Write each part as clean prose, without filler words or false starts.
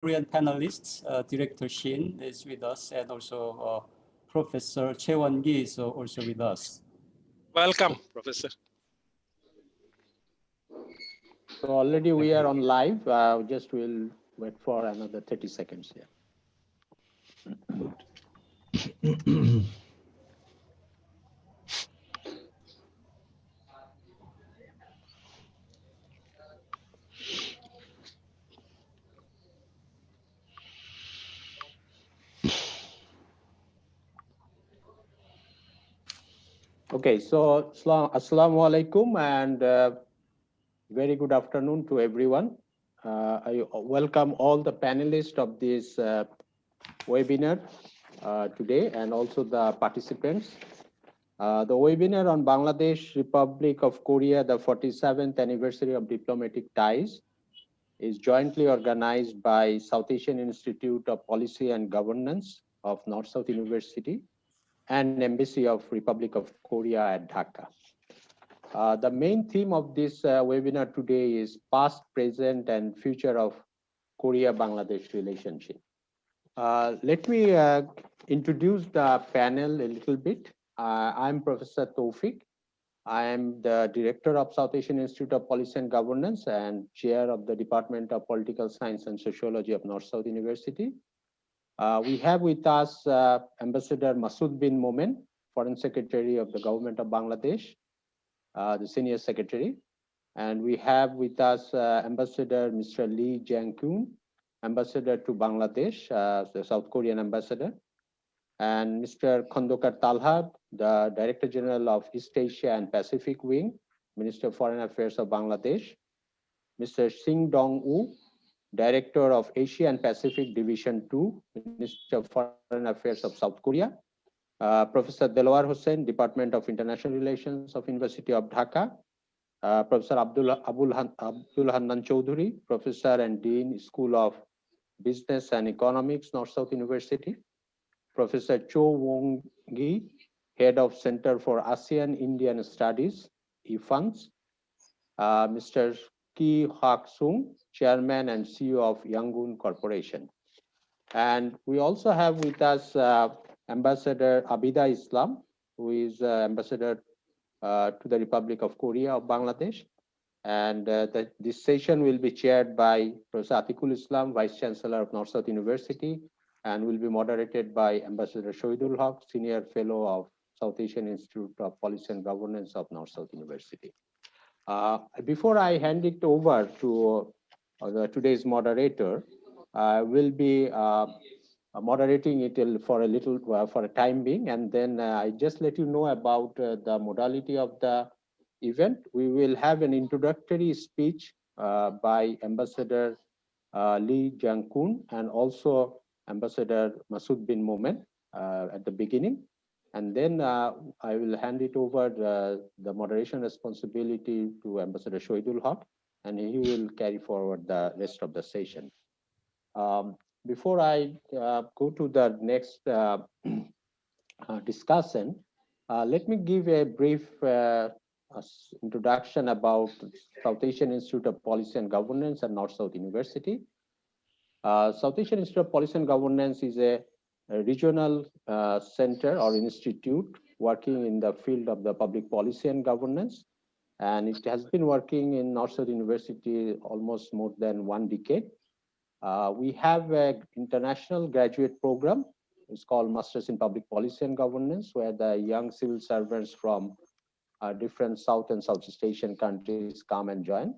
Korean panelists. Director Shin is with us, and also Professor Choi Won-gi is also with us. Welcome, Professor. So already we are on live. Just we'll wait for another 30 seconds here. Okay, so Assalamu alaikum and very good afternoon to everyone. I welcome all the panelists of this webinar today and also the participants. The webinar on Bangladesh Republic of Korea, the 47th anniversary of diplomatic ties, is jointly organized by South Asian Institute of Policy and Governance of North-South University and Embassy of Republic of Korea at Dhaka. The main theme of this webinar today is past, present, and future of Korea-Bangladesh relationship. Let me introduce the panel a little bit. I'm Professor Tawfiq. I am the Director of South Asian Institute of Policy and Governance and Chair of the Department of Political Science and Sociology of North-South University. We have with us Ambassador Masood bin Momen, Foreign Secretary of the Government of Bangladesh, the Senior Secretary. And we have with us Ambassador Mr. Lee Jiang-kun, Ambassador to Bangladesh, the South Korean Ambassador. And Mr. Khondokar Talha, the Director General of East Asia and Pacific Wing, Minister of Foreign Affairs of Bangladesh. Mr. Sing Dong-woo, Director of Asia and Pacific Division 2, Minister of Foreign Affairs of South Korea. Professor Delwar Hossain, Department of International Relations of University of Dhaka. Professor Abdul Hannan Chowdhury, Professor and Dean, School of Business and Economics, North-South University. Professor Cho Won-gi, Head of Center for ASEAN Indian Studies, IFANS. Mr. Ki Hak Sung, Chairman and CEO of Yangon Corporation. And we also have with us Ambassador Abida Islam, who is Ambassador to the Republic of Korea of Bangladesh. And this session will be chaired by Professor Atikul Islam, Vice Chancellor of North-South University, and will be moderated by Ambassador Shohidul Haq, Senior Fellow of South Asian Institute of Policy and Governance of North-South University. Before I hand it over to today's moderator, I will be moderating it for a time being, and then I just let you know about the modality of the event. We will have an introductory speech by Ambassador Lee Jiang-kun and also Ambassador Masood bin Momen at the beginning. And then I will hand it over the moderation responsibility to Ambassador Shohidul Haq, and he will carry forward the rest of the session. Before I go to the next discussion, let me give a brief introduction about South Asian Institute of Policy and Governance at North-South University. South Asian Institute of Policy and Governance is a regional center or institute working in the field of the public policy and governance. And it has been working in North-South University almost more than 1 decade. We have an international graduate program. It's called Masters in Public Policy and Governance, where the young civil servants from different South and Southeast Asian countries come and join.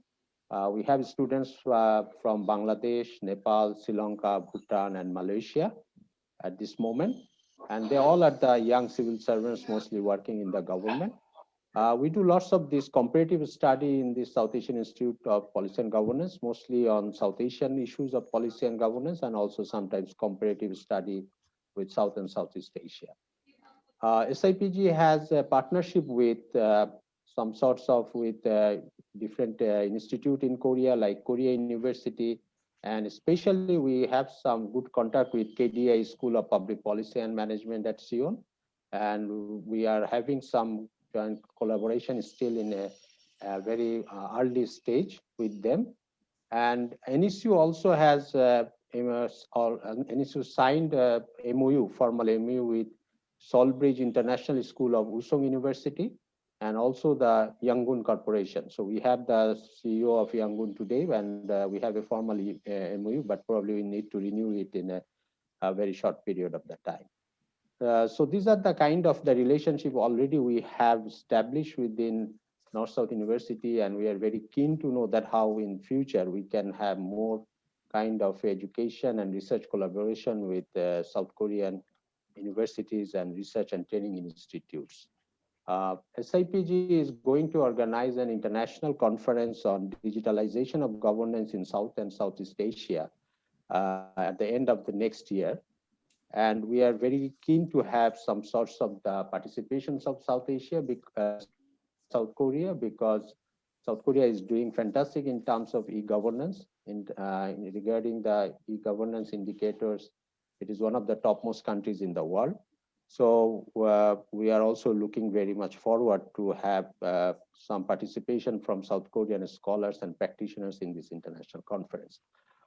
We have students from Bangladesh, Nepal, Sri Lanka, Bhutan, and Malaysia at this moment. And they all are the young civil servants mostly working in the government. We do lots of this comparative study in the South Asian Institute of Policy and Governance, mostly on South Asian issues of policy and governance, and also sometimes comparative study with South and Southeast Asia. SIPG has a partnership with some sorts of different institute in Korea, like Korea University, and especially we have some good contact with KDI School of Public Policy and Management at Seoul, and we are having some joint collaboration still in a very early stage with them. And NSU also has a NSU signed a MOU, formal MOU with Salisbury International School of Usong University and also the Yangon Corporation. So we have the CEO of Yangon today, and we have a formal MOU, but probably we need to renew it in a very short period of the time. So these are the kind of the relationship already we have established within North-South University, and we are very keen to know that how in future we can have more kind of education and research collaboration with South Korean universities and research and training institutes. SIPG is going to organize an international conference on digitalization of governance in South and Southeast Asia at the end of the next year. And we are very keen to have some sorts of the participations of South Asia, South Korea, because South Korea is doing fantastic in terms of e-governance. Regarding the e-governance indicators, it is one of the topmost countries in the world. So we are also looking very much forward to have some participation from South Korean scholars and practitioners in this international conference.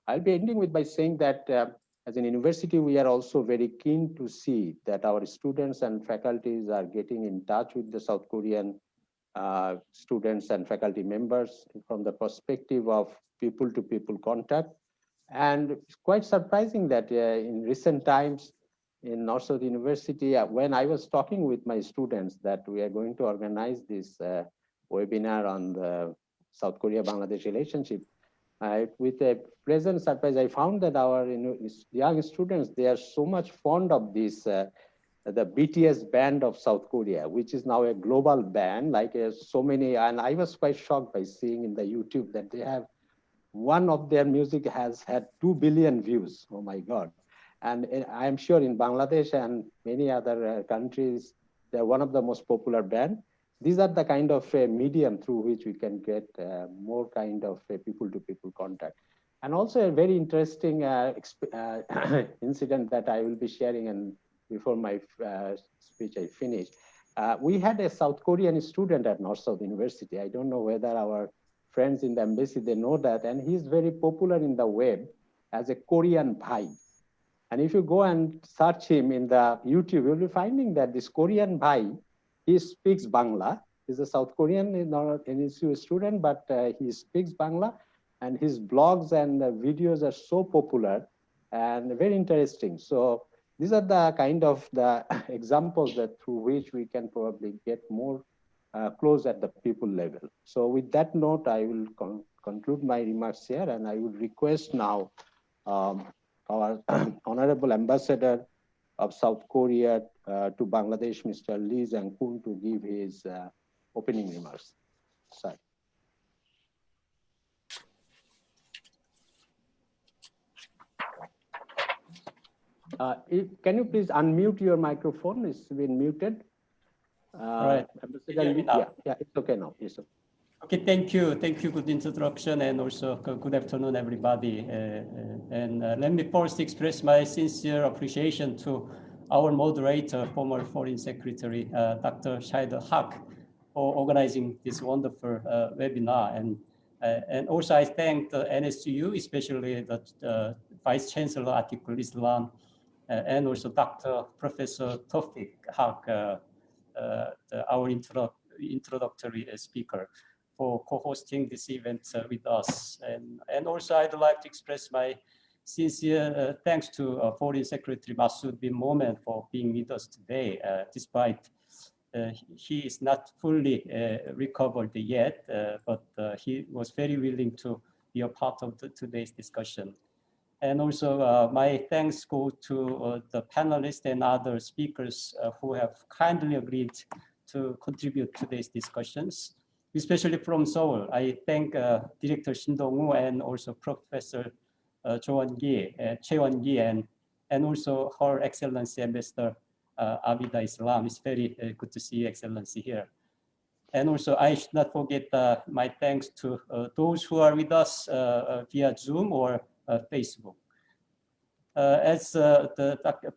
I'll be ending with by saying that as an university, we are also very keen to see that our students and faculties are getting in touch with the South Korean students and faculty members from the perspective of people-to-people contact. And it's quite surprising that in recent times in North-South University, when I was talking with my students that we are going to organize this webinar on the South Korea-Bangladesh relationship, with a pleasant surprise, I found that our young students, they are so much fond of this, the BTS band of South Korea, which is now a global band, like so many, and I was quite shocked by seeing in the YouTube that they have, one of their music has had 2 billion views. Oh my God. And I'm sure in Bangladesh and many other countries, they're one of the most popular band. These are the kind of medium through which we can get more kind of people-to-people contact. And also a very interesting incident that I will be sharing, and before my speech I finish. We had a South Korean student at North-South University. I don't know whether our friends in the embassy, they know that, and he's very popular in the web as a Korean Bhai. And if you go and search him in the YouTube, you'll be finding that this Korean Bhai, he speaks Bangla. He's a South Korean, not an NSU student, but he speaks Bangla, and his blogs and videos are so popular and very interesting. So these are the kind of the examples that through which we can probably get more close at the people level. So with that note, I will conclude my remarks here, and I would request now our Honorable Ambassador of South Korea to Bangladesh, Mr. Lee Zhang-kun, to give his opening remarks. Sorry. Can you please unmute your microphone? It's been muted. Right. Yeah, it's okay now. Yes, sir. Okay, thank you. Thank you. Good introduction, and also good afternoon, everybody. And let me first express my sincere appreciation to our moderator, former Foreign Secretary, Dr. Shahidul Haque, for organizing this wonderful webinar. And also I thank the NSU, especially the Vice Chancellor Atiqul Islam, and also Professor Tawfiq Haque, our introductory speaker, for co-hosting this event with us. And also I'd like to express my sincere thanks to Foreign Secretary Masood bin Momen for being with us today, despite he is not fully recovered yet, but he was very willing to be a part of today's discussion. And also my thanks go to the panelists and other speakers who have kindly agreed to contribute to today's discussions, especially from Seoul. I thank Director Shin Dong-woo and also Professor Choi Won-gi, and also Her Excellency Ambassador Abida Islam. It's very good to see Excellency here. And also I should not forget my thanks to those who are with us via Zoom or Facebook. As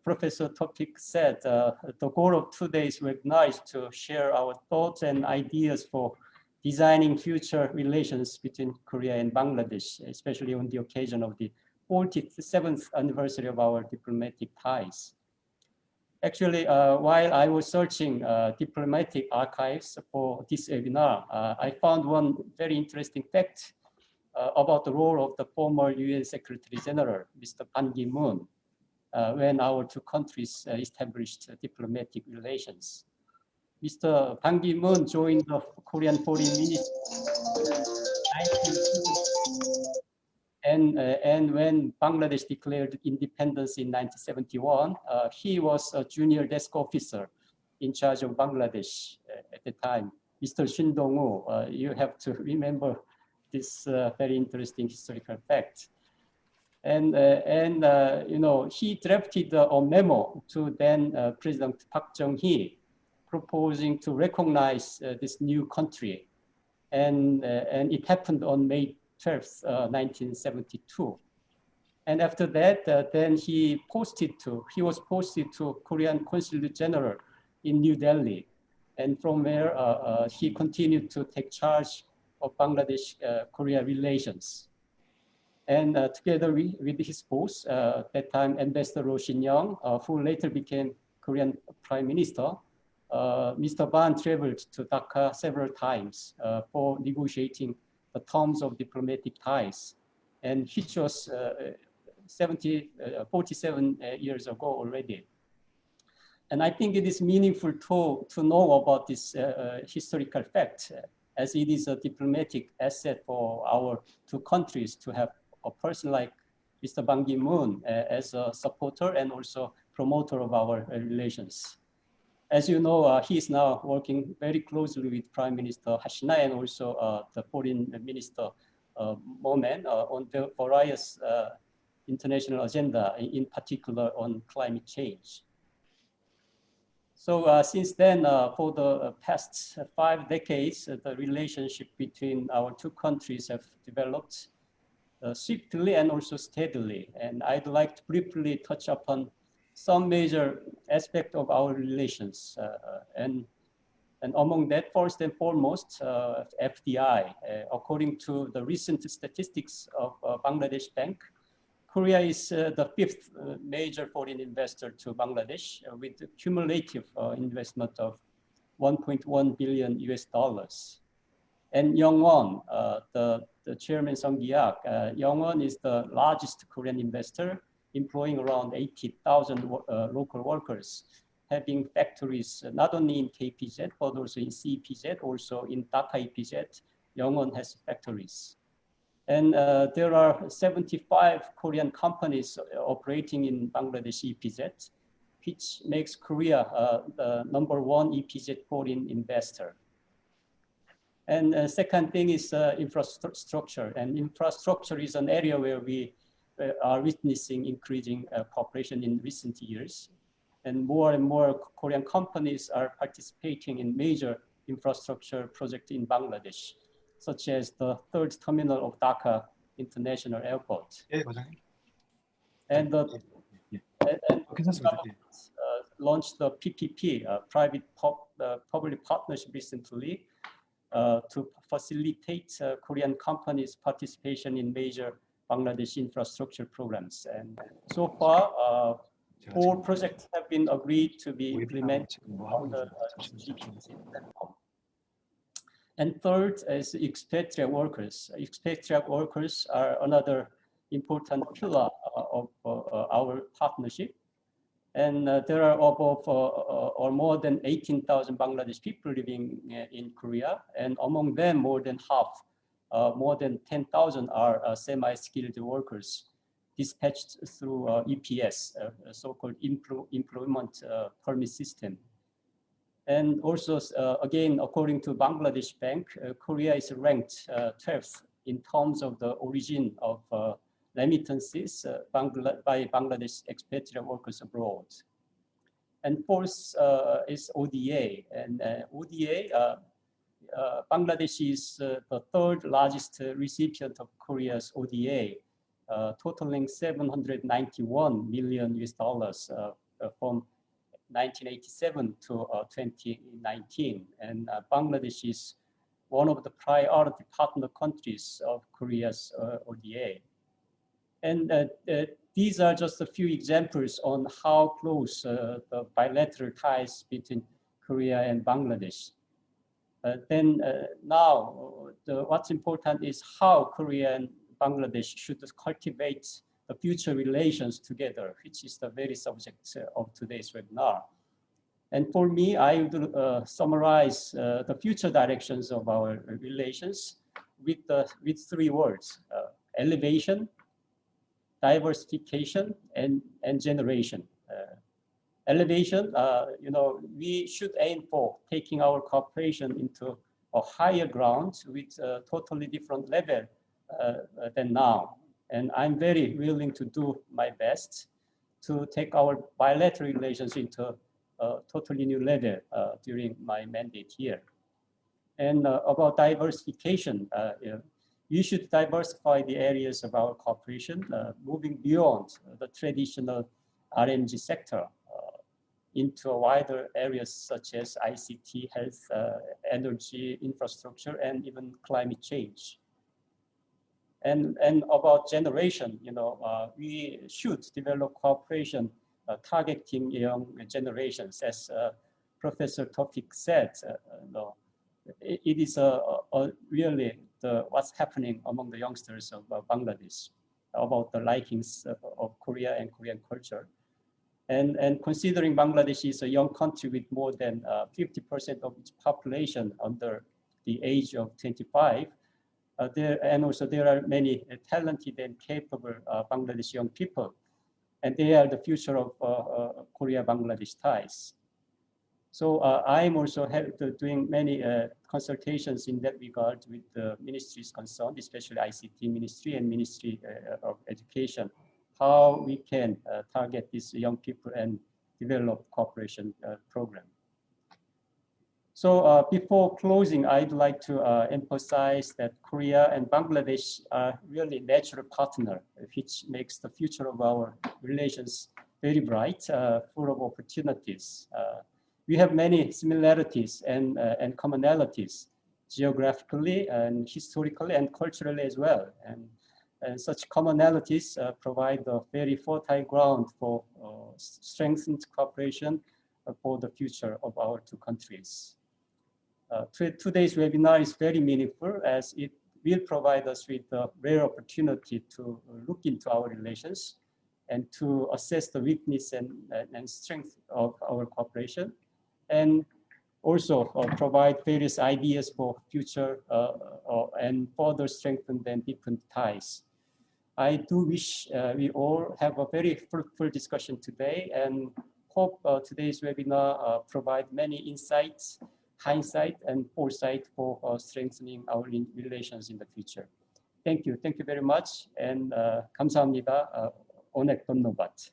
Professor Tawfiq said, the goal of today's webinar is to share our thoughts and ideas for designing future relations between Korea and Bangladesh, especially on the occasion of the 47th anniversary of our diplomatic ties. Actually, while I was searching diplomatic archives for this webinar, I found one very interesting fact about the role of the former UN Secretary General, Mr. Ban Ki-moon, when our two countries established diplomatic relations. Mr. Ban Ki-moon joined the Korean Foreign Ministry in 1970. And when Bangladesh declared independence in 1971, he was a junior desk officer in charge of Bangladesh at the time. Mr. Shin Dong-woo, you have to remember this very interesting historical fact. And you know, he drafted a memo to then President Park Chung-hee, proposing to recognize this new country. And it happened on May 12th, 1972. And after that, then he was posted to Korean Consulate General in New Delhi. And from where he continued to take charge of Bangladesh-Korea relations. And together with his boss, at that time, Ambassador Roh Shin-young, who later became Korean Prime Minister, Mr. Ban traveled to Dhaka several times for negotiating the terms of diplomatic ties, and which was 47 years ago already. And I think it is meaningful to know about this historical fact, as it is a diplomatic asset for our two countries to have a person like Mr. Ban Ki-moon as a supporter and also promoter of our relations. As you know, he is now working very closely with Prime Minister Hashina and also the Foreign Minister Mo Man on the various international agenda, in particular on climate change. So since then, for the past 5 decades, the relationship between our two countries have developed swiftly and also steadily. And I'd like to briefly touch upon some major aspect of our relations. And among that, first and foremost, FDI. According to the recent statistics of Bangladesh Bank, Korea is the 5th major foreign investor to Bangladesh with a cumulative investment of $1.1 billion US. And Youngwon, the chairman Sung Gi-ak, Youngwon is the largest Korean investor, employing around 80,000 local workers, having factories not only in KPZ, but also in CEPZ, also in Dhaka EPZ. Youngwon has factories. And there are 75 Korean companies operating in Bangladesh EPZ, which makes Korea the #1 EPZ foreign investor. And second thing is infrastructure. And infrastructure is an area where we are witnessing increasing cooperation in recent years. And more Korean companies are participating in major infrastructure projects in Bangladesh, such as the 3rd terminal of Dhaka International Airport. And the launched the PPP, private-public partnership recently, to facilitate Korean companies' participation in major Bangladesh infrastructure programs. And so far, 4 projects have been agreed to be implemented on the GPC platform. And third is expatriate workers. Expatriate workers are another important pillar of our partnership. And there are above or more than 18,000 Bangladesh people living in Korea. And among them, more than half, more than 10,000 are semi-skilled workers dispatched through EPS, a so-called employment permit system. And also, again, according to Bangladesh Bank, Korea is ranked 12th in terms of the origin of remittances by Bangladesh expatriate workers abroad. And fourth is ODA. And ODA, Bangladesh is the 3rd largest recipient of Korea's ODA, totaling $791 million US from 1987 to 2019. And Bangladesh is one of the priority partner countries of Korea's ODA. And these are just a few examples on how close the bilateral ties between Korea and Bangladesh. Now, what's important is how Korea and Bangladesh should cultivate the future relations together, which is the very subject of today's webinar. And for me, I would summarize the future directions of our relations with three words: elevation, diversification, and generation. Elevation, we should aim for taking our cooperation into a higher ground with a totally different level than now. And I'm very willing to do my best to take our bilateral relations into a totally new level during my mandate here. And about diversification, we should diversify the areas of our cooperation, moving beyond the traditional RMG sector into wider areas such as ICT, health, energy, infrastructure, and even climate change. And about generation, we should develop cooperation targeting young generations, as Professor Tawfiq said. It is really what's happening among the youngsters of Bangladesh about the likings of Korea and Korean culture. And considering Bangladesh is a young country with more than 50% of its population under the age of 25, there are many talented and capable Bangladeshi young people, and they are the future of Korea-Bangladesh ties. So I'm also doing many consultations in that regard with the ministries concerned, especially ICT Ministry and Ministry of Education, how we can target these young people and develop cooperation program. So before closing, I'd like to emphasize that Korea and Bangladesh are really natural partner, which makes the future of our relations very bright, full of opportunities. We have many similarities and commonalities, geographically and historically and culturally as well. And such commonalities provide a very fertile ground for strengthened cooperation for the future of our two countries. Today's webinar is very meaningful, as it will provide us with a rare opportunity to look into our relations and to assess the weakness and strength of our cooperation, and also provide various ideas for future and further strengthen and deepen ties. I do wish we all have a very fruitful discussion today, and hope today's webinar provide many insights, hindsight, and foresight for strengthening our relations in the future. Thank you very much, and 감사합니다. 오넥 돈노밭.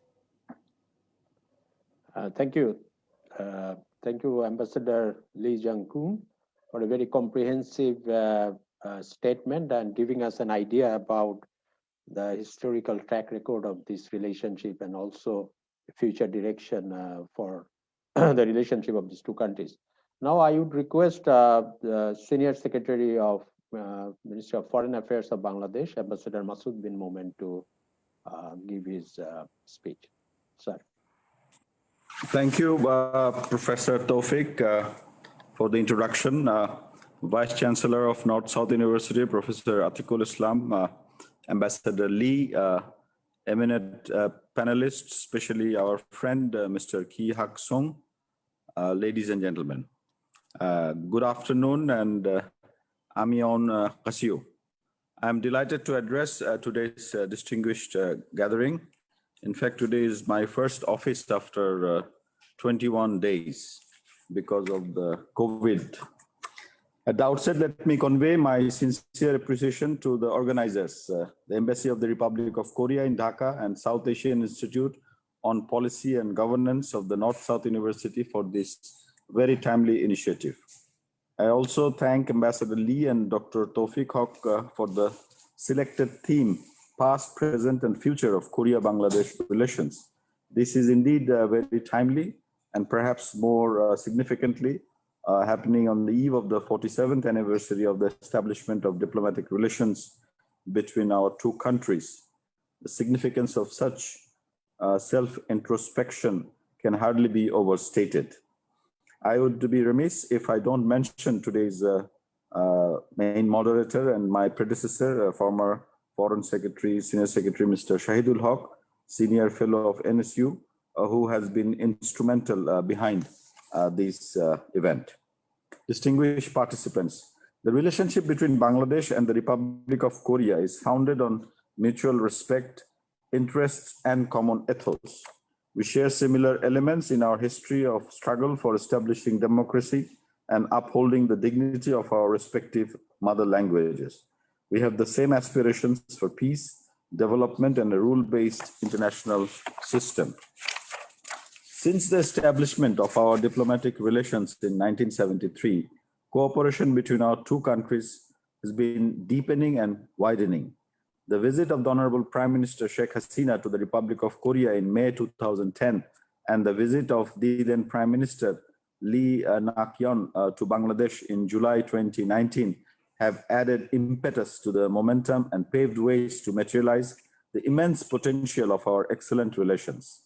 Thank you. Thank you, Ambassador Lee Jung-koon, for a very comprehensive statement and giving us an idea about the historical track record of this relationship and also future direction for the relationship of these two countries. Now, I would request the Senior Secretary of Ministry of Foreign Affairs of Bangladesh, Ambassador Masood bin Momen, to give his speech. Sir. Thank you, Professor Tawfiq, for the introduction. Vice Chancellor of North-South University, Professor Atikul Islam, Ambassador Lee, eminent panelists, especially our friend, Mr. Ki Hak Song, ladies and gentlemen. Good afternoon, and Amion Kasio. I'm delighted to address today's distinguished gathering. In fact, today is my first office after 21 days because of the COVID. At the outset, let me convey my sincere appreciation to the organizers, the Embassy of the Republic of Korea in Dhaka and South Asian Institute on Policy and Governance of the North-South University for this very timely initiative. I also thank Ambassador Lee and Dr. Tawfiq Haq for the selected theme, Past, Present, and Future of Korea-Bangladesh Relations. This is indeed very timely, and perhaps more significantly, happening on the eve of the 47th anniversary of the establishment of diplomatic relations between our two countries. The significance of such self-introspection can hardly be overstated. I would be remiss if I don't mention today's main moderator and my predecessor, former Foreign Secretary, Senior Secretary, Mr. Shahidul Haq, Senior Fellow of NSU, who has been instrumental behind this event. Distinguished participants, the relationship between Bangladesh and the Republic of Korea is founded on mutual respect, interests, and common ethos. We share similar elements in our history of struggle for establishing democracy and upholding the dignity of our respective mother languages. We have the same aspirations for peace, development, and a rule-based international system. Since the establishment of our diplomatic relations in 1973, cooperation between our two countries has been deepening and widening. The visit of the Honorable Prime Minister Sheikh Hasina to the Republic of Korea in May 2010 and the visit of the then Prime Minister Lee Nak-yeon to Bangladesh in July 2019 have added impetus to the momentum and paved ways to materialize the immense potential of our excellent relations.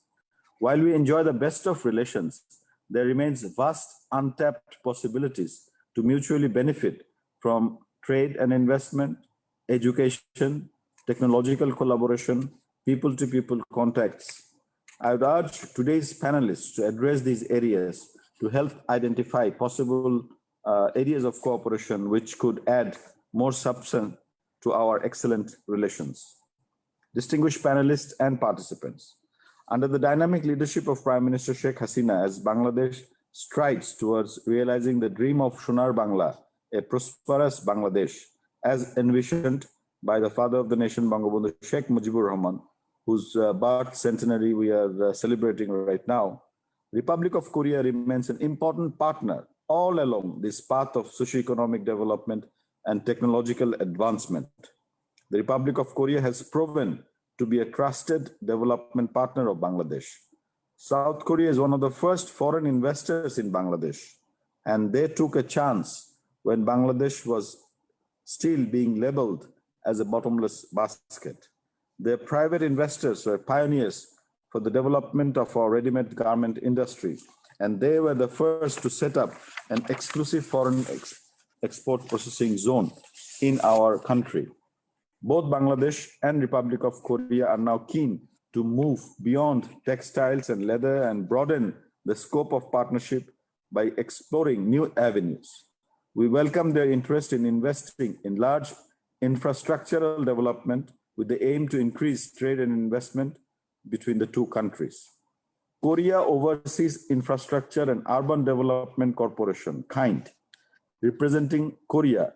While we enjoy the best of relations, there remains vast untapped possibilities to mutually benefit from trade and investment, education, technological collaboration, people-to-people contacts. I would urge today's panelists to address these areas to help identify possible areas of cooperation which could add more substance to our excellent relations. Distinguished panelists and participants, under the dynamic leadership of Prime Minister Sheikh Hasina, as Bangladesh strides towards realizing the dream of Sonar Bangla, a prosperous Bangladesh, as envisioned by the father of the nation, Bangabandhu Sheikh Mujibur Rahman, whose birth centenary we are celebrating right now, Republic of Korea remains an important partner all along this path of socio-economic development and technological advancement. The Republic of Korea has proven to be a trusted development partner of Bangladesh. South Korea is one of the first foreign investors in Bangladesh, and they took a chance when Bangladesh was still being labeled as a bottomless basket. Their private investors were pioneers for the development of our ready-made garment industry, and they were the first to set up an exclusive foreign export processing zone in our country. Both Bangladesh and Republic of Korea are now keen to move beyond textiles and leather and broaden the scope of partnership by exploring new avenues. We welcome their interest in investing in large infrastructural development with the aim to increase trade and investment between the two countries. Korea Overseas Infrastructure and Urban Development Corporation, KIND, representing Korea,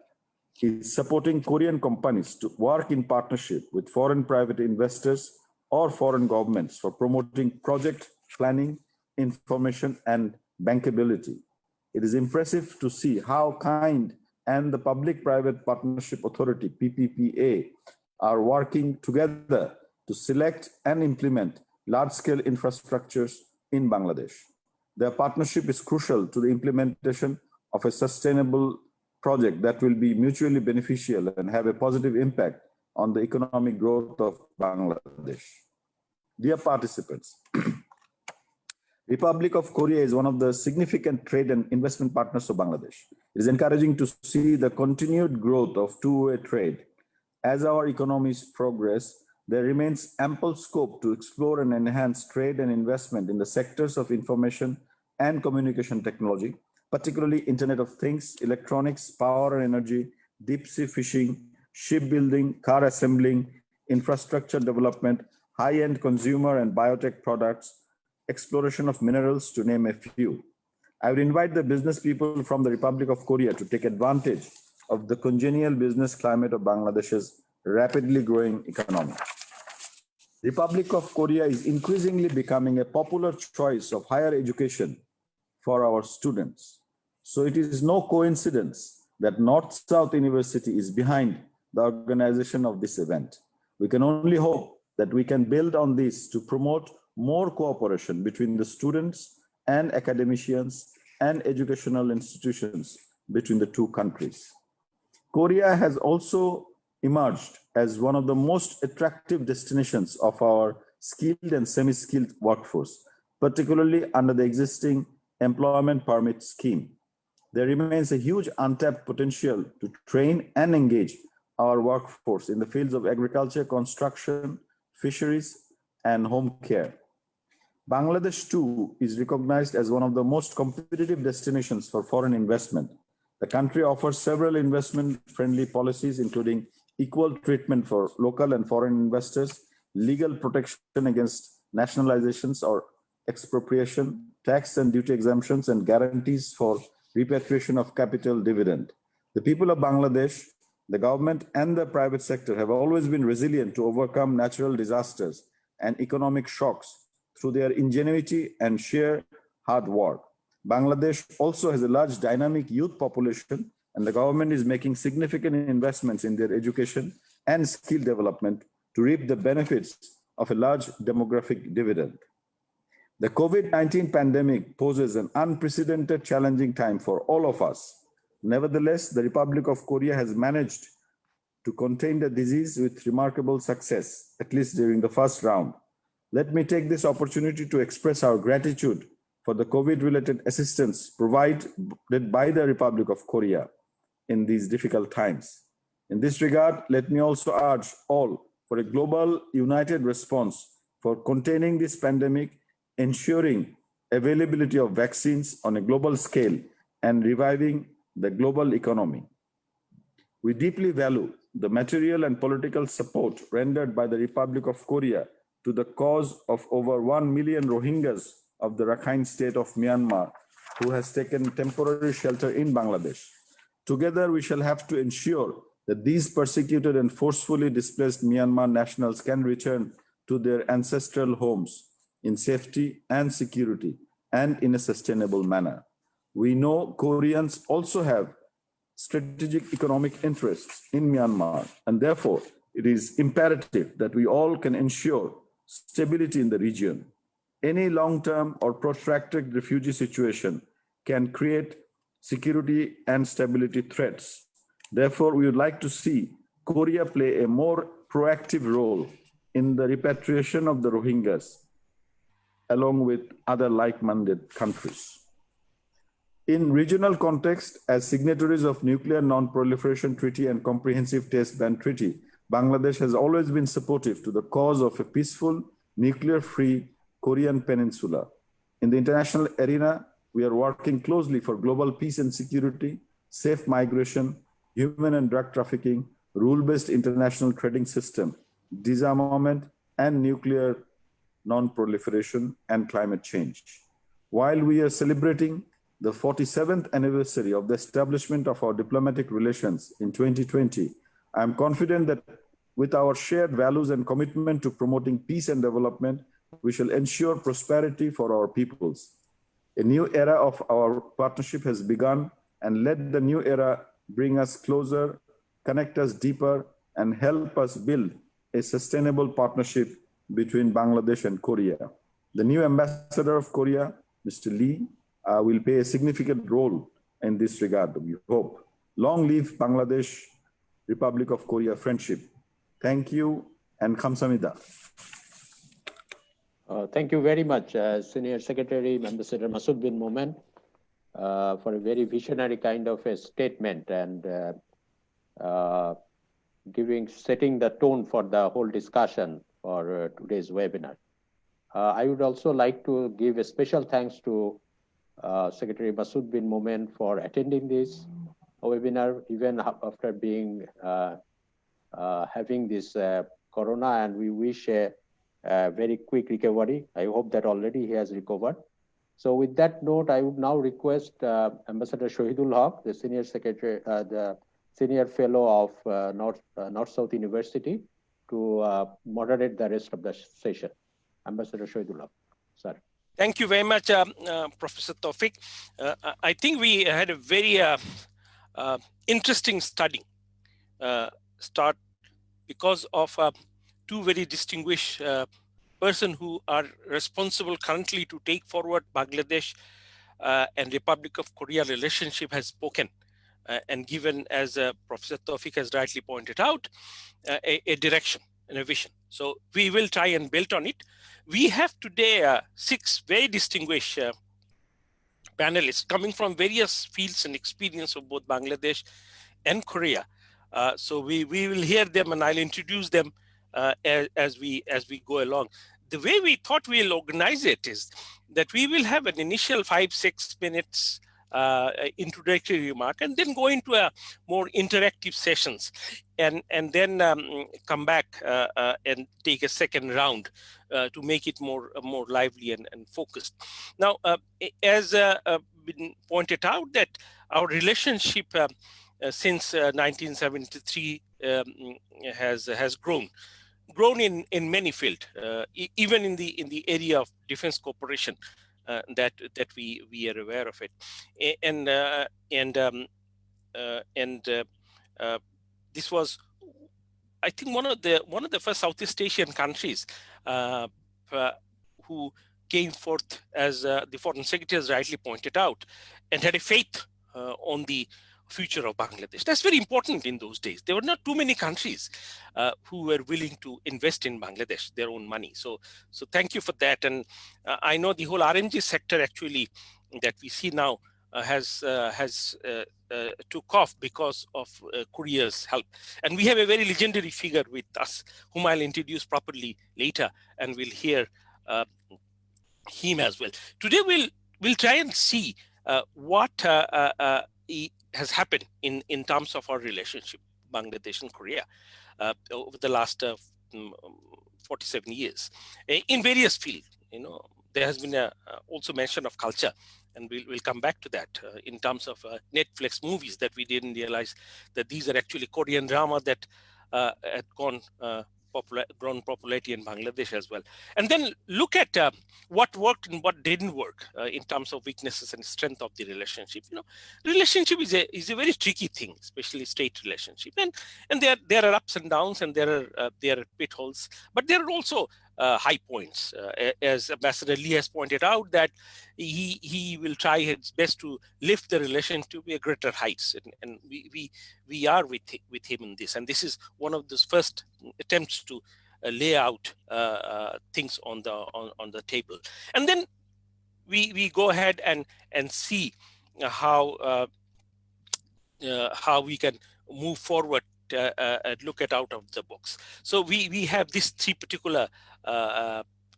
is supporting Korean companies to work in partnership with foreign private investors or foreign governments for promoting project planning, information, and bankability. It is impressive to see how KIND and the Public-Private Partnership Authority, PPPA, are working together to select and implement large-scale infrastructures in Bangladesh. Their partnership is crucial to the implementation of a sustainable project that will be mutually beneficial and have a positive impact on the economic growth of Bangladesh. Dear participants, Republic of Korea is one of the significant trade and investment partners of Bangladesh. It is encouraging to see the continued growth of two-way trade. As our economies progress, there remains ample scope to explore and enhance trade and investment in the sectors of information and communication technology, particularly Internet of Things, electronics, power and energy, deep sea fishing, shipbuilding, car assembling, infrastructure development, high-end consumer and biotech products, exploration of minerals, to name a few. I would invite the business people from the Republic of Korea to take advantage of the congenial business climate of Bangladesh's rapidly growing economy. Republic of Korea is increasingly becoming a popular choice of higher education for our students. So it is no coincidence that North-South University is behind the organization of this event. We can only hope that we can build on this to promote more cooperation between the students and academicians and educational institutions between the two countries. Korea has also emerged as one of the most attractive destinations of our skilled and semi-skilled workforce, particularly under the existing employment permit scheme. There remains a huge untapped potential to train and engage our workforce in the fields of agriculture, construction, fisheries, and home care. Bangladesh too is recognized as one of the most competitive destinations for foreign investment. The country offers several investment-friendly policies, including equal treatment for local and foreign investors, legal protection against nationalizations or expropriation, tax and duty exemptions, and guarantees for repatriation of capital dividend. The people of Bangladesh, the government, and the private sector have always been resilient to overcome natural disasters and economic shocks through their ingenuity and sheer hard work. Bangladesh also has a large dynamic youth population, and the government is making significant investments in their education and skill development to reap the benefits of a large demographic dividend. The COVID-19 pandemic poses an unprecedented challenging time for all of us. Nevertheless, the Republic of Korea has managed to contain the disease with remarkable success, at least during the first round. Let me take this opportunity to express our gratitude for the COVID-related assistance provided by the Republic of Korea in these difficult times. In this regard, let me also urge all for a global united response for containing this pandemic, ensuring availability of vaccines on a global scale, and reviving the global economy. We deeply value the material and political support rendered by the Republic of Korea to the cause of over 1 million Rohingyas of the Rakhine state of Myanmar, who has taken temporary shelter in Bangladesh. Together, we shall have to ensure that these persecuted and forcefully displaced Myanmar nationals can return to their ancestral homes in safety and security and in a sustainable manner. We know Koreans also have strategic economic interests in Myanmar, and therefore it is imperative that we all can ensure stability in the region. Any long-term or protracted refugee situation can create security and stability threats. Therefore, we would like to see Korea play a more proactive role in the repatriation of the Rohingyas, along with other like-minded countries. In regional context, as signatories of Nuclear Non-Proliferation Treaty and Comprehensive Test Ban Treaty, Bangladesh has always been supportive to the cause of a peaceful, nuclear-free Korean Peninsula. In the international arena, we are working closely for global peace and security, safe migration, human and drug trafficking, rule-based international trading system, disarmament, and nuclear non-proliferation and climate change. While we are celebrating the 47th anniversary of the establishment of our diplomatic relations in 2020, I am confident that with our shared values and commitment to promoting peace and development, we shall ensure prosperity for our peoples. A new era of our partnership has begun, and let the new era bring us closer, connect us deeper, and help us build a sustainable partnership between Bangladesh and Korea. The new ambassador of Korea, Mr. Lee, will play a significant role in this regard, we hope. Long live Bangladesh, Republic of Korea friendship. Thank you, and kamsahamnida. Thank you very much, Senior Secretary Ambassador Masud bin Momen, for a very visionary kind of a statement and setting the tone for the whole discussion for today's webinar. I would also like to give a special thanks to Secretary Masud bin Momen for attending this webinar, even after being having this corona, and we wish a very quick recovery. I hope that already he has recovered. So with that note, I would now request Ambassador Shahidul Haq, the Senior Secretary, the Senior Fellow of North-South University, to moderate the rest of the session. Ambassador Shahidul Haq, sir. Thank you very much, Professor Taufik. I think we had a very interesting start because of two very distinguished persons who are responsible currently to take forward Bangladesh and Republic of Korea relationship has spoken. and given, as Professor Tawfiq has rightly pointed out, a direction and a vision. So we will try and build on it. We have today 6 very distinguished panelists coming from various fields and experience of both Bangladesh and Korea. So we will hear them, and I'll introduce them as we go along. The way we thought we'll organize it is that we will have an initial 5-6 minutes introductory remark, and then go into a more interactive sessions, and then come back and take a second round to make it more lively and focused. Now, as been pointed out, that our relationship since 1973 has grown in many fields, even in the area of defense cooperation. That we are aware of it, and this was, I think, one of the first Southeast Asian countries who came forth, as the Foreign Secretary has rightly pointed out, and had a faith on the future of Bangladesh. That's very important in those days. There were not too many countries who were willing to invest in Bangladesh their own money. So thank you for that. And I know the whole RMG sector actually that we see now has took off because of Korea's help. And we have a very legendary figure with us, whom I'll introduce properly later, and we'll hear him as well. Today we'll try and see what has happened in terms of our relationship, Bangladesh and Korea, over the last 47 years in various fields. There has been also mention of culture, and we'll come back to that in terms of Netflix movies that we didn't realize that these are actually Korean drama that had grown popularity in Bangladesh as well. And then look at what worked and what didn't work in terms of weaknesses and strength of the relationship. Relationship is a very tricky thing, especially state relationship, and there are ups and downs, and there are pitfalls, but there are also high points, as Ambassador Lee has pointed out, that he will try his best to lift the relation to a greater heights, and we are with him in this, and this is one of those first attempts to lay out things on the table, and then we go ahead and see how we can move forward. Look at out of the box. So we have these 3 particular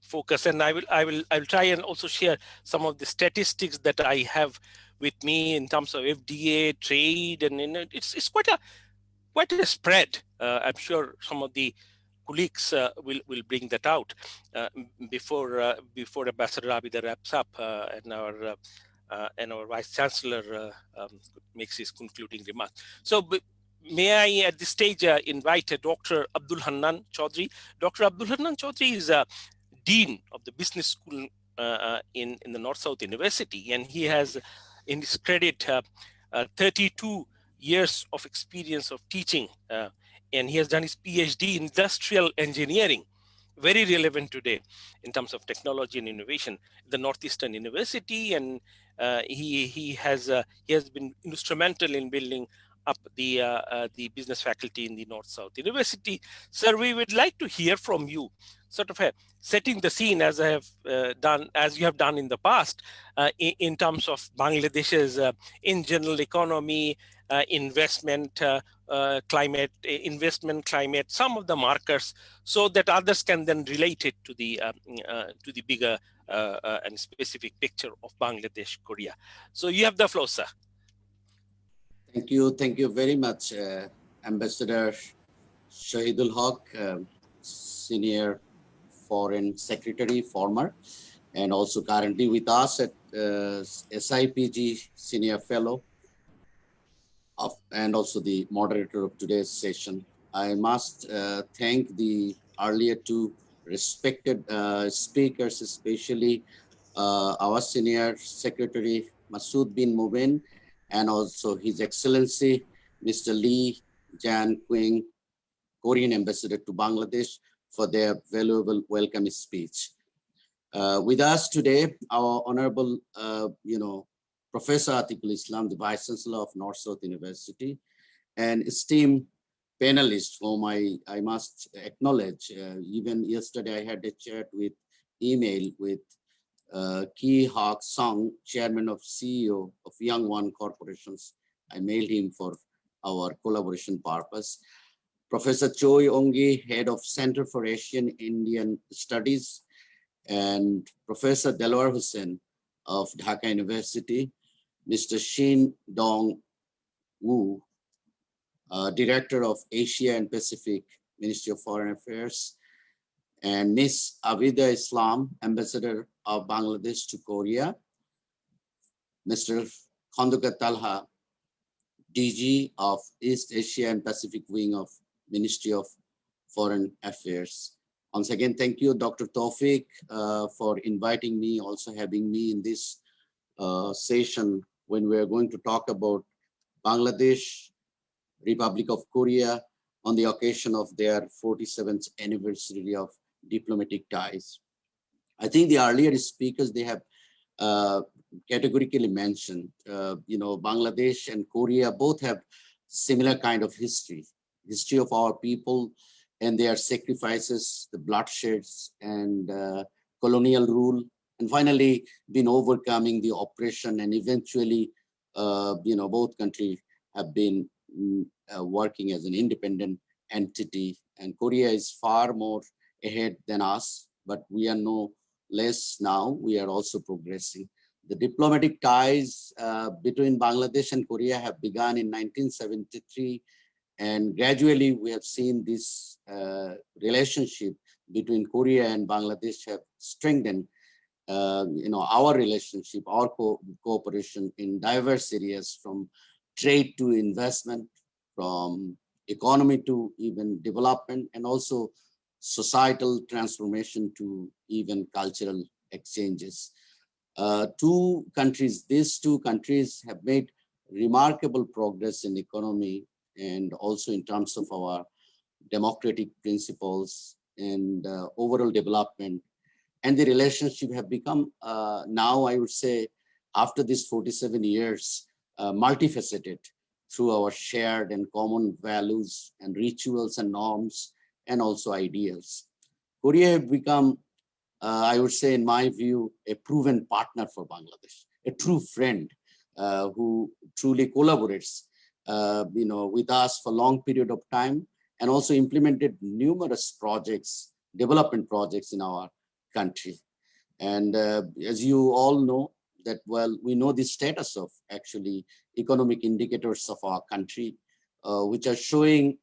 focus, and I will try and also share some of the statistics that I have with me in terms of FDA, trade, and it's quite a spread. I'm sure some of the colleagues will bring that out before Ambassador Abida wraps up and our Vice Chancellor makes his concluding remark. So. May I at this stage invite Dr. Abdul Hannan Chaudhry. Dr. Abdul Hannan Chaudhry is Dean of the Business School in the North-South University, and he has in his credit 32 years of experience of teaching, and he has done his PhD in industrial engineering, very relevant today in terms of technology and innovation, the Northeastern University, and he has been instrumental in building up the business faculty in the North-South University. Sir, we would like to hear from you, sort of setting the scene as you have done in the past, in terms of Bangladesh's in general economy, investment climate, some of the markers, so that others can then relate it to the bigger and specific picture of Bangladesh, Korea. So you have the floor, sir. Thank you very much, Ambassador Shahidul Haq, Senior Foreign Secretary, former, and also currently with us at SIPG Senior Fellow, and also the moderator of today's session. I must thank the earlier 2 respected speakers, especially our Senior Secretary Masood bin Mubin, and also His Excellency Mr. Lee Jan-Quing, Korean Ambassador to Bangladesh, for their valuable welcome speech. With us today, our Honorable, Professor Atikul Islam, the Vice Chancellor of North-South University, and esteemed panelists whom I must acknowledge. Even yesterday I had a chat with email with Ki Hak Song, Chairman of CEO of Young One Corporations. I mailed him for our collaboration purpose. Professor Choi Ongi, Head of Center for Asian Indian Studies, and Professor Delwar Hussain of Dhaka University, Mr. Shin Dong Woo, Director of Asia and Pacific, Ministry of Foreign Affairs, and Ms. Abida Islam, Ambassador of Bangladesh to Korea, Mr. Khanduka Talha, DG of East Asia and Pacific Wing of Ministry of Foreign Affairs. Once again, thank you, Dr. Tawfiq, for inviting me, also having me in this session when we're going to talk about Bangladesh, Republic of Korea, on the occasion of their 47th anniversary of diplomatic ties. I think the earlier speakers, they have categorically mentioned, Bangladesh and Korea both have similar kind of history of our people and their sacrifices, the bloodsheds and colonial rule, and finally been overcoming the oppression, and eventually, both countries have been working as an independent entity, and Korea is far more ahead than us, but we are no less now. We are also progressing. The diplomatic ties between Bangladesh and Korea have begun in 1973, and gradually we have seen this relationship between Korea and Bangladesh have strengthened our relationship, our cooperation in diverse areas, from trade to investment, from economy to even development, and also societal transformation to even cultural exchanges. These two countries have made remarkable progress in economy and also in terms of our democratic principles and overall development. And the relationship have become now, I would say, after these 47 years, multifaceted through our shared and common values and rituals and norms and also ideals. Korea have become, I would say, in my view, a proven partner for Bangladesh, a true friend who truly collaborates, with us for a long period of time, and also implemented numerous projects, development projects in our country. And as you all know, that, well, we know the status of actually economic indicators of our country, which are showing,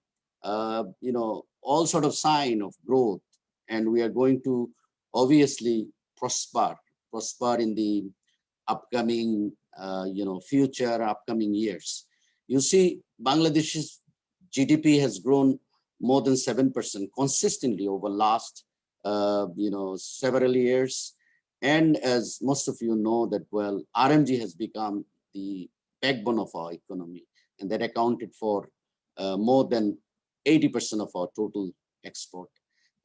all sort of sign of growth, and we are going to obviously prosper in the upcoming, future, upcoming years. You see, Bangladesh's GDP has grown more than 7% consistently over last, several years. And as most of you know that, well, RMG has become the backbone of our economy, and that accounted for more than 80% of our total export.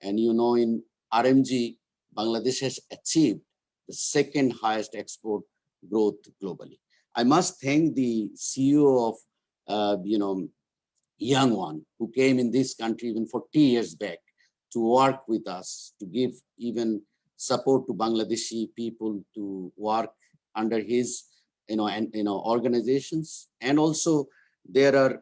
And in RMG, Bangladesh has achieved the second highest export growth globally. I must thank the CEO of, Young One, who came in this country even 40 years back to work with us, to give even support to Bangladeshi people to work under his, organizations. And also there are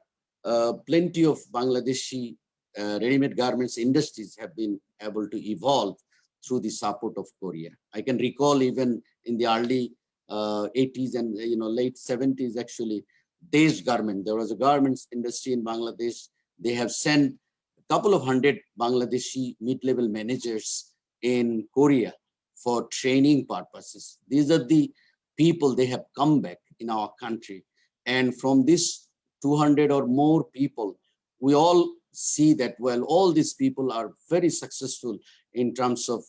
plenty of Bangladeshi ready-made garments industries have been able to evolve through the support of Korea. I can recall even in the early 80s and late 70s, actually, Desh Garment, there was a garments industry in Bangladesh. They have sent a couple of hundred Bangladeshi mid-level managers in Korea for training purposes. These are the people, they have come back in our country. And from this 200 or more people, we all see that, well, all these people are very successful in terms of,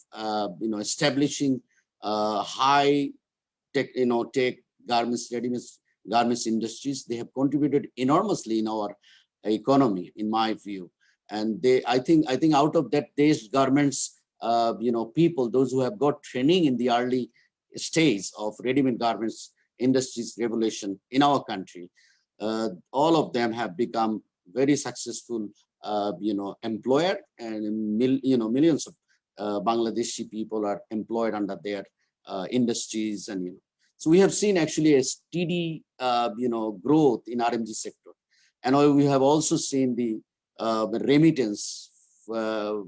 establishing high tech, tech garments, ready-made garments industries. They have contributed enormously in our economy, in my view. And I think out of that, these garments, people, those who have got training in the early stage of ready-made garments industries revolution in our country. All of them have become very successful, employer, and millions of Bangladeshi people are employed under their industries, and so we have seen actually a steady, growth in RMG sector, and we have also seen the remittance, flow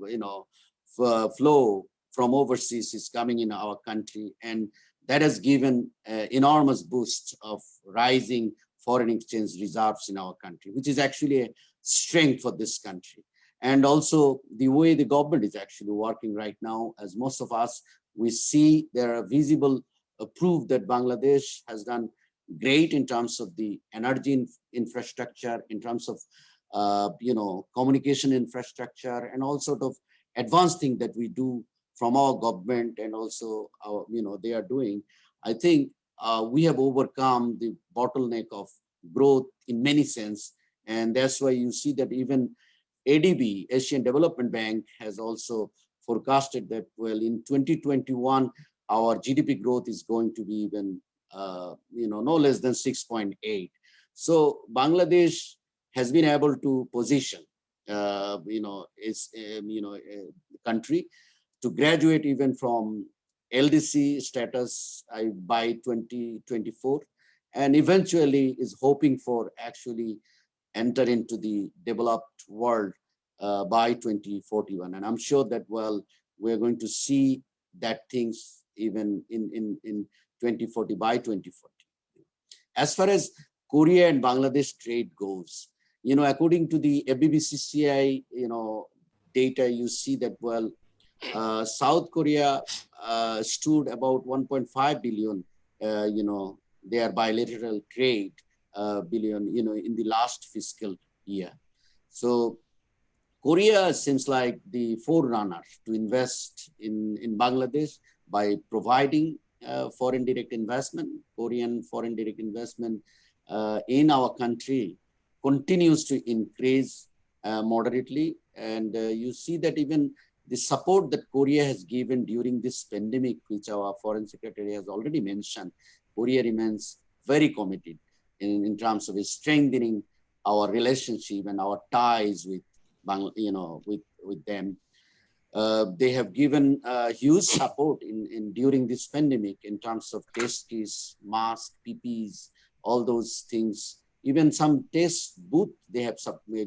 from overseas is coming in our country, and that has given enormous boost of rising foreign exchange reserves in our country, which is actually a strength for this country. And also the way the government is actually working right now, as most of us, we see there are visible proof that Bangladesh has done great in terms of the energy infrastructure, in terms of communication infrastructure, and all sort of advanced thing that we do from our government, and also our, they are doing. I think we have overcome the bottleneck of growth in many sense, and that's why you see that even ADB, Asian Development Bank, has also forecasted that, well, in 2021, our GDP growth is going to be even, no less than 6.8. So Bangladesh has been able to position, its, country to graduate even from LDC status by 2024, and eventually is hoping for actually enter into the developed world by 2041. And I'm sure that, well, we're going to see that things even in 2040, by 2040. As far as Korea and Bangladesh trade goes, according to the FBBCCI, data, you see that, well, South Korea stood about 1.5 billion, their bilateral trade billion, in the last fiscal year. So Korea seems like the forerunner to invest in Bangladesh by providing foreign direct investment. Korean foreign direct investment in our country continues to increase moderately. And you see that even the support that Korea has given during this pandemic, which our foreign secretary has already mentioned, Korea remains very committed in terms of strengthening our relationship and our ties with with them. They have given huge support during this pandemic in terms of test kits, masks, PPEs, all those things. Even some test booth they have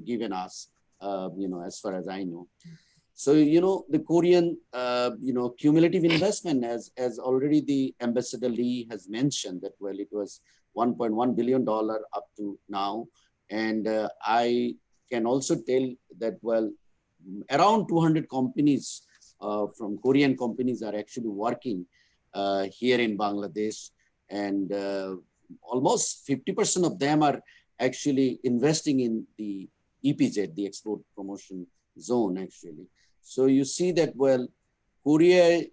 given us, as far as I know. So, the Korean, cumulative investment, as already the Ambassador Lee has mentioned, that, well, it was $1.1 billion up to now. And I can also tell that, well, around 200 companies from Korean companies are actually working here in Bangladesh. And almost 50% of them are actually investing in the EPZ, the Export Promotion Zone, actually. So you see that, well, Korea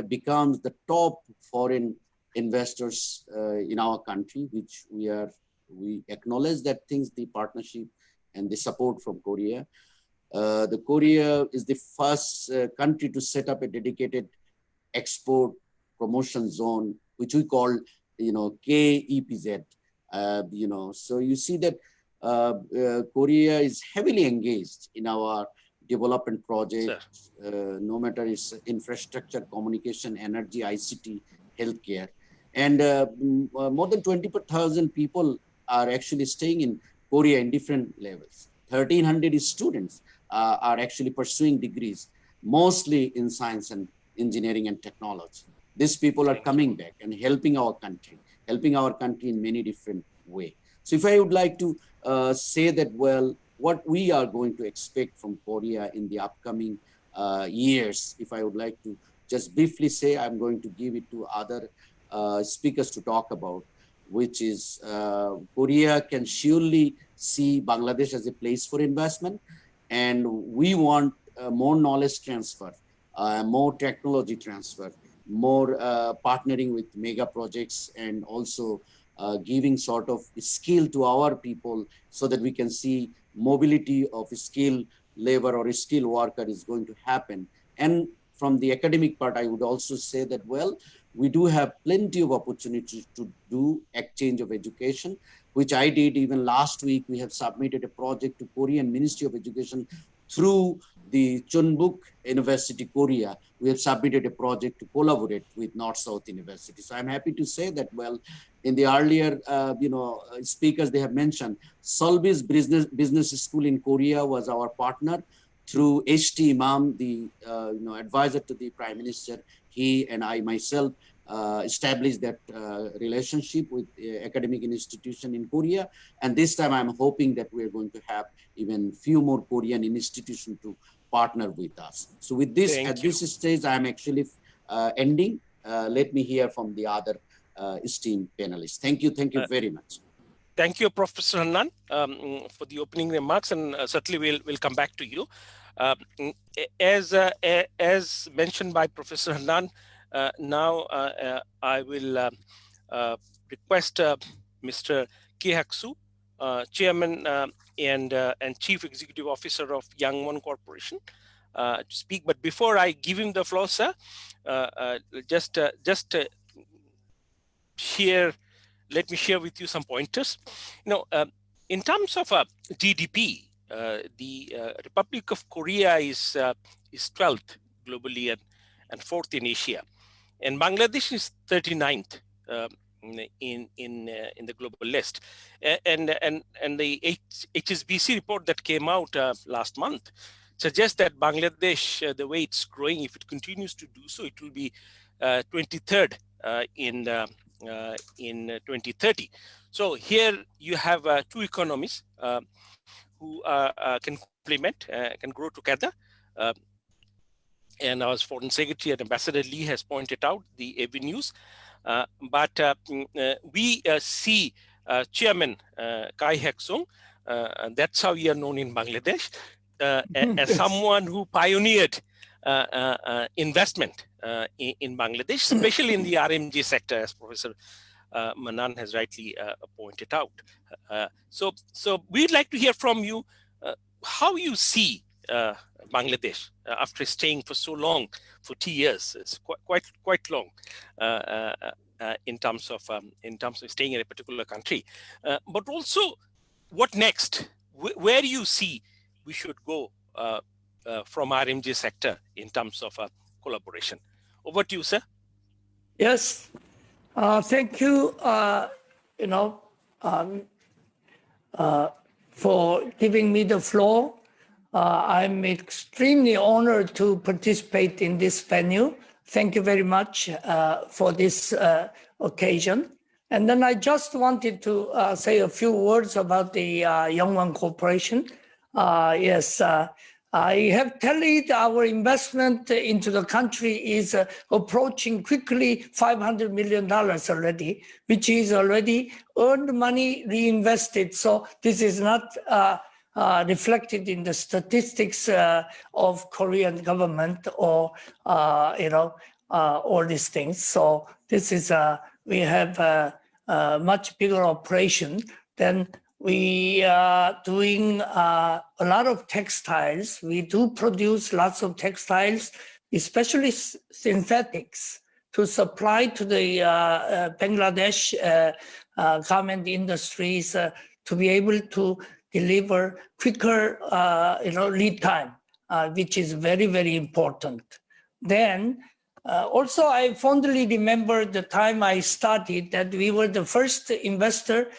becomes the top foreign investors in our country, which we acknowledge that things, the partnership and the support from Korea. The Korea is the first country to set up a dedicated export promotion zone, which we call, KEPZ. So you see that Korea is heavily engaged in our development projects, no matter its infrastructure, communication, energy, ICT, healthcare. And more than 20,000 people are actually staying in Korea in different levels. 1,300 students are actually pursuing degrees, mostly in science and engineering and technology. These people are coming back and helping our country in many different ways. So if I would like to say that, well, what we are going to expect from Korea in the upcoming years, if I would like to just briefly say, I'm going to give it to other speakers to talk about, which is Korea can surely see Bangladesh as a place for investment. And we want more knowledge transfer, more technology transfer, more partnering with mega projects, and also giving sort of skill to our people so that we can see mobility of skilled labor or skilled worker is going to happen. And from the academic part, I would also say that, well, we do have plenty of opportunities to do exchange of education, which I did even last week. We have submitted a project to Korean Ministry of Education through the Chunbuk University, Korea. We have submitted a project to collaborate with North-South University. So I'm happy to say that, well, in the earlier, speakers, they have mentioned Solby's business school in Korea was our partner through H.T. Imam, the advisor to the Prime Minister. He and I myself established that relationship with academic institution in Korea. And this time I'm hoping that we're going to have even few more Korean institutions to partner with us. So with this, at this stage, I'm actually ending. Let me hear from the other esteemed panelists. Thank you very much. Thank you, Professor Hannan, for the opening remarks, and certainly we'll come back to you. As mentioned by Professor Hannan, now I will request Mr. Kee Hak-soo, Chairman and Chief Executive Officer of Yangwon Corporation, to speak. But before I give him the floor, sir, let me share with you some pointers. In terms of GDP, the Republic of Korea is 12th globally and 4th in Asia, and Bangladesh is 39th in the global list. And the HSBC report that came out last month suggests that Bangladesh, the way it's growing, if it continues to do so, it will be 23rd in 2030. So here you have two economies who can complement, can grow together. And our Foreign Secretary and Ambassador Lee has pointed out the avenues. But we see Chairman Kee Hak-soo, that's how we are known in Bangladesh, as someone who pioneered investment in Bangladesh, especially in the RMG sector, as Professor Manan has rightly pointed out. So we'd like to hear from you how you see Bangladesh after staying for so long, for 2 years. It's quite long in terms of staying in a particular country. But also, what next? Where do you see we should go from RMG sector in terms of collaboration? Over to you, sir. Yes, thank you. For giving me the floor. I'm extremely honored to participate in this venue. Thank you very much for this occasion. And then I just wanted to say a few words about the Yangwon Corporation. Yes, I have tallied our investment into the country is approaching quickly $500 million already, which is already earned money reinvested. So this is not reflected in the statistics of Korean government or all these things. So this is we have a much bigger operation. Then we are doing a lot of textiles. We do produce lots of textiles, especially synthetics, to supply to the Bangladesh garment industries to be able to deliver quicker, lead time, which is very, very important. Then, also, I fondly remember the time I started that we were the first investor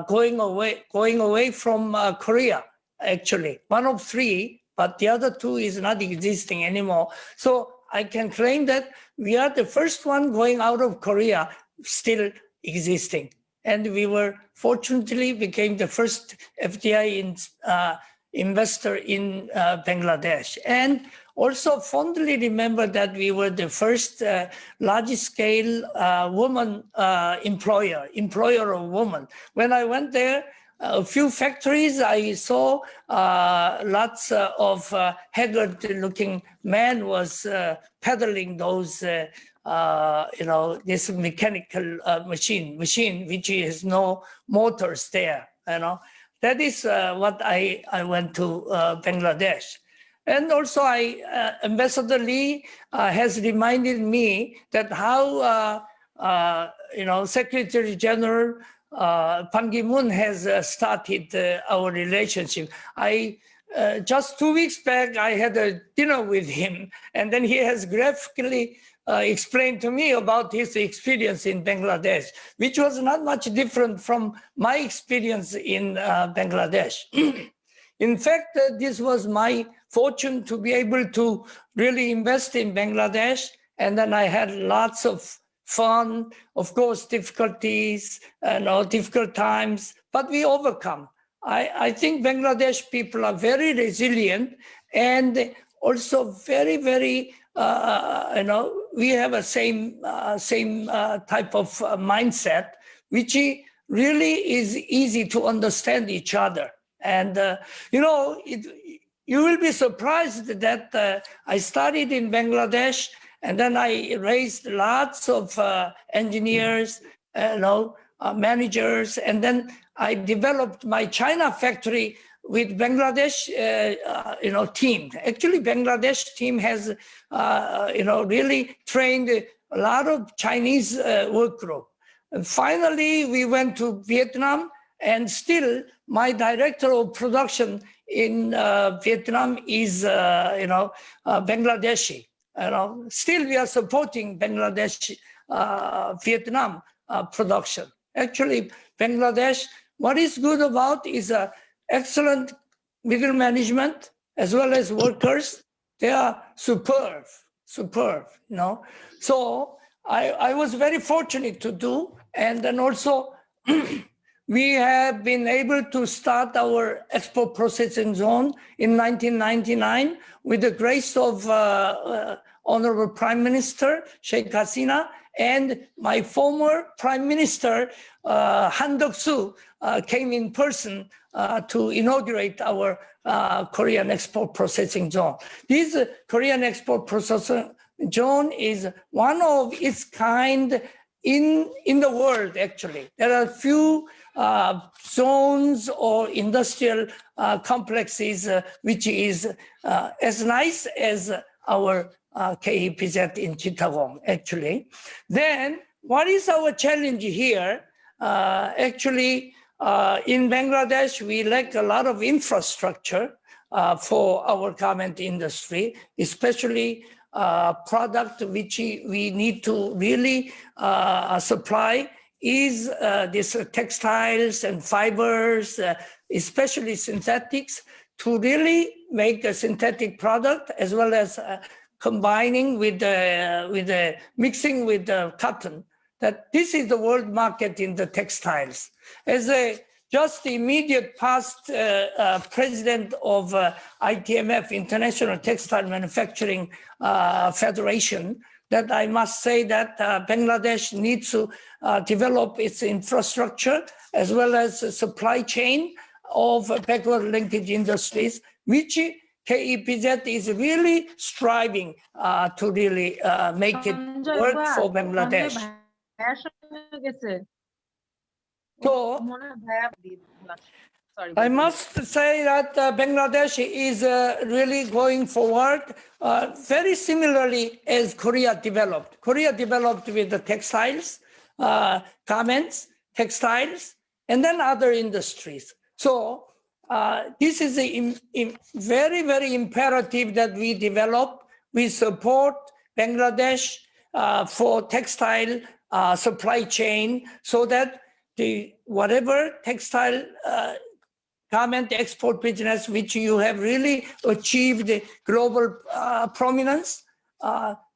going away from Korea. Actually, one of three, but the other two is not existing anymore. So I can claim that we are the first one going out of Korea, still existing. And we were fortunately became the first FDI investor in Bangladesh. And also fondly remember that we were the first large-scale woman employer of women. When I went there, a few factories, I saw lots of haggard-looking men was peddling those this mechanical machine which has no motors there. That is what I went to Bangladesh. And also, Ambassador Lee has reminded me that how Secretary General Ban Ki-moon has started our relationship. Just 2 weeks back, I had a dinner with him, and then he has graphically explained to me about his experience in Bangladesh, which was not much different from my experience in Bangladesh. In fact, this was my fortune to be able to really invest in Bangladesh, and then I had lots of fun, of course, difficulties and difficult times, but we overcome. I think Bangladesh people are very resilient and also very, very, we have a same type of mindset, which really is easy to understand each other. And, you will be surprised that I studied in Bangladesh, and then I raised lots of engineers, managers, and then I developed my China factory with Bangladesh, team. Actually, Bangladesh team has, really trained a lot of Chinese work group. And finally, we went to Vietnam, and still my director of production in Vietnam is, Bangladeshi. Still we are supporting Bangladesh, Vietnam production. Actually, Bangladesh, what is good about is excellent middle management as well as workers. They are superb. So I was very fortunate to do, and then also we have been able to start our export processing zone in 1999 with the grace of Honorable Prime Minister Sheikh Hasina and my former Prime Minister Han Duck-soo came in person to inaugurate our Korean export processing zone. This Korean export processing zone is one of its kind in the world, actually. There are few zones or industrial complexes which is as nice as our KEPZ in Chittagong, actually. Then what is our challenge here? Actually, in Bangladesh, we lack a lot of infrastructure for our garment industry, especially product which we need to really supply is this textiles and fibers, especially synthetics, to really make a synthetic product as well as combining with the mixing with the cotton. That this is the world market in the textiles. As a just immediate past president of ITMF, International Textile Manufacturing Federation, that I must say that Bangladesh needs to develop its infrastructure as well as a supply chain of backward linkage industries, which KEPZ is really striving to really make it work for Bangladesh. So I must say that Bangladesh is really going forward very similarly as Korea developed. Korea developed with the textiles, garments, textiles, and then other industries. So this is a very, very imperative that we develop. We support Bangladesh for textile supply chain so that whatever textile garment export business, which you have really achieved global prominence,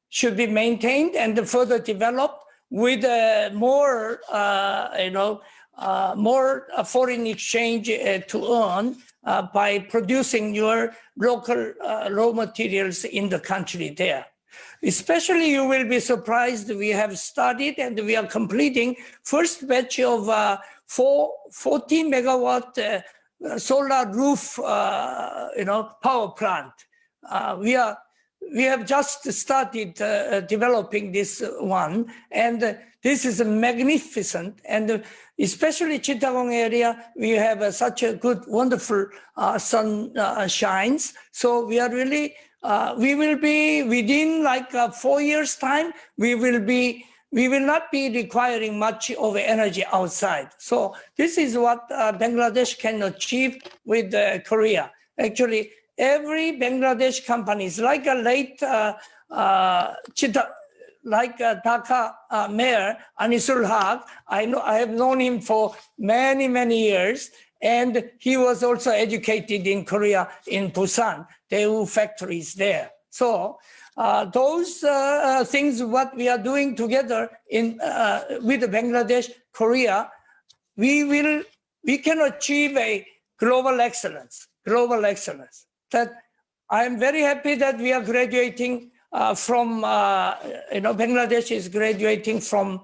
should be maintained and further developed with more, more foreign exchange to earn by producing your local raw materials in the country there. Especially, you will be surprised, we have started and we are completing first batch of 40 megawatt solar roof, power plant. We are we have just started developing this one, and this is magnificent. And especially Chittagong area, we have such a good, wonderful sun shines. So we are really, we will be within like 4 years' time, we will not be requiring much of energy outside. So this is what Bangladesh can achieve with Korea. Actually, every Bangladesh companies, like a late Dhaka Mayor Anisul Haq, I have known him for many, many years, and he was also educated in Korea, in Busan, Daewoo factories there. So those things, what we are doing together with Bangladesh, Korea, we can achieve a global excellence. That I am very happy that we are graduating from, Bangladesh is graduating from,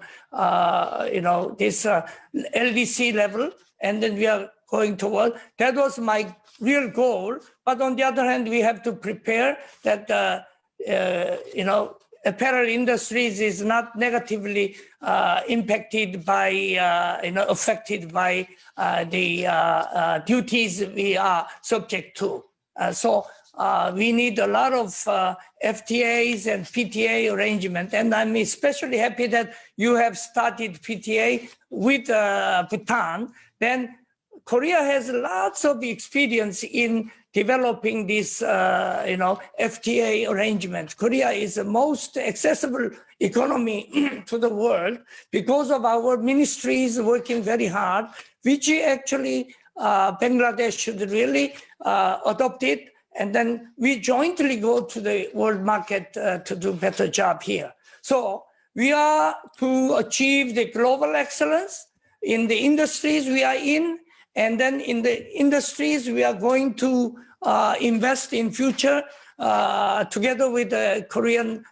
this LDC level, and then we are going toward. That was my real goal. But on the other hand, we have to prepare that, apparel industries is not negatively impacted by, affected by the duties we are subject to. So we need a lot of FTAs and PTA arrangement. And I'm especially happy that you have started PTA with Bhutan. Then Korea has lots of experience in developing this, FTA arrangements. Korea is the most accessible economy to the world because of our ministries working very hard, which actually Bangladesh should really adopt it. And then we jointly go to the world market to do better job here. So we are to achieve the global excellence in the industries we are in. And then in the industries, we are going to invest in future together with the Korean,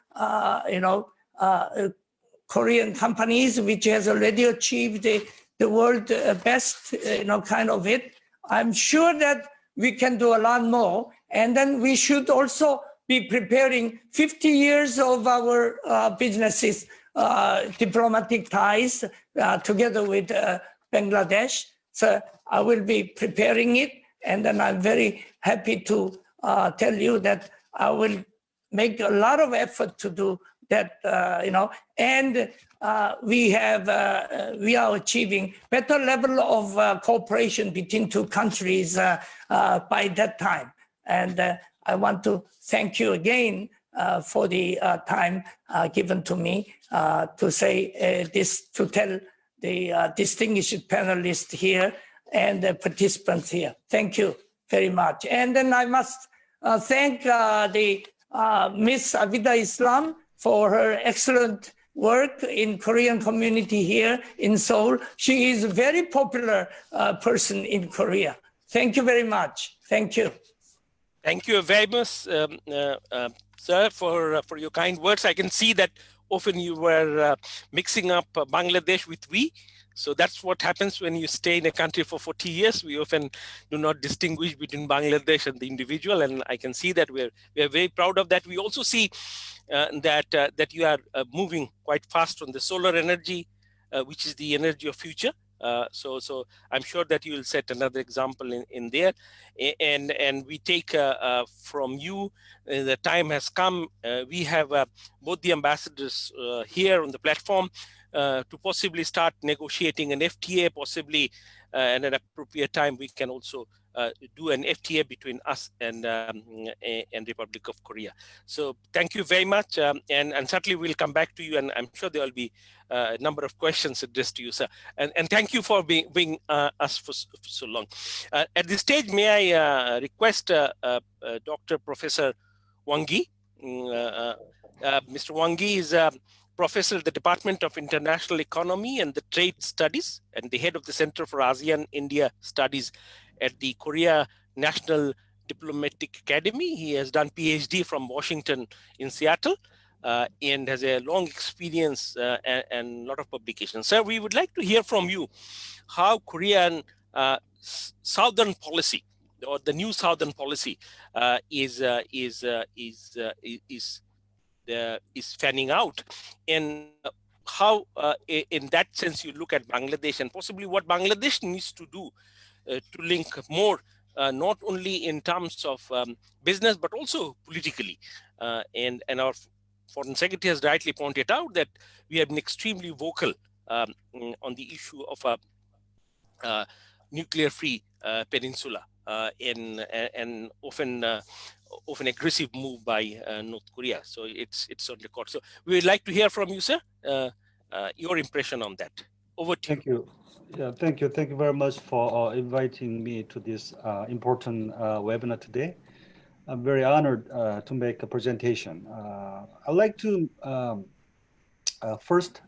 Korean companies, which has already achieved the world best, kind of it. I'm sure that we can do a lot more. And then we should also be preparing 50 years of our businesses, diplomatic ties together with Bangladesh. So I will be preparing it, and then I'm very happy to tell you that I will make a lot of effort to do that, and we are achieving better level of cooperation between two countries by that time. And I want to thank you again for the time given to me to say this, to tell the distinguished panelists here and the participants here. Thank you very much. And then I must thank the Miss Abida Islam for her excellent work in Korean community here in Seoul. She is a very popular person in Korea. Thank you very much. Thank you. Thank you very much, sir, for your kind words. I can see that often you were mixing up Bangladesh with we. So that's what happens when you stay in a country for 40 years. We often do not distinguish between Bangladesh and the individual. And I can see that we are very proud of that. We also see that you are moving quite fast on the solar energy, which is the energy of future. So I'm sure that you will set another example in there, and we take from you. The time has come. We have both the ambassadors here on the platform to possibly start negotiating an FTA, possibly at an appropriate time. We can also do an FTA between us and Republic of Korea. So thank you very much, and certainly we'll come back to you, and I'm sure there will be a number of questions addressed to you, sir. And thank you for being us for so long. At this stage, may I request Dr. Professor Wang Gee. Mr. Wang Gee is professor at the Department of International Economy and the Trade Studies and the head of the Center for ASEAN-India Studies at the Korea National Diplomatic Academy. He has done PhD from Washington in Seattle and has a long experience and a lot of publications. Sir, we would like to hear from you how Korean Southern policy or the new Southern policy is fanning out, and how, in that sense, you look at Bangladesh and possibly what Bangladesh needs to do to link more, not only in terms of business but also politically. And our Foreign Secretary has rightly pointed out that we have been extremely vocal on the issue of a nuclear-free peninsula, and often aggressive move by North Korea. So it's on record. So we would like to hear from you, sir, your impression on that. Over to you. Thank you. Yeah, thank you. Thank you very much for inviting me to this important webinar today. I'm very honored to make a presentation. I'd like to first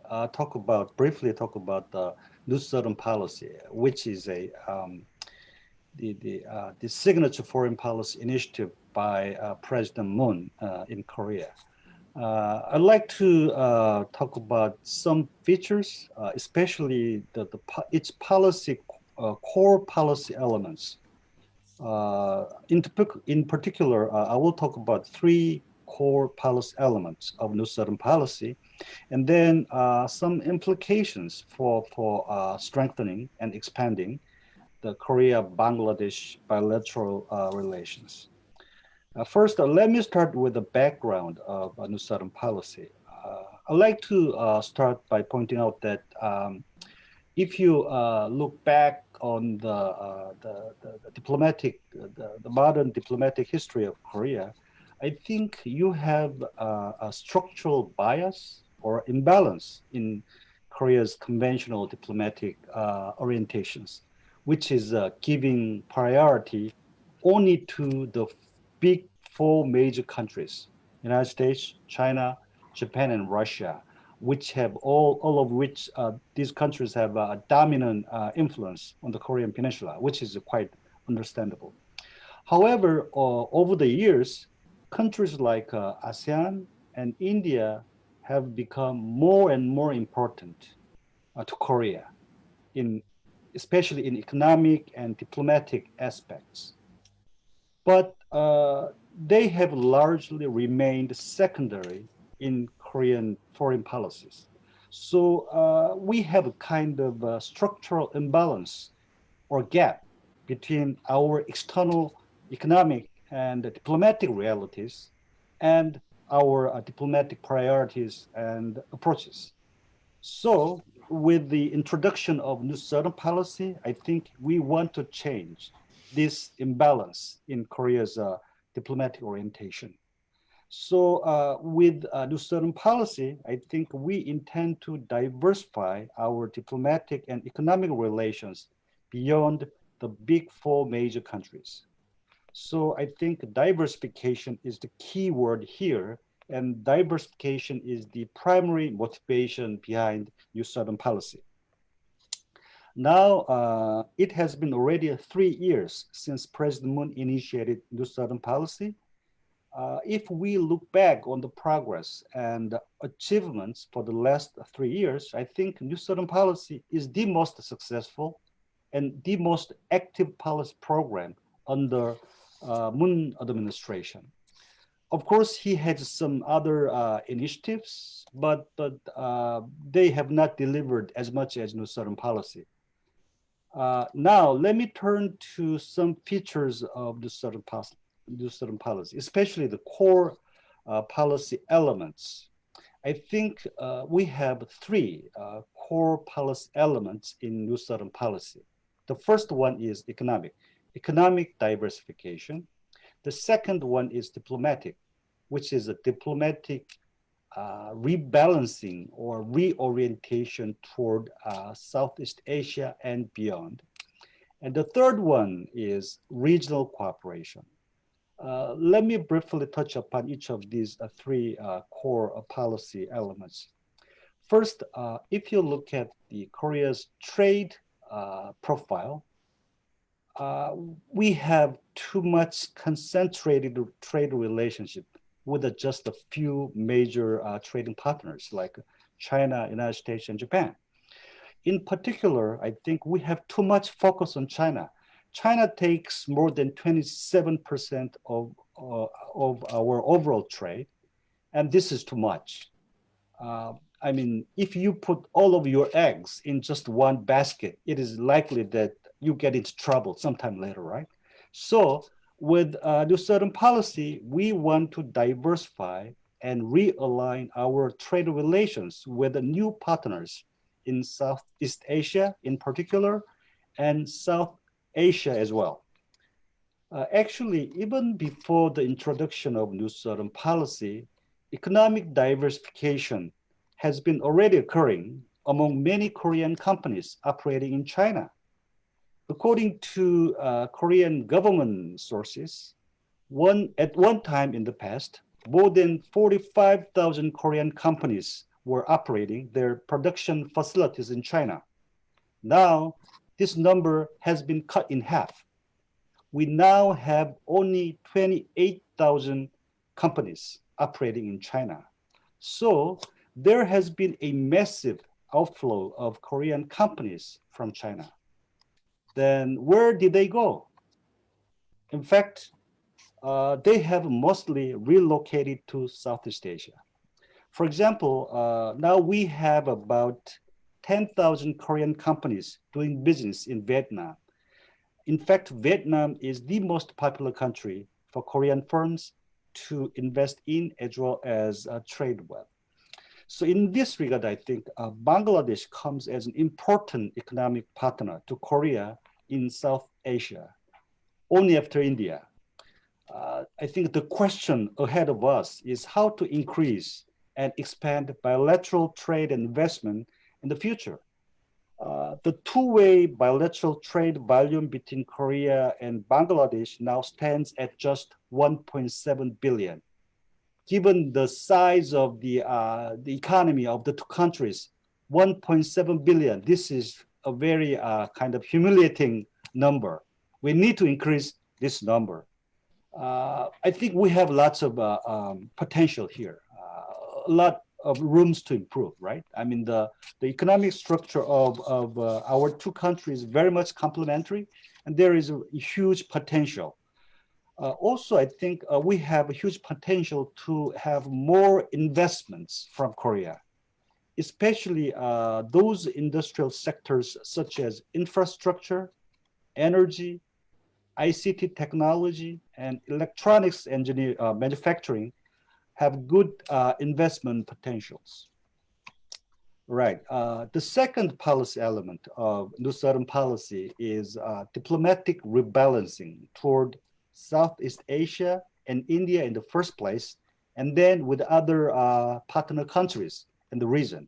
briefly talk about the New Southern Policy, which is the signature foreign policy initiative by President Moon in Korea. I'd like to talk about some features, especially its policy core policy elements. In particular, I will talk about three core policy elements of New Southern Policy, and then some implications for strengthening and expanding the Korea-Bangladesh bilateral relations. First, let me start with the background of New Southern Policy. I'd like to start by pointing out that if you look back on the modern diplomatic history of Korea, I think you have a structural bias or imbalance in Korea's conventional diplomatic orientations, which is giving priority only to the big four major countries: United States, China, Japan, and Russia, which have all of which these countries have a dominant influence on the Korean Peninsula, which is quite understandable. However, over the years, countries like ASEAN and India have become more and more important to Korea, especially in economic and diplomatic aspects. But they have largely remained secondary in Korean foreign policies. So we have a kind of a structural imbalance or gap between our external economic and diplomatic realities and our diplomatic priorities and approaches. So with the introduction of New Southern Policy, I think we want to change this imbalance in Korea's diplomatic orientation. So with New Southern Policy, I think we intend to diversify our diplomatic and economic relations beyond the big four major countries. So I think diversification is the key word here, and diversification is the primary motivation behind New Southern Policy. Now, it has been already 3 years since President Moon initiated New Southern Policy. If we look back on the progress and achievements for the last 3 years, I think New Southern Policy is the most successful and the most active policy program under Moon administration. Of course, he had some other initiatives, but they have not delivered as much as New Southern Policy. Now, let me turn to some features of New Southern Policy, especially the core policy elements. I think we have three core policy elements in New Southern Policy. The first one is economic diversification. The second one is diplomatic, which is a diplomatic rebalancing or reorientation toward Southeast Asia and beyond. And the third one is regional cooperation. Let me briefly touch upon each of these three core policy elements. First, if you look at the Korea's trade profile, we have too much concentrated trade relationship with just a few major trading partners like China, United States, and Japan. In particular, I think we have too much focus on China, China takes more than 27% of our overall trade, and this is too much. I mean, if you put all of your eggs in just one basket, it is likely that you get into trouble sometime later, right? So with New Southern Policy, we want to diversify and realign our trade relations with the new partners in Southeast Asia in particular, and South Asia as well. Actually, even before the introduction of New Southern Policy, economic diversification has been already occurring among many Korean companies operating in China. According to Korean government sources, at one time in the past, more than 45,000 Korean companies were operating their production facilities in China. Now, this number has been cut in half. We now have only 28,000 companies operating in China. So there has been a massive outflow of Korean companies from China. Then where did they go? In fact, they have mostly relocated to Southeast Asia. For example, now we have about 10,000 Korean companies doing business in Vietnam. In fact, Vietnam is the most popular country for Korean firms to invest in as well as trade with. So in this regard, I think Bangladesh comes as an important economic partner to Korea in South Asia, only after India. I think the question ahead of us is how to increase and expand bilateral trade and investment in the future. The two-way bilateral trade volume between Korea and Bangladesh now stands at just 1.7 billion. Given the size of the economy of the two countries, 1.7 billion, this is a very kind of humiliating number. We need to increase this number. I think we have lots of potential here, a lot of rooms to improve, right? I mean, the economic structure of our two countries is very much complementary, and there is a huge potential. Also, I think we have a huge potential to have more investments from Korea, especially those industrial sectors such as infrastructure, energy, ICT technology, and electronics manufacturing have good investment potentials. Right. The second policy element of New Southern Policy is diplomatic rebalancing toward Southeast Asia and India in the first place, and then with other partner countries in the region.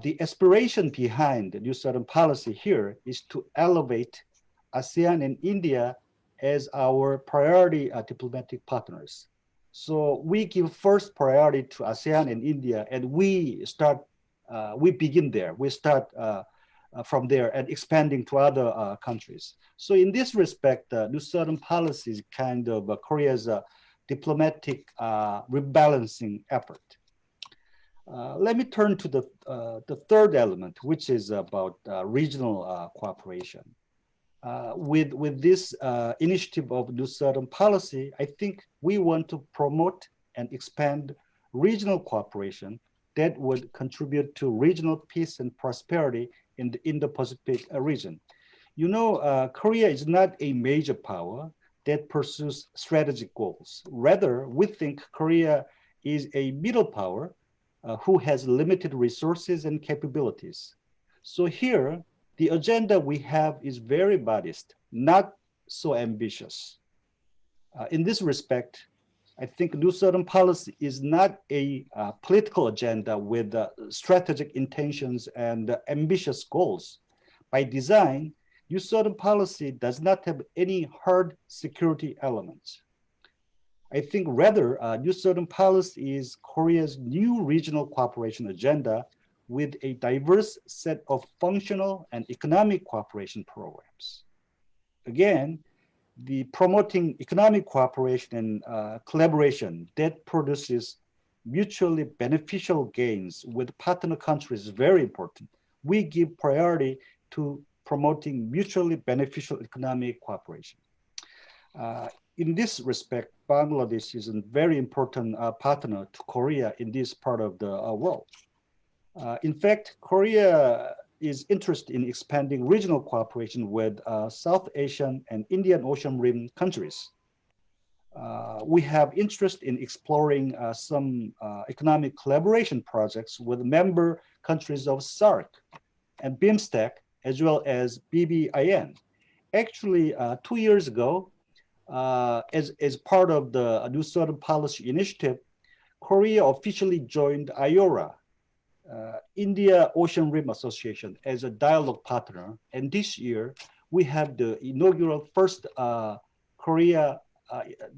The aspiration behind the New Southern Policy here is to elevate ASEAN and India as our priority diplomatic partners. So we give first priority to ASEAN and India, and we begin there. We start from there and expanding to other countries. So in this respect, New Southern Policy is kind of Korea's diplomatic rebalancing effort. Let me turn to the third element, which is about regional cooperation. With this initiative of New Southern Policy, I think we want to promote and expand regional cooperation that would contribute to regional peace and prosperity in the Indo-Pacific region. You know, Korea is not a major power that pursues strategic goals. Rather, we think Korea is a middle power who has limited resources and capabilities. So here, the agenda we have is very modest, not so ambitious. In this respect, I think New Southern Policy is not a political agenda with strategic intentions and ambitious goals. By design, New Southern Policy does not have any hard security elements. I think rather, New Southern Policy is Korea's new regional cooperation agenda with a diverse set of functional and economic cooperation programs. Again, the promoting economic cooperation and collaboration that produces mutually beneficial gains with partner countries is very important. We give priority to promoting mutually beneficial economic cooperation. In this respect, Bangladesh is a very important partner to Korea in this part of the world. In fact, Korea is interested in expanding regional cooperation with South Asian and Indian Ocean Rim countries. We have interest in exploring some economic collaboration projects with member countries of SAARC and BIMSTEC, as well as BBIN. Actually, 2 years ago, as part of the New Southern Policy Initiative, Korea officially joined IORA, India Ocean Rim Association, as a dialogue partner. And this year, we have the inaugural first Korea,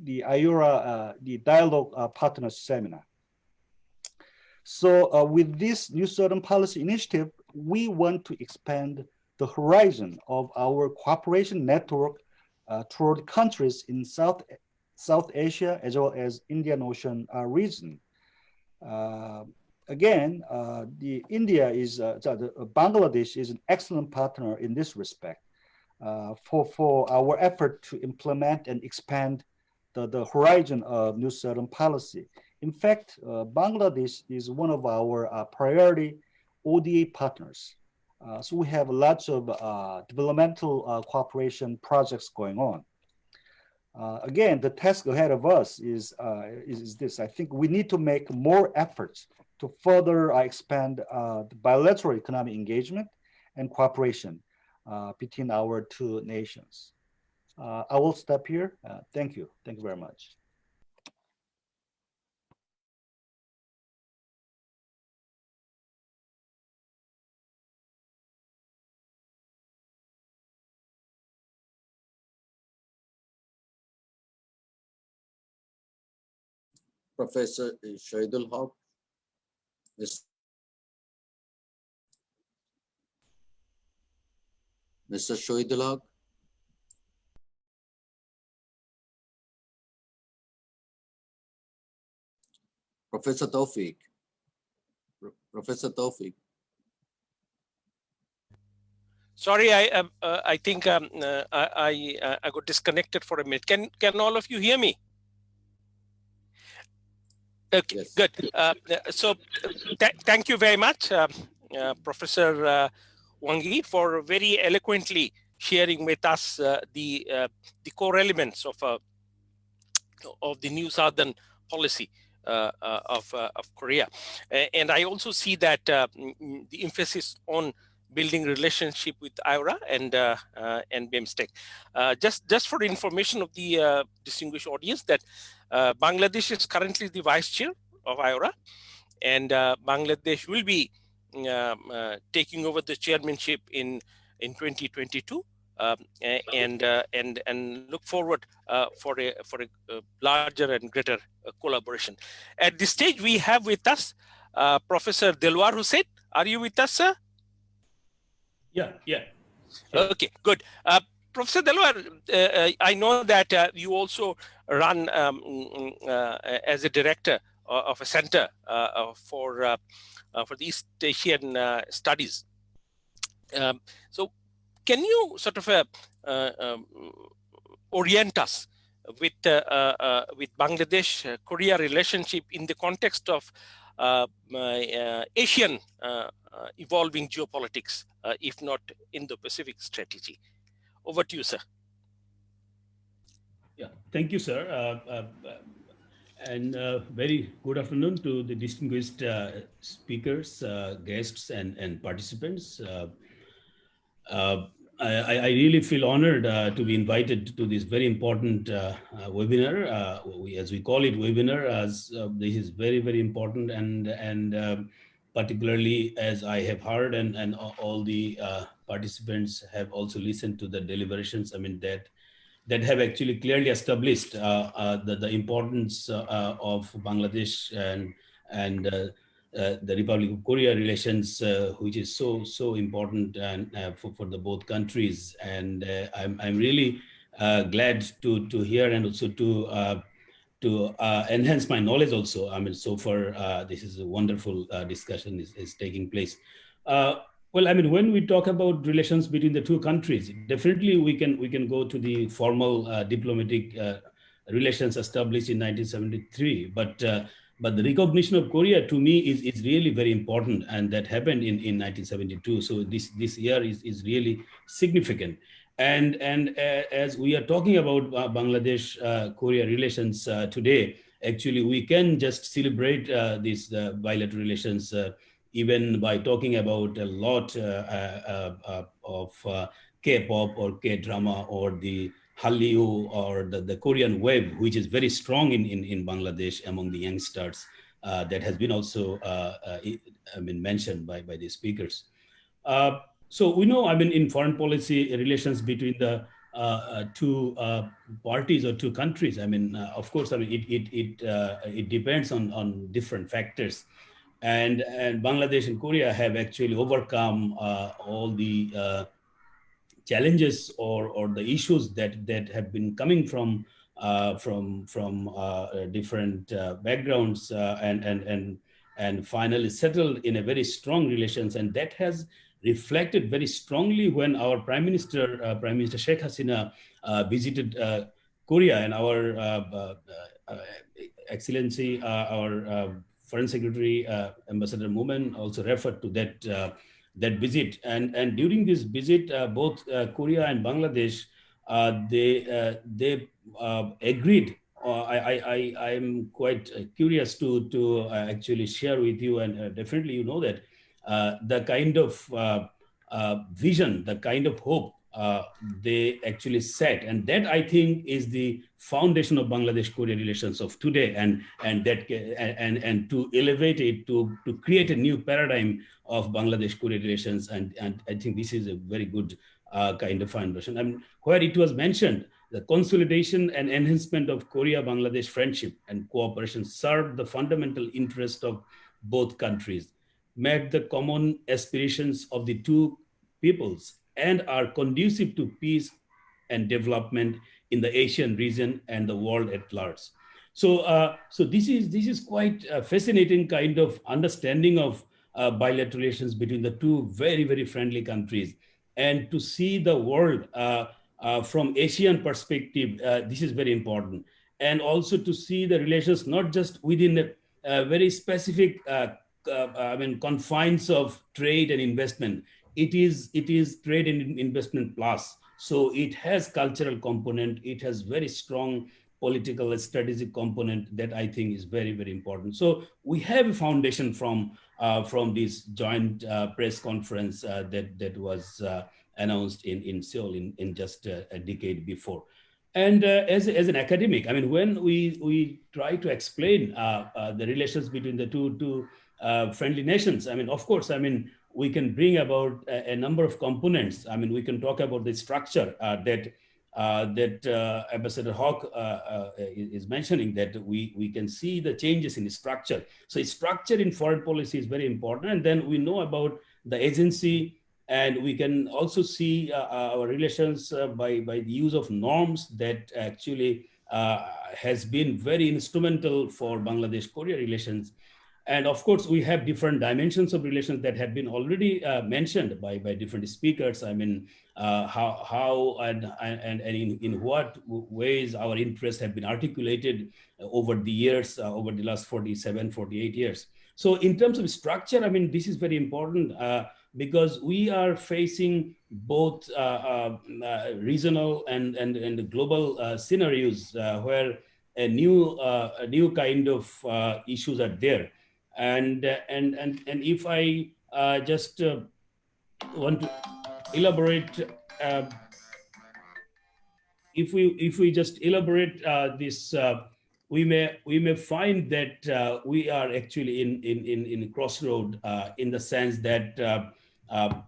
the IORA, the dialogue partners seminar. So with this New Southern Policy Initiative, we want to expand the horizon of our cooperation network toward countries in South Asia as well as Indian Ocean region. Again, Bangladesh is an excellent partner in this respect for our effort to implement and expand the horizon of New Southern Policy. In fact, Bangladesh is one of our priority ODA partners. So we have lots of developmental cooperation projects going on. Again, the task ahead of us is this. I think we need to make more efforts to further expand the bilateral economic engagement and cooperation between our two nations. I will stop here. Thank you. Thank you very much. Professor Shahidul Haq. Mr. Shahidul Haq. Professor Tawfiq. Professor Tawfiq. Sorry, I think I got disconnected for a minute. Can all of you hear me? Okay, Yes. good. So thank you very much, Professor Wangi, for very eloquently sharing with us the core elements of the New Southern Policy of Korea. And I also see that the emphasis on building relationship with IORA and BIMSTEC. Just for information of the distinguished audience, that Bangladesh is currently the vice chair of IORA, and Bangladesh will be taking over the chairmanship in 2022, and look forward for a larger and greater collaboration. At this stage, we have with us Professor Delwar Hussain. Are you with us, sir? Yeah. Sure. Okay, good. Professor Delwar, I know that you also run as a director of a center for the East Asian studies. So can you sort of orient us with Bangladesh Korea relationship in the context of Asian evolving geopolitics, if not Indo-Pacific strategy? Over to you, sir. Yeah, thank you, sir. And very good afternoon to the distinguished speakers, guests, and participants. I really feel honored to be invited to this very important webinar. As we call it webinar, as this is very, very important, and particularly as I have heard, and all the participants have also listened to the deliberations. I mean, that have actually clearly established the importance of Bangladesh and the Republic of Korea relations, which is so important and for the both countries. And I'm really glad to hear, and also to enhance my knowledge also. I mean, so far this is a wonderful discussion is taking place. Well, I mean, when we talk about relations between the two countries, definitely we can go to the formal diplomatic relations established in 1973. But the recognition of Korea to me is really very important, and that happened in 1972. So this year is really significant. And as we are talking about Bangladesh Korea relations today, actually we can just celebrate these bilateral relations. Even by talking about a lot of K-pop or K-drama or the Hallyu or the Korean wave, which is very strong in Bangladesh among the youngsters, that has been also mentioned by the speakers. So we know, I mean, in foreign policy relations between the two parties or two countries, I mean, of course, I mean, it depends on different factors. And Bangladesh and Korea have actually overcome all the challenges or the issues that have been coming from different backgrounds and finally settled in a very strong relations. And that has reflected very strongly when our Prime Minister Sheikh Hasina visited Korea, and our Excellency, our Foreign Secretary, Ambassador Moomen, also referred to that visit. And during this visit, both Korea and Bangladesh, they agreed. I am quite curious to actually share with you, and definitely you know that the kind of vision, the kind of hope they actually set, and that I think is the foundation of Bangladesh-Korea relations of today, and to elevate it to create a new paradigm of Bangladesh-Korea relations, and I think this is a very good kind of foundation. And where it was mentioned, the consolidation and enhancement of Korea-Bangladesh friendship and cooperation served the fundamental interest of both countries, met the common aspirations of the two peoples, and are conducive to peace and development in the Asian region and the world at large. So, so this is quite a fascinating kind of understanding of bilateral relations between the two very, very friendly countries. And to see the world from Asian perspective, this is very important. And also to see the relations not just within a very specific confines of trade and investment. It is trade and investment plus. So it has cultural component. It has very strong political and strategic component that I think is very, very important. So we have a foundation from this joint press conference that was announced in Seoul in just a decade before. And as an academic, I mean, when we try to explain the relations between the two friendly nations, I mean, of course, I mean, we can bring about a number of components. I mean, we can talk about the structure that Ambassador Hawk is mentioning, that we can see the changes in the structure. So structure in foreign policy is very important. And then we know about the agency, and we can also see our relations by the use of norms that actually has been very instrumental for Bangladesh-Korea relations. And of course, we have different dimensions of relations that have been already mentioned by different speakers. I mean, how and in what ways our interests have been articulated over the years, over the last 47, 48 years. So in terms of structure, I mean, this is very important because we are facing both regional and global scenarios where a new kind of issues are there. And if I just want to elaborate, if we just elaborate this, we may find that we are actually in a crossroad in the sense that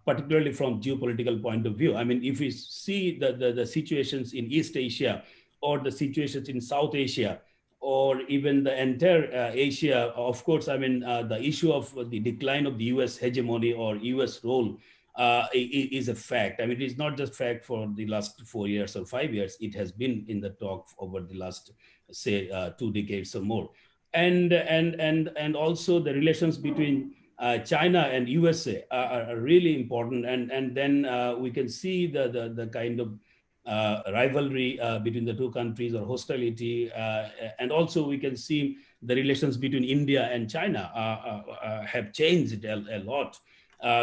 particularly from geopolitical point of view. I mean, if we see the situations in East Asia or the situations in South Asia, or even the entire Asia, of course, I mean, the issue of the decline of the US hegemony or US role is a fact. I mean, it is not just fact for the last 4 years or 5 years. It has been in the talk over the last, say, 2 decades or more. And also the relations between China and USA are really important, and then we can see the kind of rivalry between the two countries or hostility, and also we can see the relations between India and China have changed a lot.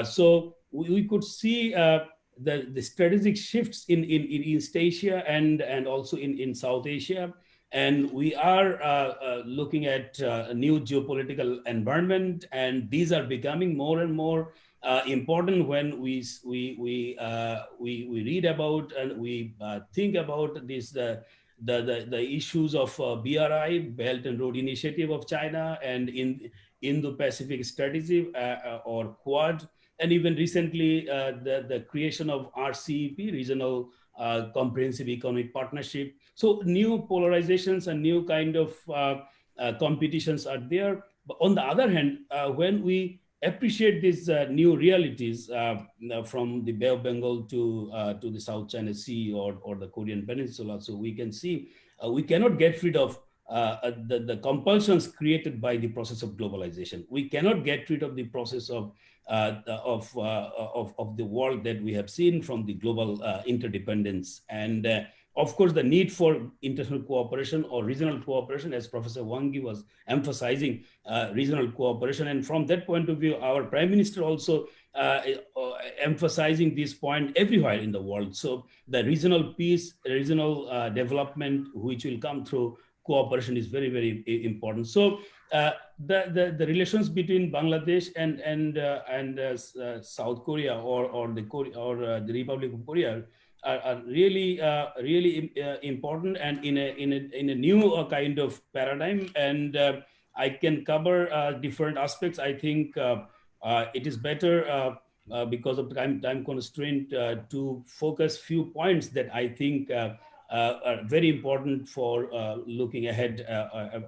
So we could see the strategic shifts in East Asia and also in South Asia. And we are looking at a new geopolitical environment, and these are becoming more and more important when we read about and we think about this the issues of BRI, Belt and Road Initiative of China, and in Indo-Pacific Strategy or Quad, and even recently the creation of RCEP, Regional Comprehensive Economic Partnership. So new polarizations and new kind of competitions are there. But on the other hand, when we appreciate these new realities from the Bay of Bengal to the South China Sea or the Korean Peninsula, so we can see we cannot get rid of the compulsions created by the process of globalization. We cannot get rid of the process of the world that we have seen from the global interdependence. And of course, the need for international cooperation or regional cooperation, as Professor Wangi was emphasizing, regional cooperation. And from that point of view, our Prime Minister also emphasizing this point everywhere in the world. So the regional peace, regional development, which will come through cooperation, is very, very important. So the relations between Bangladesh and South Korea or the Republic of Korea are really important and in a new kind of paradigm. And I can cover different aspects. I think it is better because of time constraint to focus few points that I think are very important for looking ahead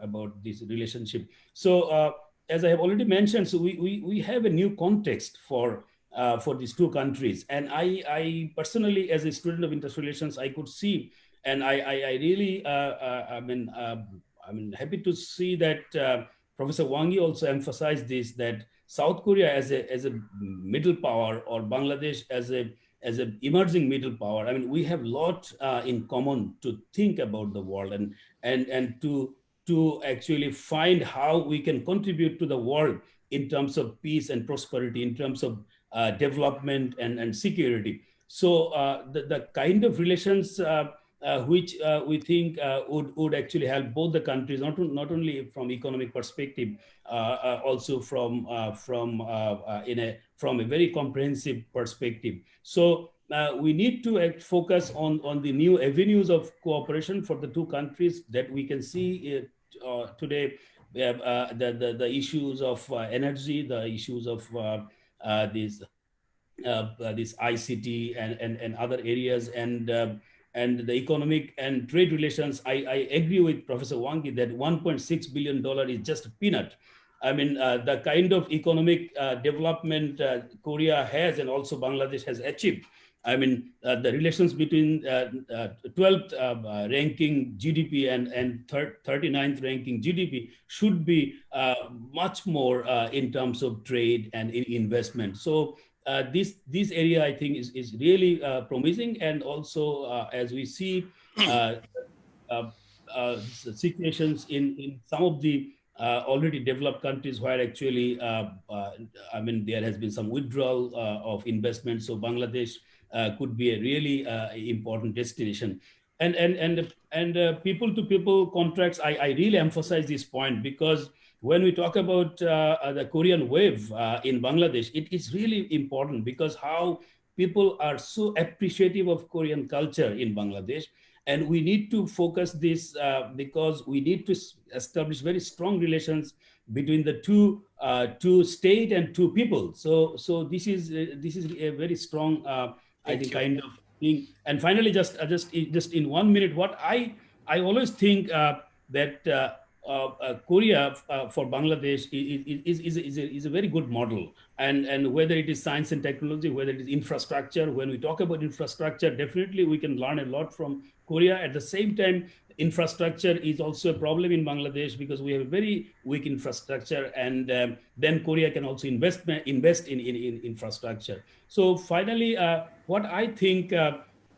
about this relationship. So as I have already mentioned, so we have a new context for these two countries. And I personally, as a student of international relations, I could see, and I really, I'm happy to see that Professor Wangi also emphasized this, that South Korea as a middle power, or Bangladesh as an emerging middle power. I mean, we have a lot in common to think about the world and to actually find how we can contribute to the world in terms of peace and prosperity, in terms of development and security. So the kind of relations which we think would actually help both the countries, not only from economic perspective, also from a very comprehensive perspective. So we need to focus on the new avenues of cooperation for the two countries that we can see today. We have the issues of energy, the issues of this ICT and other areas, and the economic and trade relations. I agree with Professor Wangi that $1.6 billion is just a peanut. I mean, the kind of economic development Korea has and also Bangladesh has achieved. I mean, the relations between 12th ranking GDP and 39th ranking GDP should be much more in terms of trade and investment. So this area, I think, is really promising. And also, as we see situations in some of the already developed countries where actually, I mean, there has been some withdrawal of investment. So Bangladesh could be a really important destination. And people-to-people contracts, I really emphasize this point, because when we talk about the Korean wave in Bangladesh, it is really important, because how people are so appreciative of Korean culture in Bangladesh. And we need to focus this because we need to establish very strong relations between the two state and two people. So this is a very strong, I think, kind of thing. And finally, just in 1 minute, what I always think that Korea for Bangladesh is a very good model, and whether it is science and technology, whether it is infrastructure. When we talk about infrastructure, definitely we can learn a lot from Korea. At the same time, infrastructure is also a problem in Bangladesh because we have a very weak infrastructure, and then Korea can also invest in infrastructure. So finally, what I think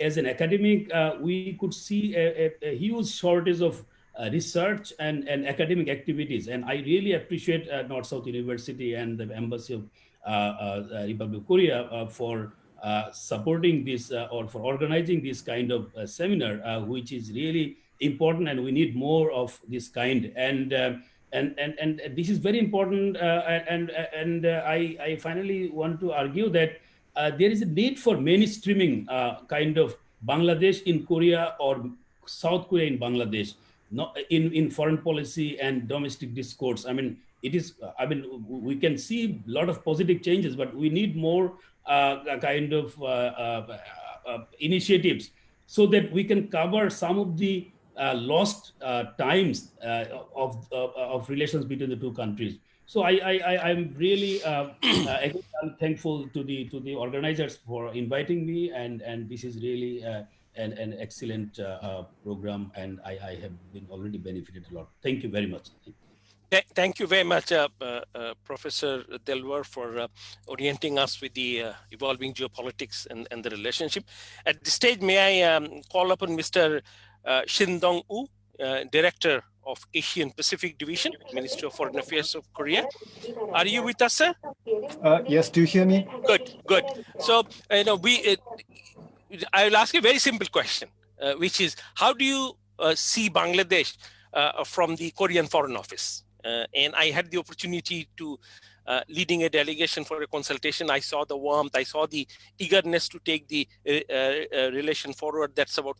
as an academic, we could see a huge shortage of research and academic activities. And I really appreciate North-South University and the Embassy of Republic of Korea for supporting this or for organizing this kind of seminar, which is really important, and we need more of this kind. And this is very important. I finally want to argue that there is a need for mainstreaming kind of Bangladesh in Korea or South Korea in Bangladesh, not in foreign policy and domestic discourse. I mean, it is. I mean, we can see a lot of positive changes, but we need more kind of initiatives so that we can cover some of the lost times of relations between the two countries. So I'm really again, I'm thankful to the organizers for inviting me, and this is really an excellent program, and I have been already benefited a lot. Thank you very much. Thank you very much, Professor Delwar, for orienting us with the evolving geopolitics and the relationship. At this stage, may I call upon Mr. Shin Dong-woo, Director of Asian Pacific Division, Ministry of Foreign Affairs of Korea. Are you with us, sir? Yes, do you hear me? Good, good. So, I will ask a very simple question, which is, how do you see Bangladesh from the Korean Foreign Office? And I had the opportunity to leading a delegation for a consultation. I saw the warmth, I saw the eagerness to take the relation forward. That's about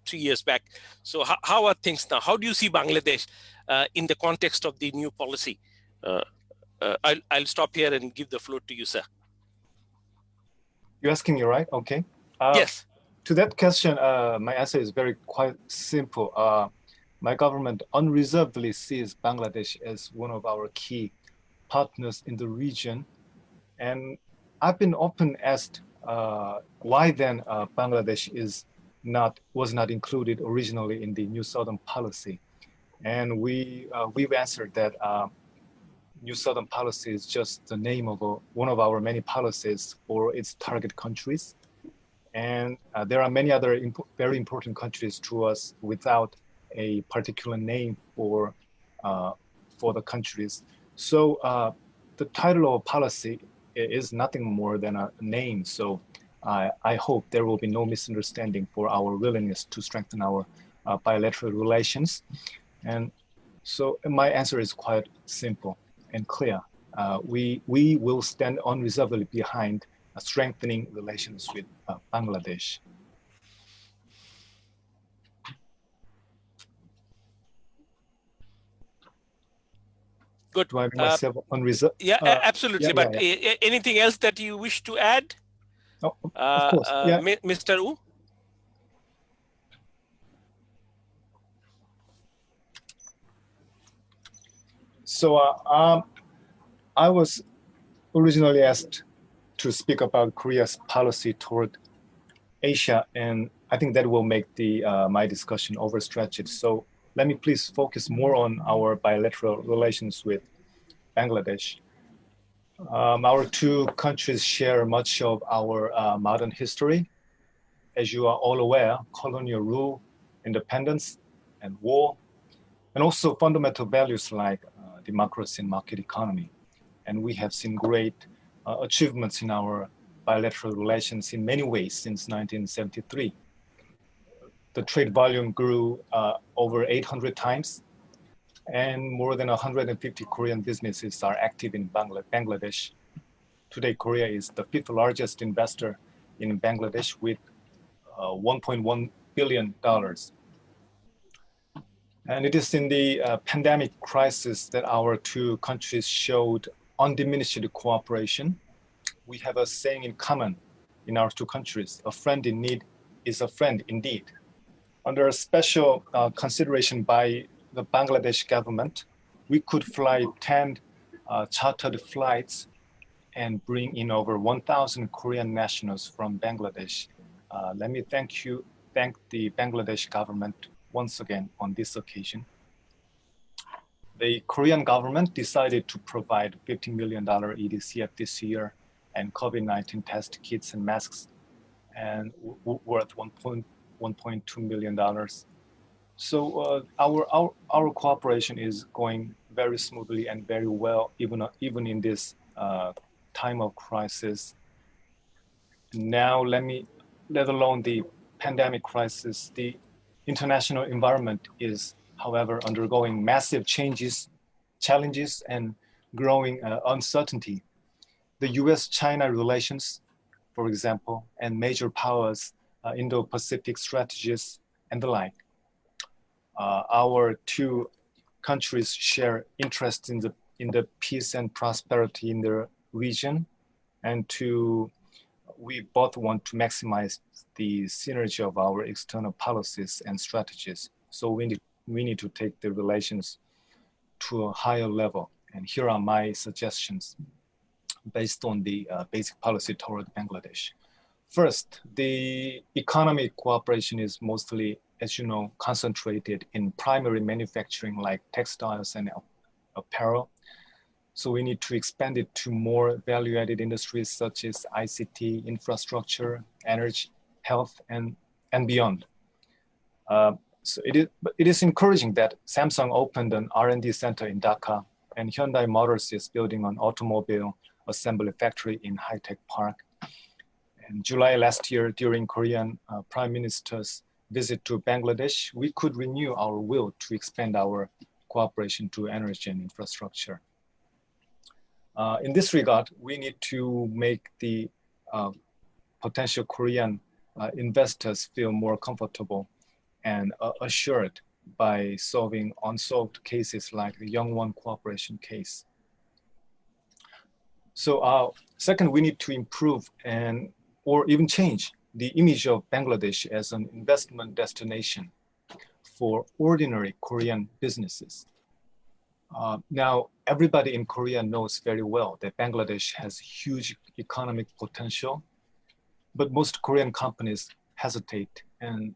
3 years back. So how are things now? How do you see Bangladesh in the context of the new policy? I'll stop here and give the floor to you, sir. You're asking me, right? Okay. Yes. To that question, my answer is quite simple. My government unreservedly sees Bangladesh as one of our key partners in the region. And I've been often asked why then Bangladesh was not included originally in the New Southern Policy. And we've answered that New Southern Policy is just the name of one of our many policies for its target countries. And there are many other very important countries to us without a particular name for the countries. So the title of policy is nothing more than a name. So I hope there will be no misunderstanding for our willingness to strengthen our bilateral relations. And so my answer is quite simple and clear. We will stand unreservedly behind strengthening relations with Bangladesh. Good. Do I make myself unreserved? Yeah, absolutely. Yeah, but yeah. Anything else that you wish to add? Oh, of course. Yeah. Mr. Wu? So I was originally asked to speak about Korea's policy toward Asia, and I think that will make my discussion overstretched. So let me please focus more on our bilateral relations with Bangladesh. Our two countries share much of our modern history. As you are all aware, colonial rule, independence, and war, and also fundamental values like democracy and market economy. And we have seen great achievements in our bilateral relations in many ways since 1973. The trade volume grew over 800 times, and more than 150 Korean businesses are active in Bangladesh. Today, Korea is the 5th largest investor in Bangladesh with $1.1 billion. And it is in the pandemic crisis that our two countries showed undiminished cooperation. We have a saying in common in our two countries: a friend in need is a friend indeed. Under a special consideration by the Bangladesh government, we could fly 10 chartered flights and bring in over 1,000 Korean nationals from Bangladesh. Let me thank the Bangladesh government once again on this occasion. The Korean government decided to provide $50 million EDCF this year and COVID-19 test kits and masks, and worth $1.2 million. So our cooperation is going very smoothly and very well, even in this time of crisis. Now, let alone the pandemic crisis, the international environment is, however, undergoing massive changes, challenges, and growing uncertainty. The US-China relations, for example, and major powers, Indo-Pacific strategies, and the like. Our two countries share interest in the peace and prosperity in the region, and we both want to maximize the synergy of our external policies and strategies. So we need to take the relations to a higher level. And here are my suggestions based on the basic policy toward Bangladesh. First, the economic cooperation is mostly, as you know, concentrated in primary manufacturing like textiles and apparel. So we need to expand it to more value-added industries such as ICT, infrastructure, energy, health, and beyond. So it is encouraging that Samsung opened an R&D center in Dhaka, and Hyundai Motors is building an automobile assembly factory in High Tech Park. In July last year, during Korean Prime Minister's visit to Bangladesh, we could renew our will to expand our cooperation to energy and infrastructure. In this regard, we need to make the potential Korean investors feel more comfortable and assured by solving unsolved cases like the Youngwon cooperation case. So second, we need to improve or even change the image of Bangladesh as an investment destination for ordinary Korean businesses. Now, everybody in Korea knows very well that Bangladesh has huge economic potential, but most Korean companies hesitate and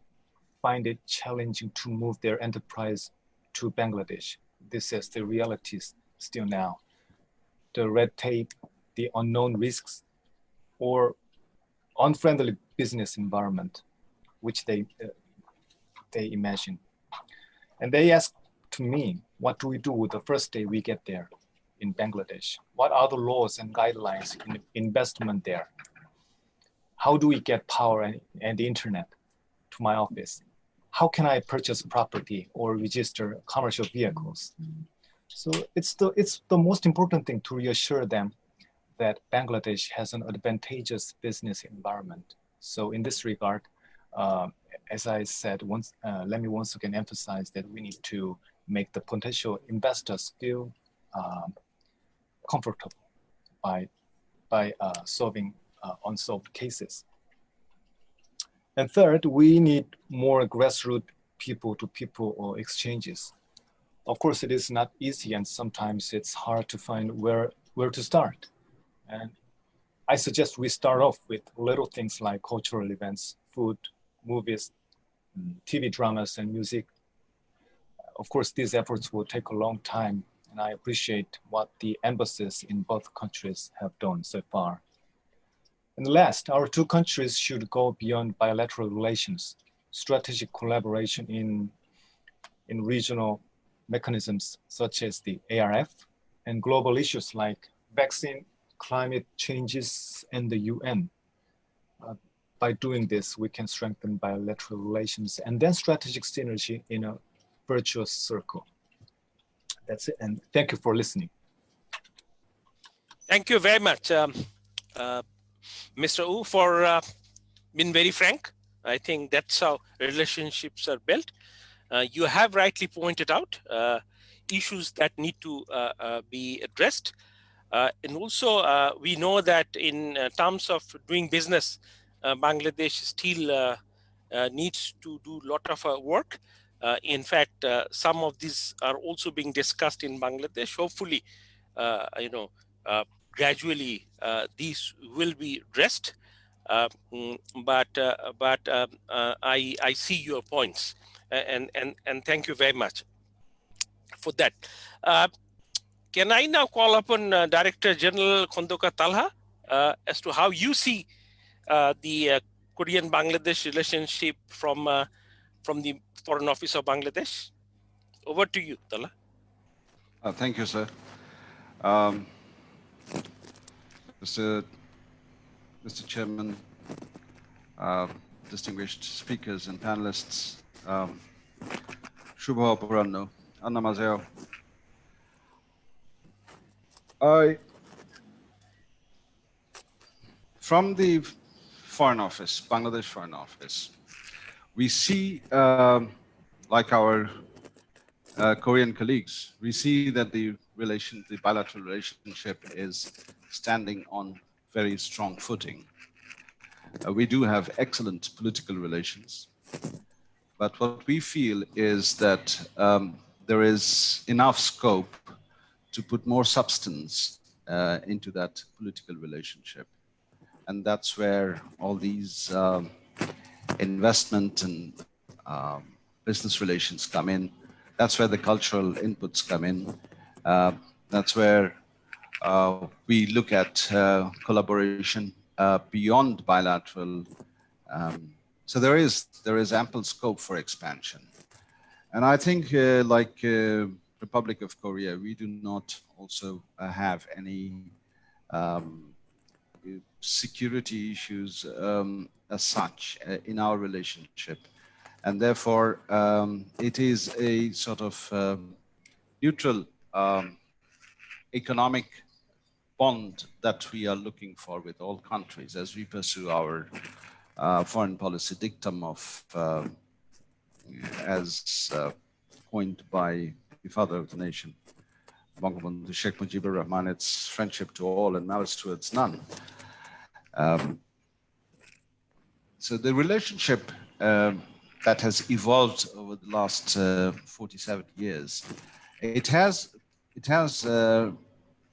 find it challenging to move their enterprise to Bangladesh. This is the reality still now. The red tape, the unknown risks, or unfriendly business environment, which they imagine. And they ask to me, what do we do with the first day we get there in Bangladesh? What are the laws and guidelines in investment there? How do we get power and the internet to my office? How can I purchase property or register commercial vehicles? So it's the most important thing to reassure them that Bangladesh has an advantageous business environment. So in this regard, as I said, let me once again emphasize that we need to make the potential investors feel comfortable by solving unsolved cases. And third, we need more grassroots people-to-people exchanges. Of course, it is not easy, and sometimes it's hard to find where to start. And I suggest we start off with little things like cultural events, food, movies, TV dramas, and music. Of course, these efforts will take a long time, and I appreciate what the embassies in both countries have done so far. And last, our two countries should go beyond bilateral relations, strategic collaboration in regional mechanisms such as the ARF, and global issues like vaccine, climate changes, and the UN. By doing this, we can strengthen bilateral relations and then strategic synergy in a virtuous circle. That's it, and thank you for listening. Thank you very much, Mr. Wu, for being very frank. I think that's how relationships are built. You have rightly pointed out issues that need to be addressed. And also, we know that in terms of doing business, Bangladesh still needs to do a lot of work. In fact, some of these are also being discussed in Bangladesh. Hopefully, gradually these will be addressed. But I see your points, and thank you very much for that. Can I now call upon Director General Khondoka Talha as to how you see the Korean-Bangladesh relationship from the Foreign Office of Bangladesh? Over to you, Talha. Thank you, sir. Mr. Chairman, distinguished speakers and panelists, Shubha Purano, Annamazeo. From the Foreign Office, Bangladesh Foreign Office, we see, like our Korean colleagues, we see that the bilateral relationship is standing on very strong footing. We do have excellent political relations, but what we feel is that there is enough scope to put more substance into that political relationship. And that's where all these investment and business relations come in. That's where the cultural inputs come in. That's where we look at collaboration beyond bilateral. So there is ample scope for expansion. And I think like Republic of Korea, we do not also have any security issues as such in our relationship. And therefore, it is a sort of neutral economic bond that we are looking for with all countries as we pursue our foreign policy dictum of, as coined by the father of the nation, Bangabandhu Sheikh Mujibur Rahman, it's friendship to all and malice towards none. So the relationship that has evolved over the last 47 years, it has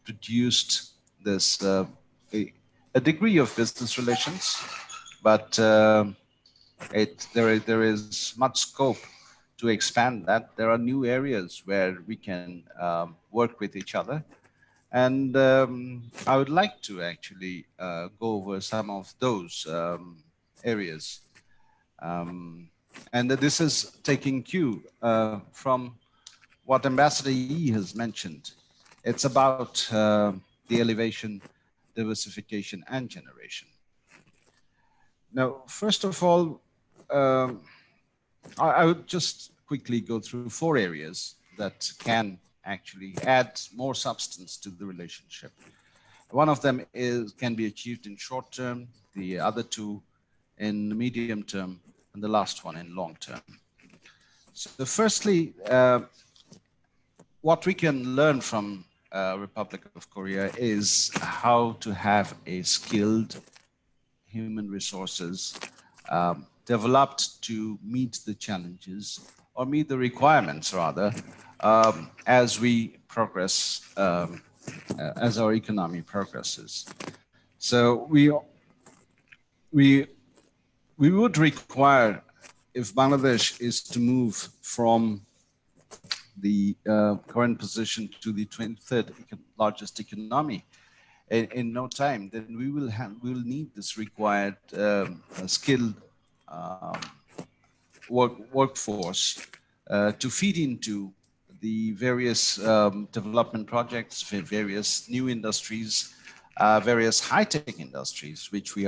produced this a degree of business relations, but there is much scope to expand that. There are new areas where we can work with each other. And I would like to actually go over some of those areas. And this is taking cue from what Ambassador Yi has mentioned. It's about the elevation, diversification, and generation. Now, first of all, I would just quickly go through 4 areas that can actually add more substance to the relationship. One of them can be achieved in short term, the other 2 in the medium term, and the last one in long term. So firstly, what we can learn from Republic of Korea is how to have a skilled human resources developed to meet the challenges or meet the requirements rather as we progress, as our economy progresses. So we would require, if Bangladesh is to move from the current position to the 23rd largest economy in no time, then we will need this required skilled workforce to feed into the various development projects, various new industries, various high-tech industries, which we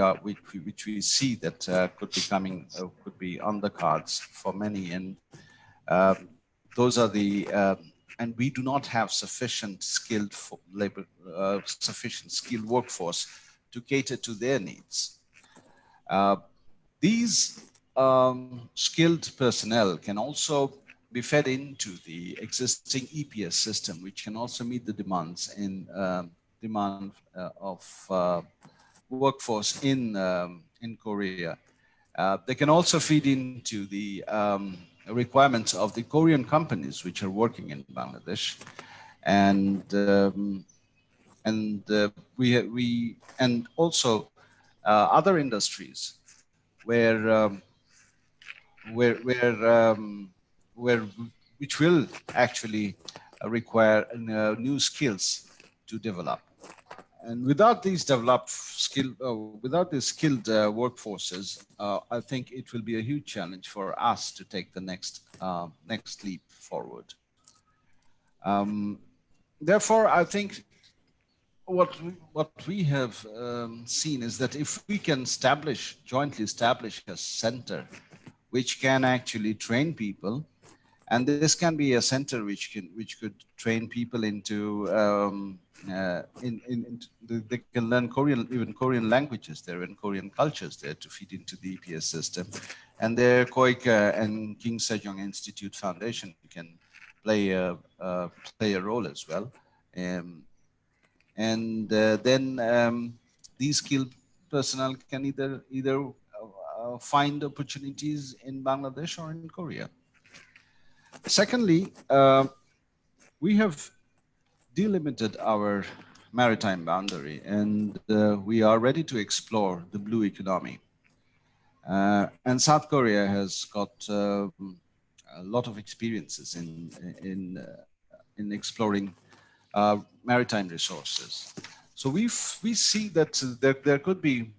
see that could be on the cards for many, and those are the and we do not have sufficient skilled labor, sufficient skilled workforce to cater to their needs. These skilled personnel can also be fed into the existing EPS system, which can also meet the demands in demand of workforce in Korea. They can also feed into the requirements of the Korean companies which are working in Bangladesh, and also other industries where which will actually require new skills to develop. And without these skilled workforces, I think it will be a huge challenge for us to take the next leap forward. Therefore, I think what we have seen is that if we can jointly establish a center which can actually train people, and this can be a center which could train people into they can learn Korean languages there and Korean cultures there to feed into the EPS system, and their Koike and King Sejong Institute Foundation can play a role as well. Then these skilled personnel can either find opportunities in Bangladesh or in Korea. Secondly, we have delimited our maritime boundary, and we are ready to explore the blue economy. And South Korea has got a lot of experiences in exploring maritime resources. So we see that there could be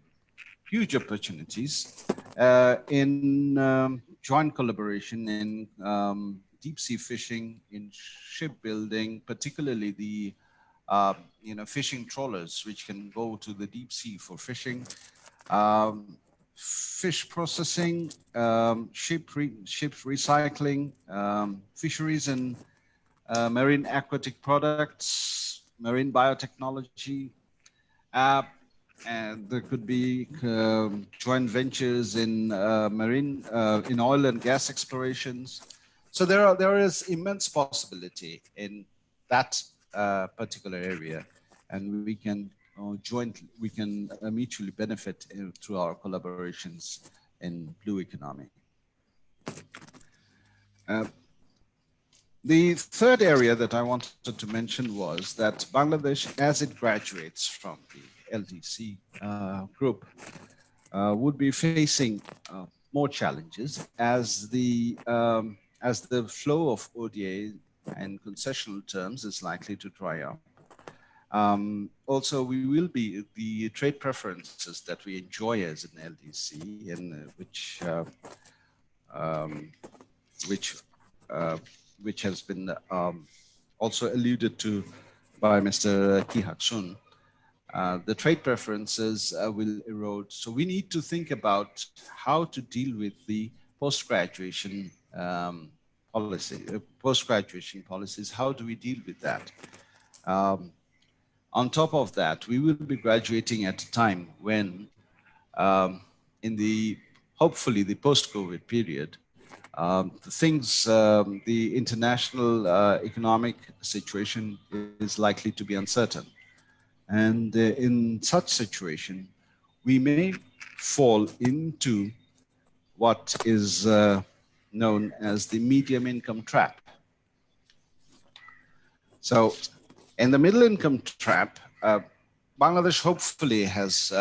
huge opportunities in joint collaboration in deep sea fishing, in shipbuilding, particularly the fishing trawlers which can go to the deep sea for fishing, fish processing, ship recycling, fisheries and marine aquatic products, marine biotechnology, and there could be joint ventures in in oil and gas explorations. So there is immense possibility in that particular area, and we can mutually benefit through our collaborations in blue economy. The third area that I wanted to mention was that Bangladesh, as it graduates from the LDC group, would be facing more challenges as the flow of ODA and concessional terms is likely to dry up. Also, the trade preferences that we enjoy as an LDC, and which has been also alluded to by Mr. Ki Hak-sun, the trade preferences will erode. So we need to think about how to deal with the post-graduation policies. How do we deal with that? On top of that, we will be graduating at a time when, hopefully the post-COVID period, the international economic situation is likely to be uncertain. And in such situation, we may fall into what is known as the medium income trap. So in the middle income trap, Bangladesh hopefully has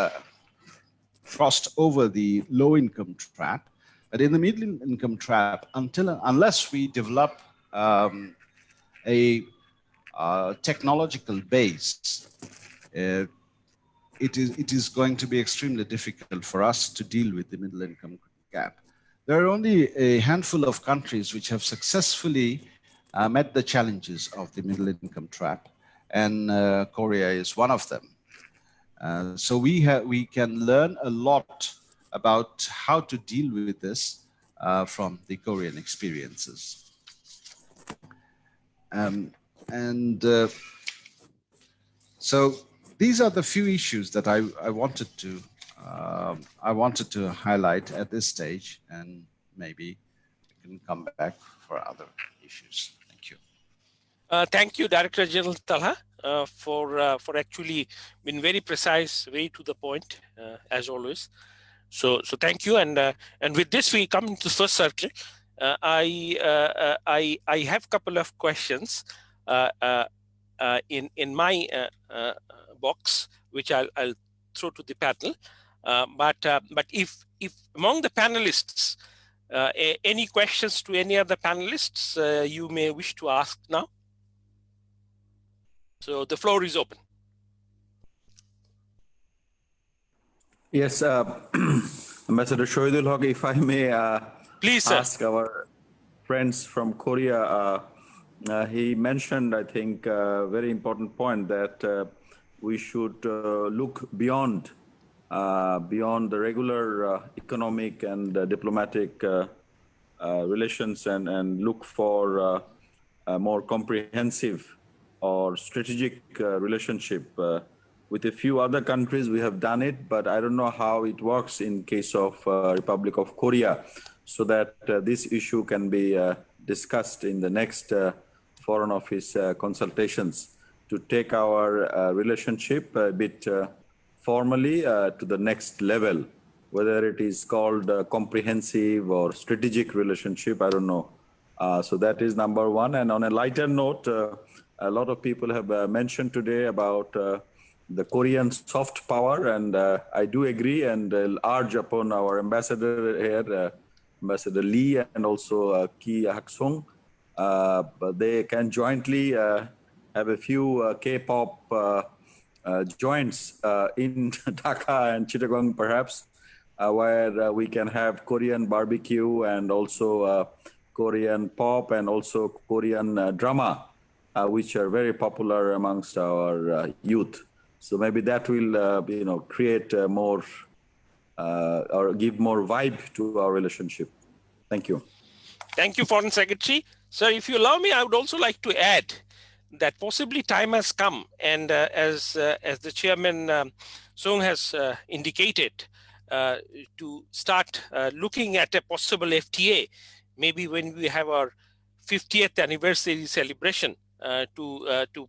crossed over the low income trap. But in the middle income trap, unless we develop a technological base, it is going to be extremely difficult for us to deal with the middle income gap. There are only a handful of countries which have successfully met the challenges of the middle income trap, and Korea is one of them. So we can learn a lot about how to deal with this from the Korean experiences. So these are the few issues that I wanted to highlight at this stage, and maybe we can come back for other issues. Thank you. Thank you, Director General Talha, for actually being very precise, very to the point, as always. So thank you, and with this we come into the first circle. I have a couple of questions in my box, which I'll throw to the panel. But if among the panelists Any questions to any other panelists you may wish to ask now? So the floor is open. Yes, Ambassador Shohidul Haq, if I may Please, sir. ask our friends from Korea, he mentioned, I think, a very important point that we should look beyond the regular economic and diplomatic relations and look for a more comprehensive or strategic relationship. With a few other countries, we have done it, but I don't know how it works in case of Republic of Korea, so that this issue can be discussed in the next Foreign Office consultations to take our relationship a bit formally to the next level, whether it is called comprehensive or strategic relationship, I don't know. So that is number one. And on a lighter note, a lot of people have mentioned today about the Korean soft power, and I do agree and urge upon our ambassador here, Ambassador Lee, and also Ki Hak-sung, but they can jointly have a few K-pop joints in Dhaka and Chittagong, perhaps, where we can have Korean barbecue and also Korean pop and also Korean drama, which are very popular amongst our youth. So maybe that will, create more or give more vibe to our relationship. Thank you. Thank you, Foreign Secretary. Sir, if you allow me, I would also like to add that possibly time has come, and as the Chairman Sung has indicated, to start looking at a possible FTA, maybe when we have our 50th anniversary celebration, to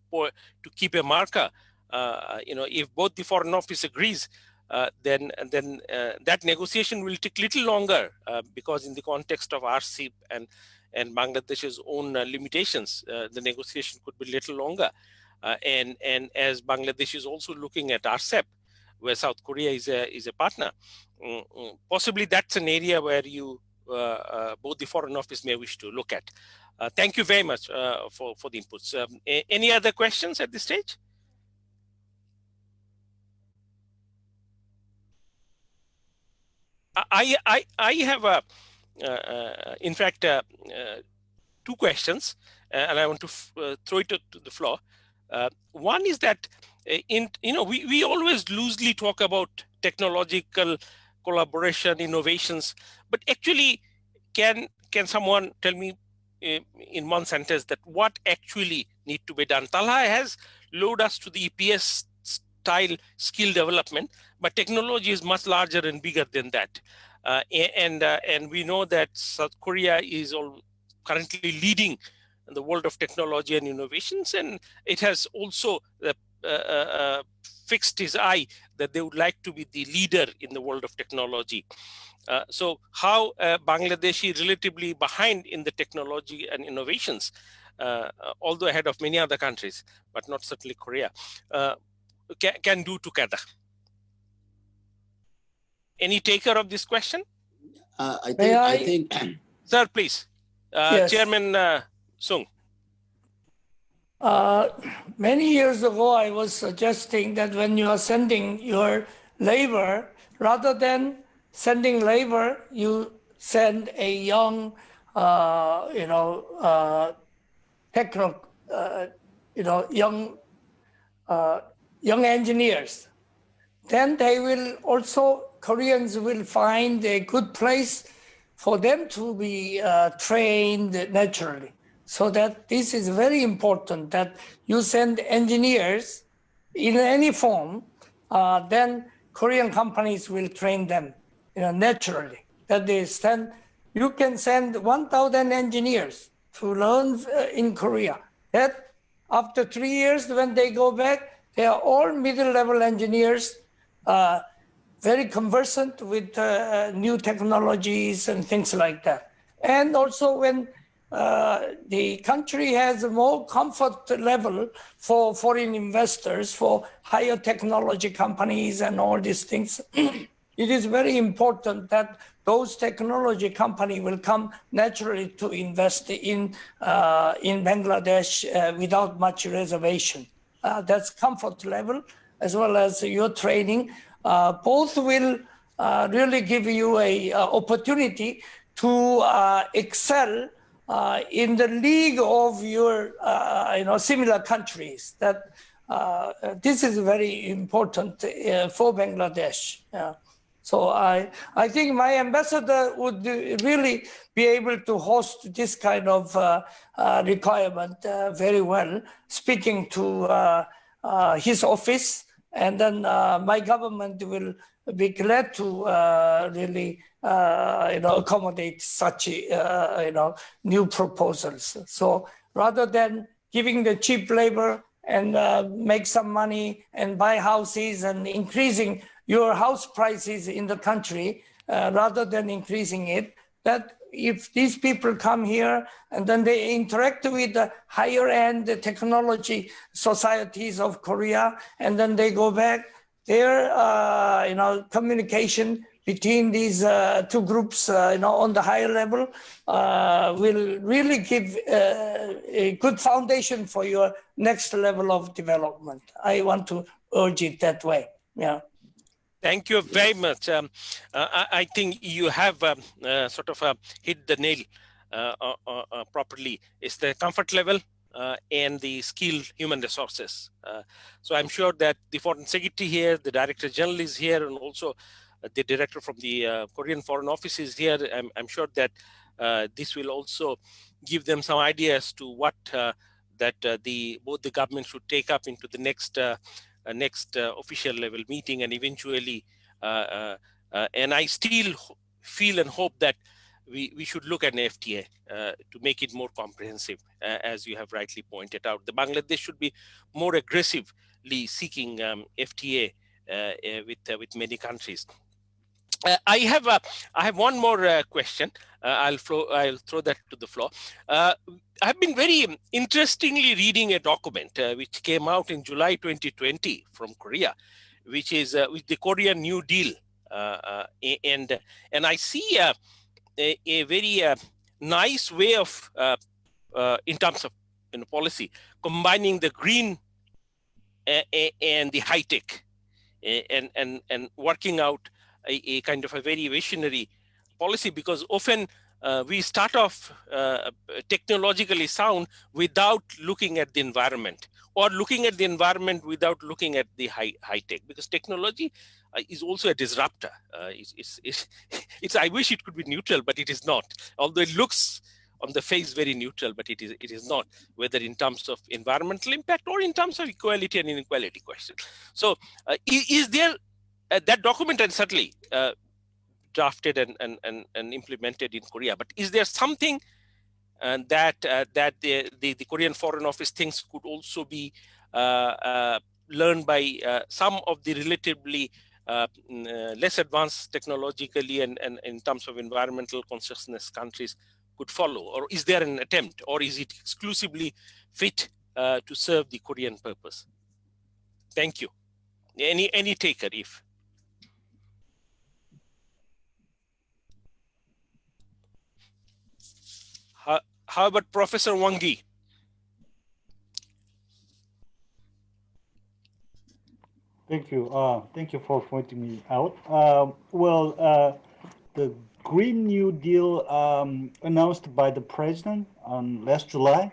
keep a marker. If both the Foreign Office agrees, then that negotiation will take little longer because in the context of RCEP and Bangladesh's own limitations, the negotiation could be little longer. And as Bangladesh is also looking at RCEP, where South Korea is a partner, possibly that's an area where you both the Foreign Office may wish to look at. Thank you very much for the inputs. Any other questions at this stage? I have, in fact, two questions, and I want to throw it to the floor. One is that, we always loosely talk about technological collaboration, innovations, but actually, can someone tell me in one sentence that what actually need to be done? Talha has lured us to the EPS style skill development, but technology is much larger and bigger than that. And we know that South Korea is currently leading in the world of technology and innovations, and it has also fixed its eye that they would like to be the leader in the world of technology. So how Bangladesh is relatively behind in the technology and innovations, although ahead of many other countries, but not certainly Korea, can do together. Any taker of this question? I think. Sir, please. Yes. Chairman Sung. Many years ago, I was suggesting that when you are sending your labor, rather than sending labor, you send a young, young engineers. Then they will also, Koreans will find a good place for them to be trained naturally. So that this is very important that you send engineers in any form, then Korean companies will train them, naturally. That they send, you can send 1,000 engineers to learn in Korea. That after 3 years, when they go back, they are all middle-level engineers, very conversant with new technologies and things like that. And also when the country has a more comfort level for foreign investors, for higher technology companies and all these things, it is very important that those technology companies will come naturally to invest in Bangladesh without much reservation. That's comfort level as well as your training. Both will really give you a opportunity to excel in the league of your similar countries. That this is very important for Bangladesh. So I think my ambassador would really be able to host this kind of requirement very well, speaking to his office, and then my government will be glad to really accommodate such new proposals. So rather than giving the cheap labor and make some money and buy houses and increasing your house prices in the country, rather than increasing it, that if these people come here and then they interact with the higher end technology societies of Korea, and then they go back, their communication between these two groups on the higher level will really give a good foundation for your next level of development. I want to urge it that way. Yeah. Thank you very much. I think you have sort of hit the nail properly. It's the comfort level and the skilled human resources. So I'm sure that the Foreign Secretary here, the Director General is here, and also the Director from the Korean Foreign Office is here. I'm sure that this will also give them some ideas to what both the government should take up into the next official level meeting, and eventually, and I still feel and hope that we should look at an FTA to make it more comprehensive, as you have rightly pointed out. The Bangladesh should be more aggressively seeking FTA with many countries. I have one more question. I'll throw that to the floor. I've been very interestingly reading a document which came out in July 2020 from Korea, which is with the Korean New Deal, and I see a very nice way of in terms of policy, combining the green and the high tech, and working out a kind of a very visionary policy, because often we start off technologically sound without looking at the environment, or looking at the environment without looking at the high tech, because technology is also a disruptor. I wish it could be neutral, but it is not. Although it looks on the face very neutral, but it is not, whether in terms of environmental impact or in terms of equality and inequality question. So is there that document, and certainly drafted and implemented in Korea, but is there something that the Korean Foreign Office thinks could also be learned by some of the relatively less advanced technologically and in terms of environmental consciousness countries could follow? Or is there an attempt, or is it exclusively fit to serve the Korean purpose? Thank you. Any taker, if. How about Professor Wang Yi? Thank you. Thank you for pointing me out. The Green New Deal announced by the president on last July,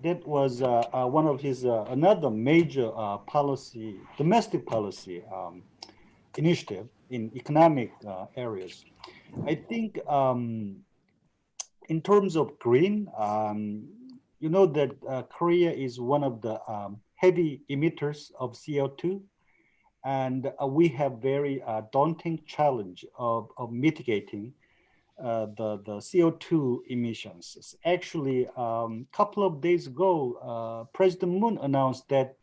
that was one of his another major policy, domestic policy initiative in economic areas. I think in terms of green, you know that Korea is one of the heavy emitters of CO2, and we have very daunting challenge of mitigating the CO2 emissions. Actually, a couple of days ago, President Moon announced that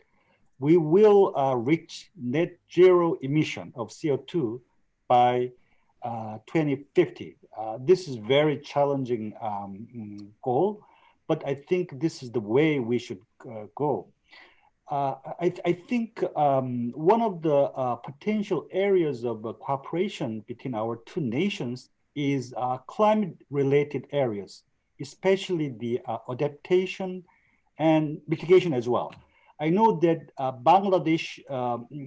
we will reach net zero emission of CO2 by 2050. This is very challenging goal, but I think this is the way we should go. I think one of the potential areas of cooperation between our two nations is climate-related areas, especially the adaptation and mitigation as well. I know that Bangladesh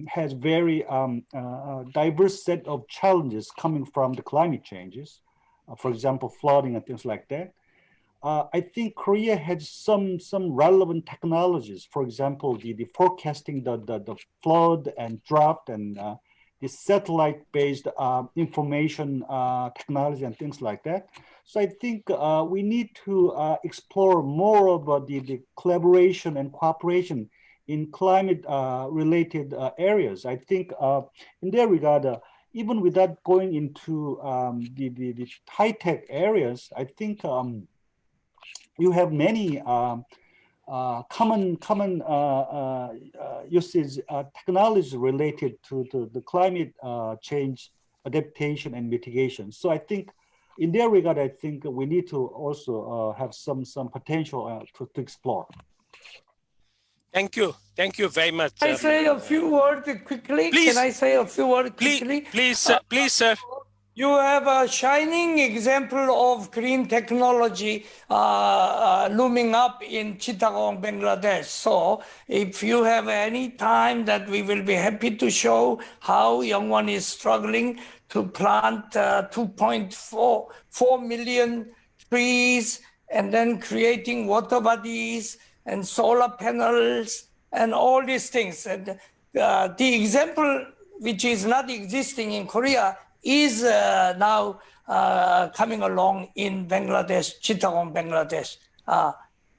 has very diverse set of challenges coming from the climate changes, for example, flooding and things like that. I think Korea has some relevant technologies. For example, the forecasting the flood and drought and the satellite-based information technology and things like that. So I think we need to explore more of the collaboration and cooperation in climate-related areas. I think in that regard, even without going into the high-tech areas, I think you have many common usage technologies related to the climate change adaptation and mitigation. So I think in that regard, I think we need to also have some potential to explore. Thank you very much. Can I say a few words quickly? Please. Can I say a few words quickly? Please, sir. You have a shining example of green technology looming up in Chittagong, Bangladesh. So if you have any time, that we will be happy to show how Youngwon is struggling to plant 2.4 million trees and then creating water bodies and solar panels and all these things. And the example which is not existing in Korea is now coming along in Bangladesh, Chittagong, Bangladesh,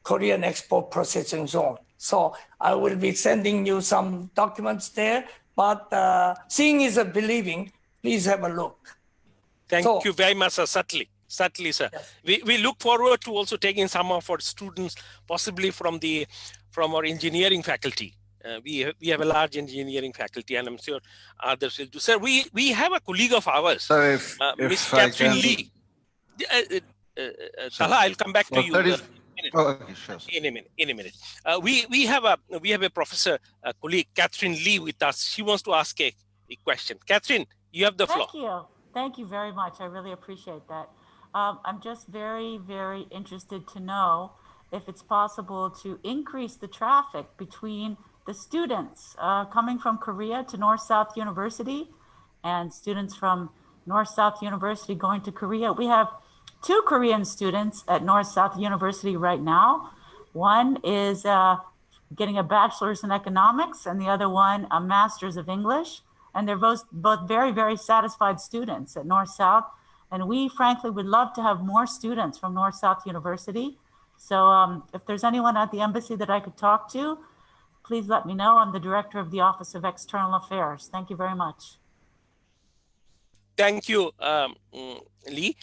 Korean Export Processing Zone. So I will be sending you some documents there, but seeing is a believing. Please have a look. Thank you very much, sir. Certainly, sir. Yes. We look forward to also taking some of our students, possibly from our engineering faculty. We have a large engineering faculty, and I'm sure others will do. Sir, we have a colleague of ours, Miss Catherine Lee. Talha, I'll come back to you in a minute. We have a professor, a colleague, Catherine Lee, with us. She wants to ask a question. Catherine, you have the floor. Thank you very much. I really appreciate that. I'm just very, very interested to know if it's possible to increase the traffic between the students coming from Korea to North-South University and students from North-South University going to Korea. We have 2 Korean students at North-South University right now. One is getting a bachelor's in economics and the other one a master's of English. And they're both very, very satisfied students at North-South. And we frankly would love to have more students from North-South University. So if there's anyone at the embassy that I could talk to, please let me know. I'm the director of the Office of External Affairs. Thank you very much. Thank you, Lee.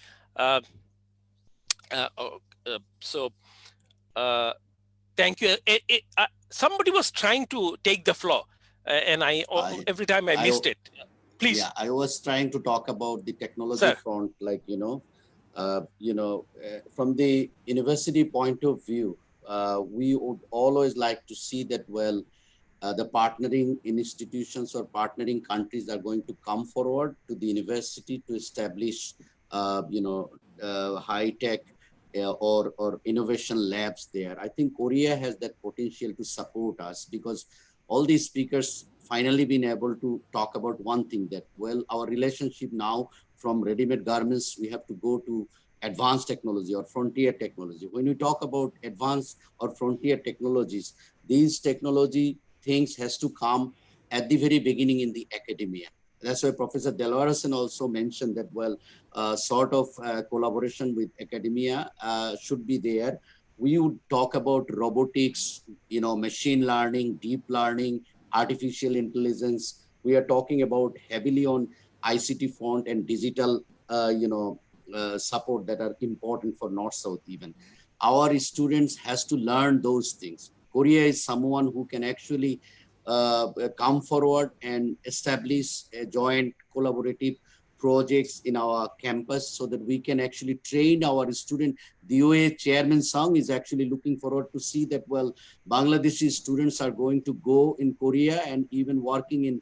Thank you. Somebody was trying to take the floor, and every time I missed it. Please. Yeah, I was trying to talk about the technology front, like from the university point of view. We would always like to see that, the partnering institutions or partnering countries are going to come forward to the university to establish, high-tech or innovation labs there. I think Korea has that potential to support us, because all these speakers finally been able to talk about one thing, that, our relationship now from ready-made garments, we have to go to advanced technology or frontier technology. When we talk about advanced or frontier technologies, these technology things has to come at the very beginning in the academia. That's why Professor Delvarasan also mentioned that, sort of collaboration with academia should be there. We would talk about robotics, machine learning, deep learning, artificial intelligence. We are talking about heavily on ICT front and digital, support that are important for North-South even. Our students has to learn those things. Korea is someone who can actually come forward and establish a joint collaborative projects in our campus so that we can actually train our student. The DOA Chairman Song is actually looking forward to see that, well, Bangladeshi students are going to go in Korea and even working in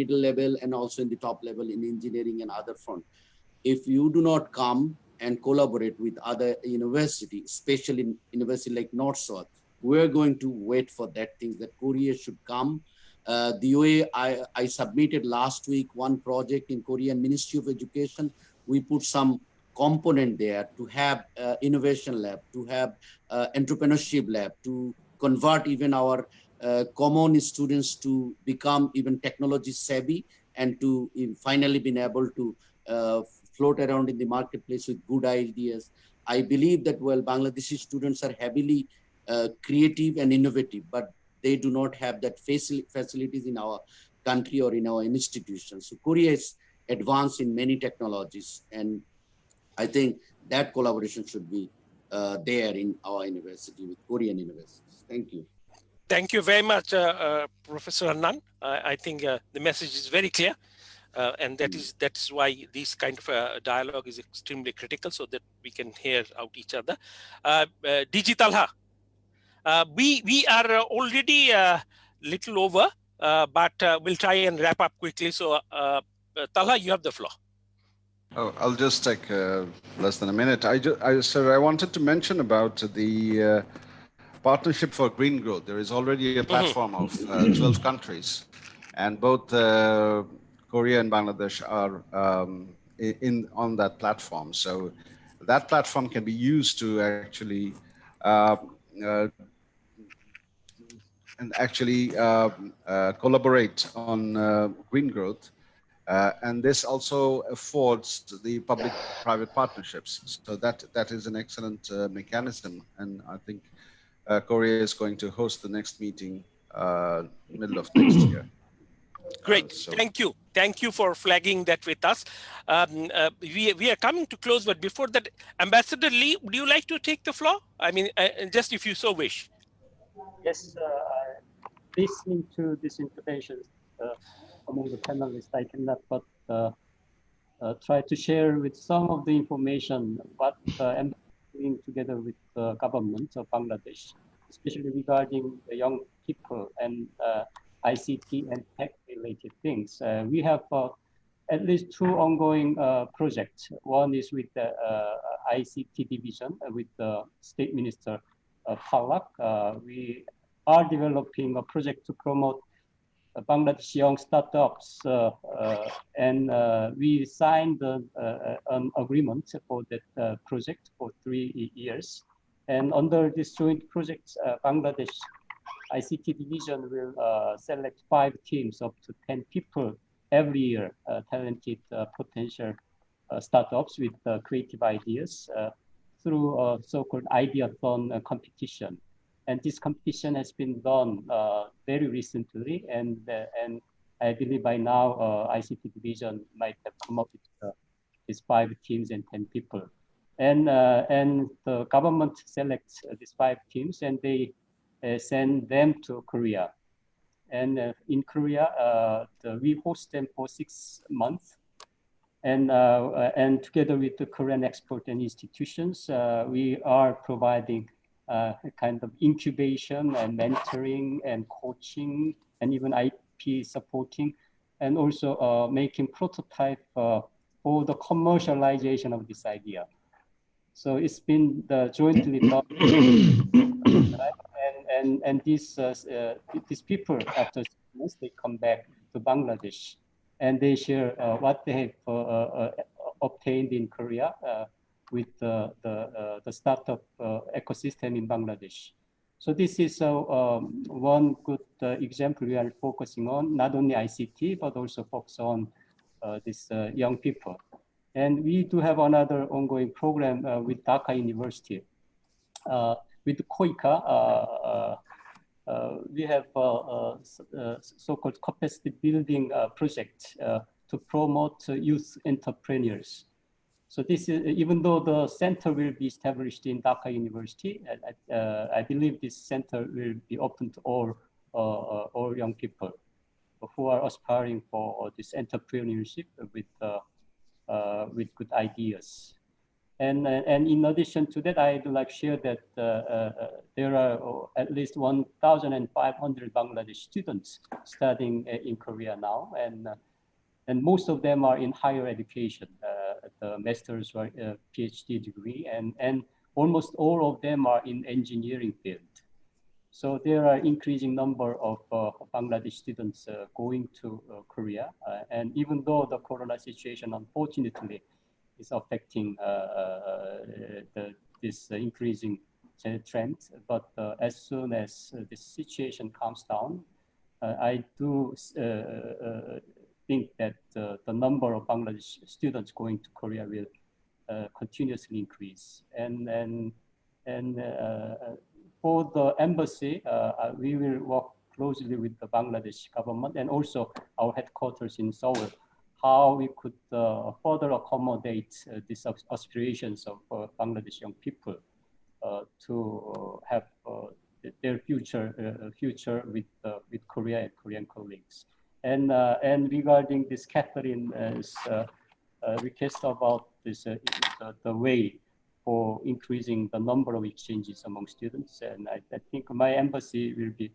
middle level and also in the top level in engineering and other front. If you do not come and collaborate with other universities, especially university like North-South, we're going to wait for that thing that Korea should come. The way I submitted last week one project in Korean Ministry of Education. We put some component there to have innovation lab, to have entrepreneurship lab, to convert even our common students to become even technology savvy and to finally being able to float around in the marketplace with good ideas. I believe that, well, Bangladeshi students are heavily creative and innovative, but they do not have that facilities in our country or in our institutions. So Korea is advanced in many technologies, and I think that collaboration should be there in our university with Korean universities. Thank you. Thank you very much, Professor Anand. I think the message is very clear, and that's why this kind of dialogue is extremely critical, so that we can hear out each other. DG Talha. We are already little over, but we'll try and wrap up quickly. So, Talha, you have the floor. Oh, I'll just take less than a minute. Sir, I wanted to mention about the Partnership for Green Growth. There is already a platform of 12 countries, and both Korea and Bangladesh are on that platform. So that platform can be used to actually collaborate on green growth. And this also affords the public-private partnerships. So that is an excellent mechanism. And I think Korea is going to host the next meeting middle of next year. Great, thank you. Thank you for flagging that with us. We are coming to close, but before that, Ambassador Lee, would you like to take the floor? I mean, just if you so wish. Yes, listening to this intervention among the panelists, I cannot but try to share with some of the information what I'm doing together with the government of Bangladesh, especially regarding the young people and ICT and tech-related things. We have at least two ongoing projects. One is with the ICT division with the State Minister Palak. We are developing a project to promote Bangladesh young startups, and we signed an agreement for that project for 3 years. And under this joint project, Bangladesh ICT division will select 5 teams up to 10 people every year, talented potential startups with creative ideas through a so-called Ideathon competition. And this competition has been done very recently, and I believe by now ICT division might have come up with these 5 teams and 10 people. And the government selects these 5 teams, and they send them to Korea. And in Korea, we host them for 6 months. And together with the Korean expert and institutions, we are providing kind of incubation and mentoring and coaching and even IP supporting, and also making prototype for the commercialization of this idea. So it's been jointly done. And these people, after 6 months, they come back to Bangladesh and they share what they have obtained in Korea with the startup ecosystem in Bangladesh. So this is one good example we are focusing on, not only ICT, but also focus on these young people. And we do have another ongoing program with Dhaka University. With KOICA, we have a so-called capacity building project to promote youth entrepreneurs. So this is, even though the center will be established in Dhaka University, I believe this center will be open to all young people. who are aspiring for this entrepreneurship with good ideas. And in addition to that, I'd like to share that there are at least 1,500 Bangladesh students studying in Korea now, and most of them are in higher education, the master's or PhD degree, and almost all of them are in engineering field. So there are increasing number of Bangladesh students going to Korea, and even though the corona situation, unfortunately, is affecting this increasing trend, but as soon as this situation calms down, I do think that the number of Bangladesh students going to Korea will continuously increase. And for the embassy, we will work closely with the Bangladesh government and also our headquarters in Seoul, how we could further accommodate these aspirations of Bangladesh young people to have their future with Korea and Korean colleagues. And regarding this Catherine's request about this the way for increasing the number of exchanges among students, and I think my embassy will be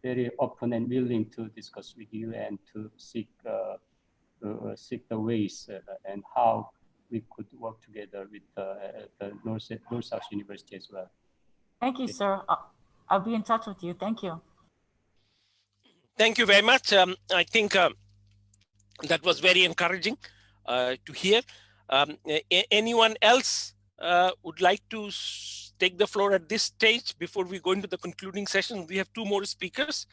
very open and willing to discuss with you and to seek the ways and how we could work together with the North-South University as well. Thank you, sir. I'll be in touch with you. Thank you. Thank you very much. I think that was very encouraging to hear. Anyone else would like to take the floor at this stage before we go into the concluding session? We have two more speakers.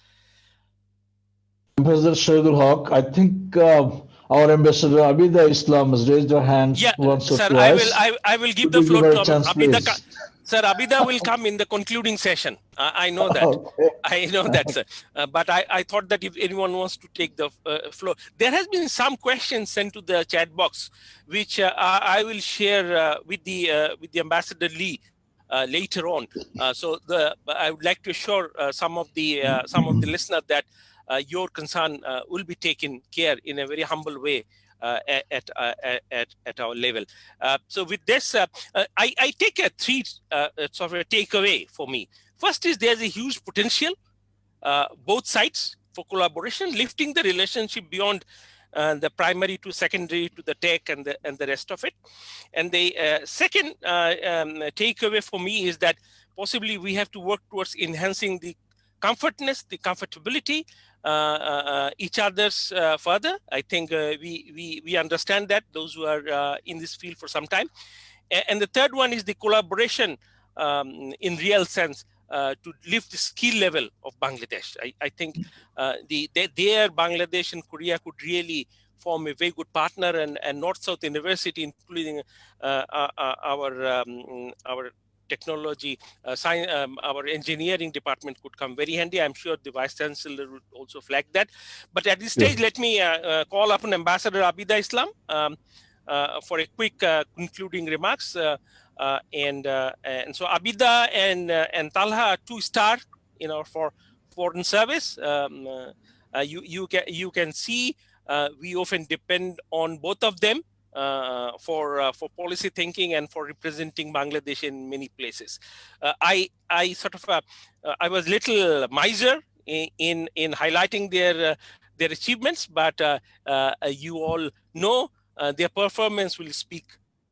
Ambassador Shahidul Haq, I think our Ambassador Abida Islam has raised her hand once or sir, twice. I will give Could the floor give her to a chance, Abida. please? Sir, Abida will come in the concluding session. I know that. Okay. I know that, sir. But I thought that if anyone wants to take the floor, there has been some questions sent to the chat box, which I will share with the Ambassador Lee later on. So I would like to assure some of the listeners that your concern will be taken care in a very humble way at our level. So with this, I take three sort of a takeaway for me. First is there's a huge potential, both sides, for collaboration, lifting the relationship beyond the primary to secondary to the tech and the rest of it. And the second takeaway for me is that possibly we have to work towards enhancing the comfortability each other's further. I think we understand that, those who are in this field for some time. And the third one is the collaboration in real sense to lift the skill level of Bangladesh. I think there Bangladesh and Korea could really form a very good partner, and North-South University, including our technology, our engineering department could come very handy. I'm sure the Vice Chancellor would also flag that. But at this stage, let me call upon Ambassador Abida Islam for a quick concluding remarks. And so Abida and Talha are 2-star, for foreign service. You can see we often depend on both of them for policy thinking and for representing Bangladesh in many places. I was little miser in highlighting their achievements, but you all know their performance will speak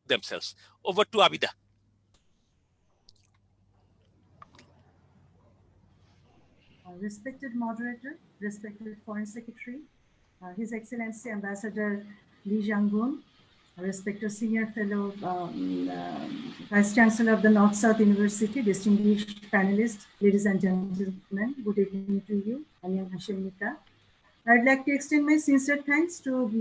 themselves. Over to Abida. Respected moderator, respected Foreign Secretary, His Excellency Ambassador Lee Jang-gun, respected Senior Fellow, Vice Chancellor of the North-South University, distinguished panelists, ladies and gentlemen, good evening to you. I'd like to extend my sincere thanks to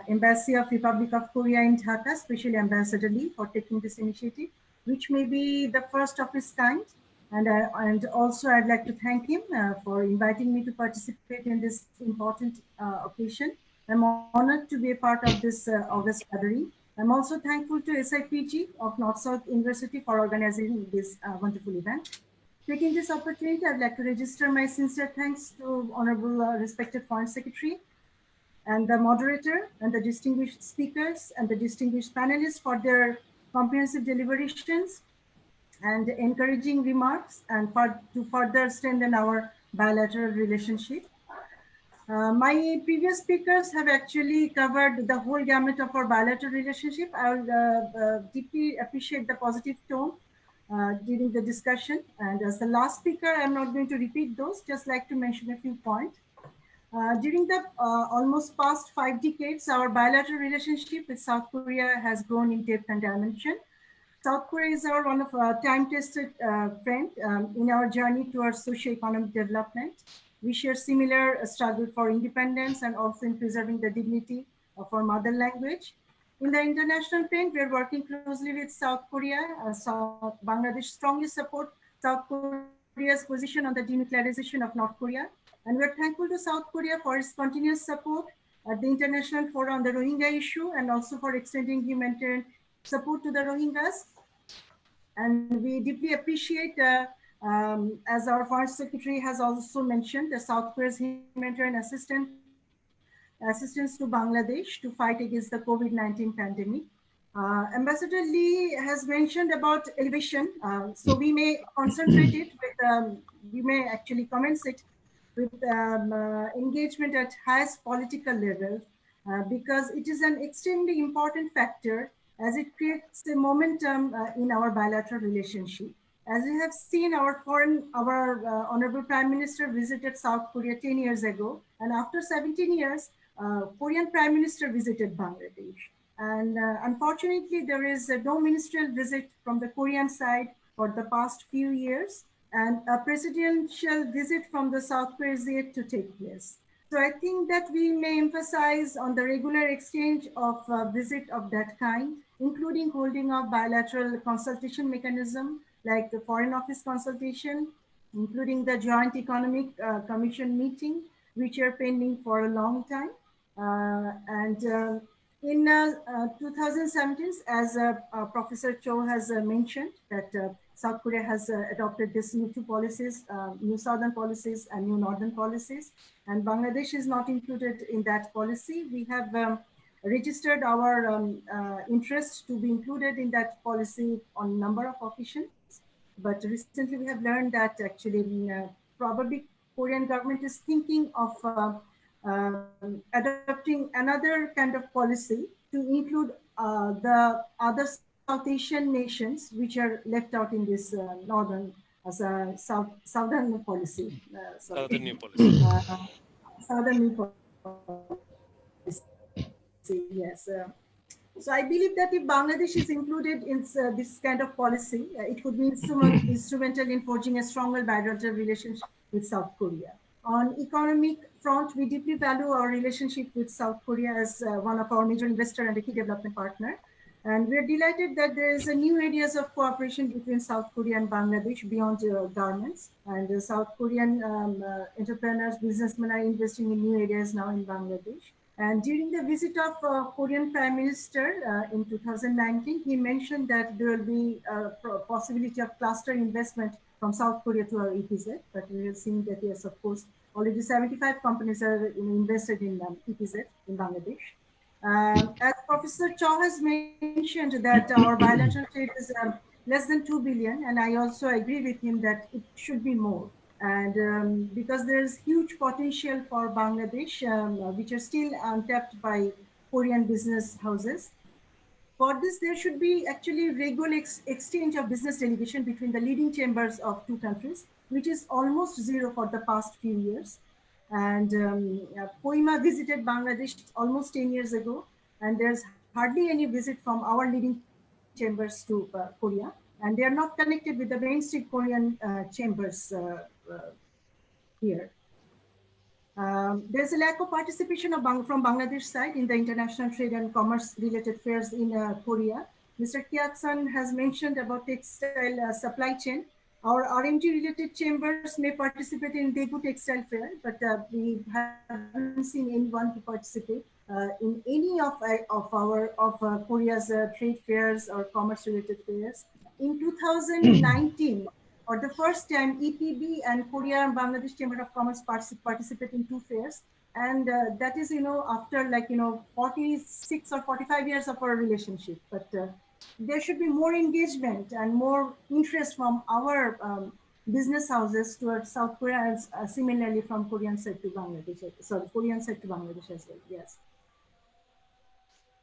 Embassy of Republic of Korea in Dhaka, especially Ambassador Lee, for taking this initiative, which may be the first of its kind. And also I'd like to thank him for inviting me to participate in this important occasion. I'm honored to be a part of this August gathering. I'm also thankful to SIPG of North-South University for organizing this wonderful event. Taking this opportunity, I'd like to register my sincere thanks to Honorable respected Foreign Secretary and the moderator and the distinguished speakers and the distinguished panelists for their comprehensive deliberations and encouraging remarks and to further strengthen our bilateral relationship. My previous speakers have actually covered the whole gamut of our bilateral relationship. I would deeply appreciate the positive tone during the discussion. And as the last speaker, I'm not going to repeat those, just like to mention a few points. During the almost past 5 decades, our bilateral relationship with South Korea has grown in depth and dimension. South Korea is one of our time-tested friend in our journey towards socio-economic development. We share similar struggle for independence and also in preserving the dignity of our mother language. In the international front, we are working closely with South Korea. Bangladesh strongly support South Korea's position on the denuclearization of North Korea. And we're thankful to South Korea for its continuous support at the International Forum on the Rohingya issue and also for extending humanitarian support to the Rohingyas. And we deeply appreciate, as our Foreign Secretary has also mentioned, the South Korea's humanitarian assistance to Bangladesh to fight against the COVID-19 pandemic. Ambassador Lee has mentioned about elevation, so we may concentrate it with, we may actually commence it with engagement at highest political level, because it is an extremely important factor as it creates a momentum in our bilateral relationship. As we have seen, our Honorable Prime Minister visited South Korea 10 years ago, and after 17 years, Korean Prime Minister visited Bangladesh. And unfortunately, there is no ministerial visit from the Korean side for the past few years, and a presidential visit from the South Korea is yet to take place. So I think that we may emphasize on the regular exchange of visit of that kind, including holding of bilateral consultation mechanism like the Foreign Office consultation, including the Joint Economic Commission meeting, which are pending for a long time. In 2017, as Professor Cho has mentioned, that South Korea has adopted these new two policies, new southern policies and new northern policies, and Bangladesh is not included in that policy. We have registered our interest to be included in that policy on a number of occasions, but recently we have learned that actually probably Korean government is thinking of adopting another kind of policy to include the other South Asian nations which are left out in this northern as a southern policy. Southern new policy. Southern new policy. Yes. So I believe that if Bangladesh is included in this kind of policy, it could be instrumental in forging a stronger bilateral relationship with South Korea. On economic front, we deeply value our relationship with South Korea as one of our major investor and a key development partner. And we're delighted that there is a new areas of cooperation between South Korea and Bangladesh beyond garments. And the South Korean entrepreneurs, businessmen are investing in new areas now in Bangladesh. And during the visit of Korean Prime Minister in 2019, he mentioned that there will be a possibility of cluster investment from South Korea to our EPZ, but we have seen that, yes, of course, already 75 companies are invested in EPZ in Bangladesh. As Professor Chow has mentioned that our bilateral trade is less than 2 billion, and I also agree with him that it should be more. And because there is huge potential for Bangladesh, which are still untapped by Korean business houses. For this, there should be actually regular exchange of business delegation between the leading chambers of two countries, which is almost zero for the past few years. And Koima visited Bangladesh almost 10 years ago, and there's hardly any visit from our leading chambers to Korea, and they are not connected with the mainstream Korean chambers here. There's a lack of participation from Bangladesh side in the international trade and commerce related fairs in Korea. Mr. Kyaksang has mentioned about textile supply chain. Our RMG related chambers may participate in Daegu Textile Fair, but we haven't seen anyone to participate in any of Korea's trade fairs or commerce related fairs. In 2019, For the first time, EPB and Korea and Bangladesh Chamber of Commerce participate in 2 fairs. And that is, after 46 or 45 years of our relationship. But there should be more engagement and more interest from our business houses towards South Korea, and similarly from Korean side to Bangladesh. Sorry, Korean side to Bangladesh as well. Yes.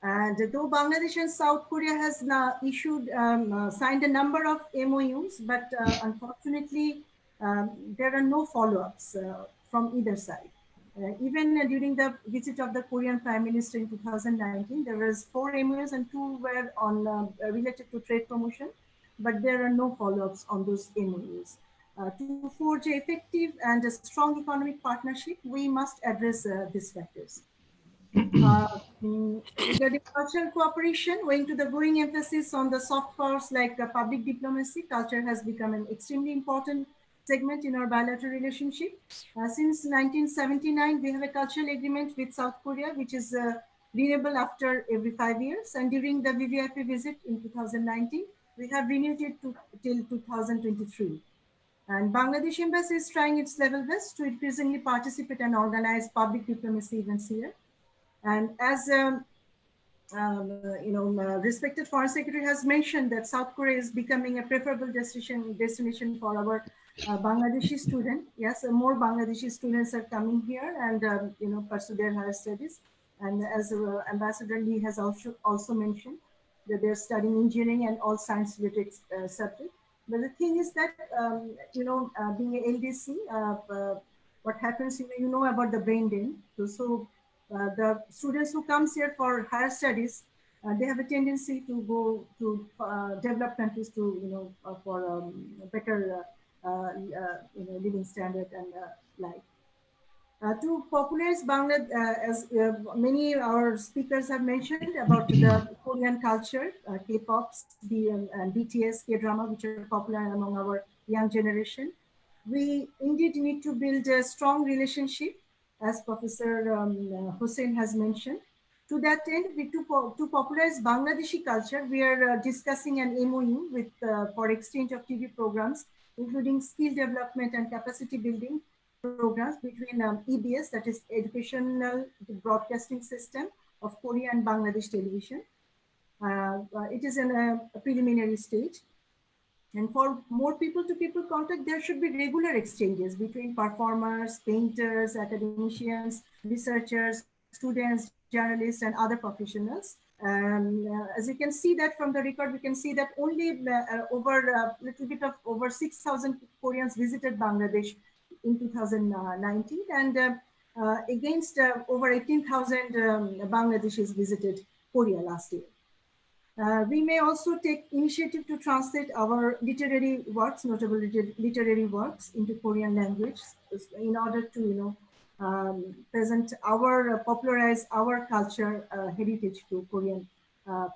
And though Bangladesh and South Korea has now signed a number of MOUs, but unfortunately, there are no follow-ups from either side. Even during the visit of the Korean Prime Minister in 2019, there was 4 MOUs and 2 were on related to trade promotion, but there are no follow-ups on those MOUs. To forge an effective and a strong economic partnership, we must address these factors. Regarding cultural cooperation, owing to the growing emphasis on the soft powers like public diplomacy, culture has become an extremely important segment in our bilateral relationship. Since 1979, we have a cultural agreement with South Korea, which is renewable after every 5 years. And during the VVIP visit in 2019, we have renewed it till 2023. And Bangladesh Embassy is trying its level best to increasingly participate and organize public diplomacy events here. And as respected Foreign Secretary has mentioned that South Korea is becoming a preferable destination for our Bangladeshi students. Yes, more Bangladeshi students are coming here and pursue their higher studies. And as Ambassador Lee has also mentioned, that they're studying engineering and all science-related subjects. But the thing is that being an LDC, what happens, you know about the brain drain. So the students who comes here for higher studies, they have a tendency to go to developed countries to for better living standard and life. To popularize Bangladesh, as many our speakers have mentioned about the Korean culture, K-pops, and BTS, K-drama, which are popular among our young generation, we indeed need to build a strong relationship, as Professor Hussein has mentioned. To that end, to popularize Bangladeshi culture, we are discussing an MOU with for exchange of TV programs, including skill development and capacity building programs between EBS, that is Educational Broadcasting System of Korea and Bangladesh Television. It is in a preliminary stage. And for more people-to-people contact, there should be regular exchanges between performers, painters, academicians, researchers, students, journalists, and other professionals. As you can see that from the record, we can see that only over 6,000 Koreans visited Bangladesh in 2019, and against over 18,000 Bangladeshis visited Korea last year. We may also take initiative to translate our literary works, notable literary works, into Korean language in order to, popularize our culture heritage to Korean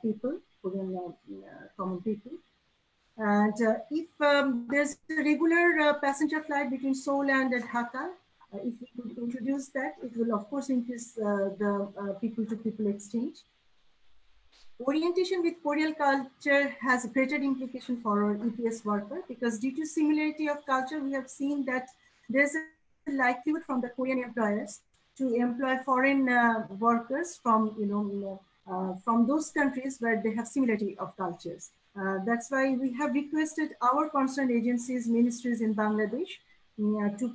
people, Korean common people. And if there's a regular passenger flight between Seoul and Dhaka, if we could introduce that, it will of course increase the people-to-people exchange. Orientation with Korean culture has a greater implication for our EPS worker, because due to similarity of culture, we have seen that there's a likelihood from the Korean employers to employ foreign workers from those countries where they have similarity of cultures. That's why we have requested our concerned agencies, ministries in Bangladesh to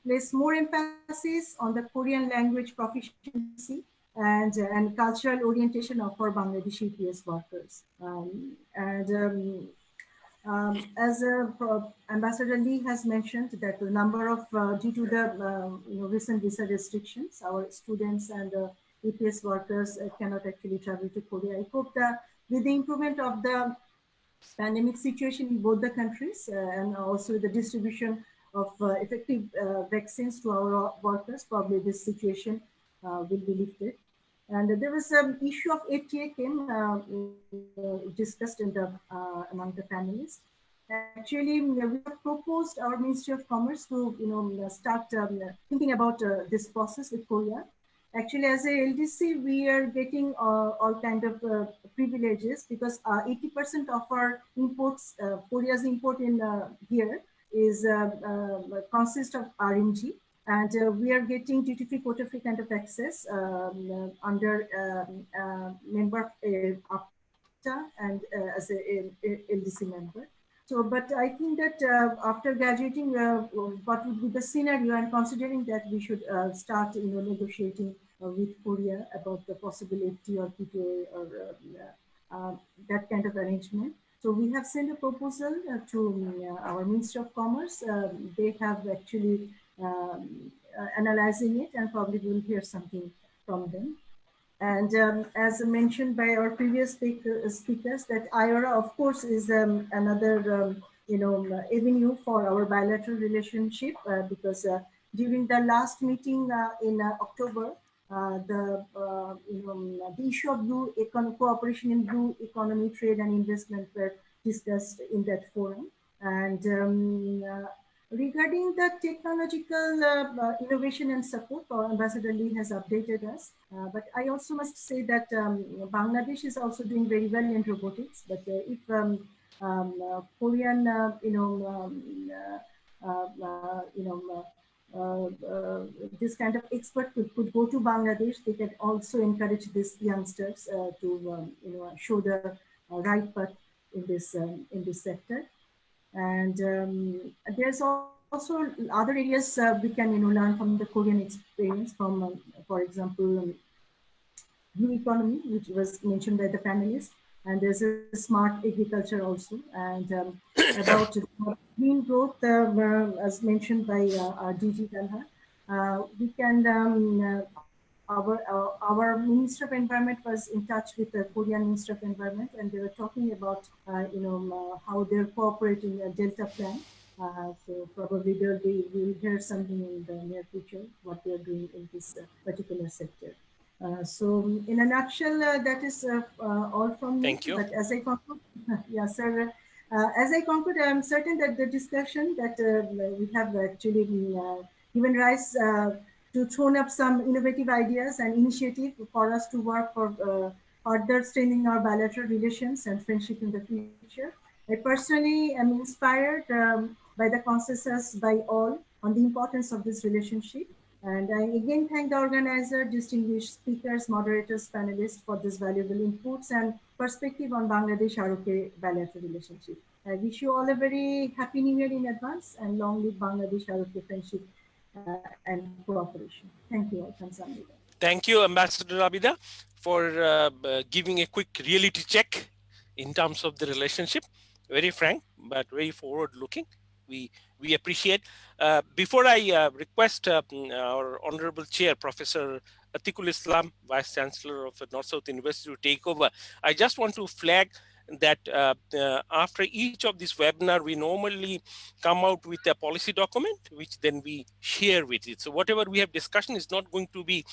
place more emphasis on the Korean language proficiency and cultural orientation of our Bangladeshi EPS workers. As Ambassador Lee has mentioned, that the number of, due to the recent visa restrictions, our students and EPS workers cannot actually travel to Korea. I hope that with the improvement of the pandemic situation in both the countries and also the distribution of effective vaccines to our workers, probably this situation will be lifted. And there was an issue of FTA came discussed in the among the panelists. Actually, we have proposed our Ministry of Commerce to start thinking about this process with Korea. Actually, as a LDC, we are getting all kind of privileges because 80% of our imports, Korea's import in here is consists of RMG, and we are getting duty-free, quota-free kind of access under member of AFTA and as a LDC member. So, but I think that after graduating, what would be the scenario, and considering that we should start, negotiating with Korea about the possibility of PPA or that kind of arrangement. So we have sent a proposal to our Ministry of Commerce. They have actually analyzing it, and probably we'll hear something from them. And as mentioned by our previous speakers, that IORA, of course, is another avenue for our bilateral relationship because during the last meeting in October, the issue of blue cooperation in blue economy, trade and investment were discussed in that forum. And regarding the technological innovation and support, Ambassador Lee has updated us. But I also must say that Bangladesh is also doing very well in robotics. But if Korean, this kind of expert could go to Bangladesh, they can also encourage these youngsters to show the right path in this sector. And there's also other areas we can learn from the Korean experience from, for example, blue economy, which was mentioned by the panelists, and there's a smart agriculture also, and about green growth, as mentioned by DG Talha. We can, our Minister of Environment was in touch with the Korean Minister of Environment, and they were talking about, how they're cooperating a Delta plan. So probably we'll hear something in the near future, what they're doing in this particular sector. So in a nutshell, that is all from me. Thank you. But as I conclude, yeah, sir. As I conclude, I'm certain that the discussion that we have actually given rise to throw up some innovative ideas and initiative for us to work for further strengthening our bilateral relations and friendship in the future. I personally am inspired by the consensus by all on the importance of this relationship. And I again thank the organizer, distinguished speakers, moderators, panelists for this valuable inputs and perspective on Bangladesh-ROK bilateral relationship. I wish you all a very happy New Year in advance, and long live Bangladesh-ROK friendship and cooperation. Thank you all. Thank you, Ambassador Abida, for giving a quick reality check in terms of the relationship. Very frank, but very forward-looking. We appreciate. Before I request our Honorable Chair, Professor Atikul Islam, Vice Chancellor of North-South University, to take over, I just want to flag that after each of these webinar, we normally come out with a policy document, which then we share with it. So whatever we have discussion is not going to be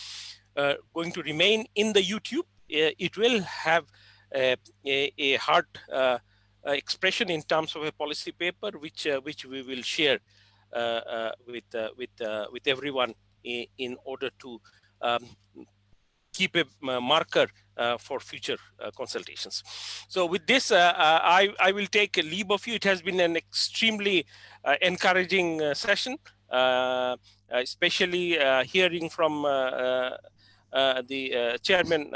going to remain in the YouTube. It will have a hard expression in terms of a policy paper, which we will share with everyone in order to keep a marker for future consultations. So with this, I will take a leave of you. It has been an extremely encouraging session, especially hearing from the chairman,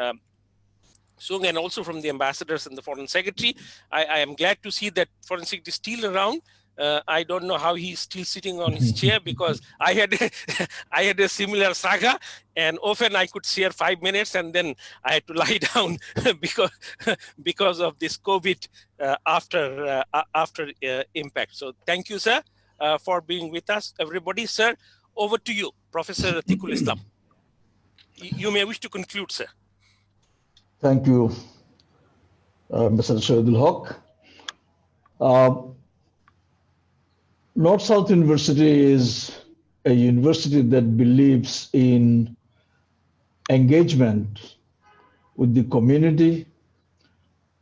Sung, and also from the ambassadors and the foreign secretary. I am glad to see that foreign secretary is still around. I don't know how he's still sitting on his chair, because I had a similar saga, and often I could share 5 minutes and then I had to lie down because of this COVID after impact. So thank you, sir, for being with us. Everybody, sir, over to you, Professor Atikul Islam. You may wish to conclude, sir. Thank you, Mr. Shahidul Haq. North-South University is a university that believes in engagement with the community,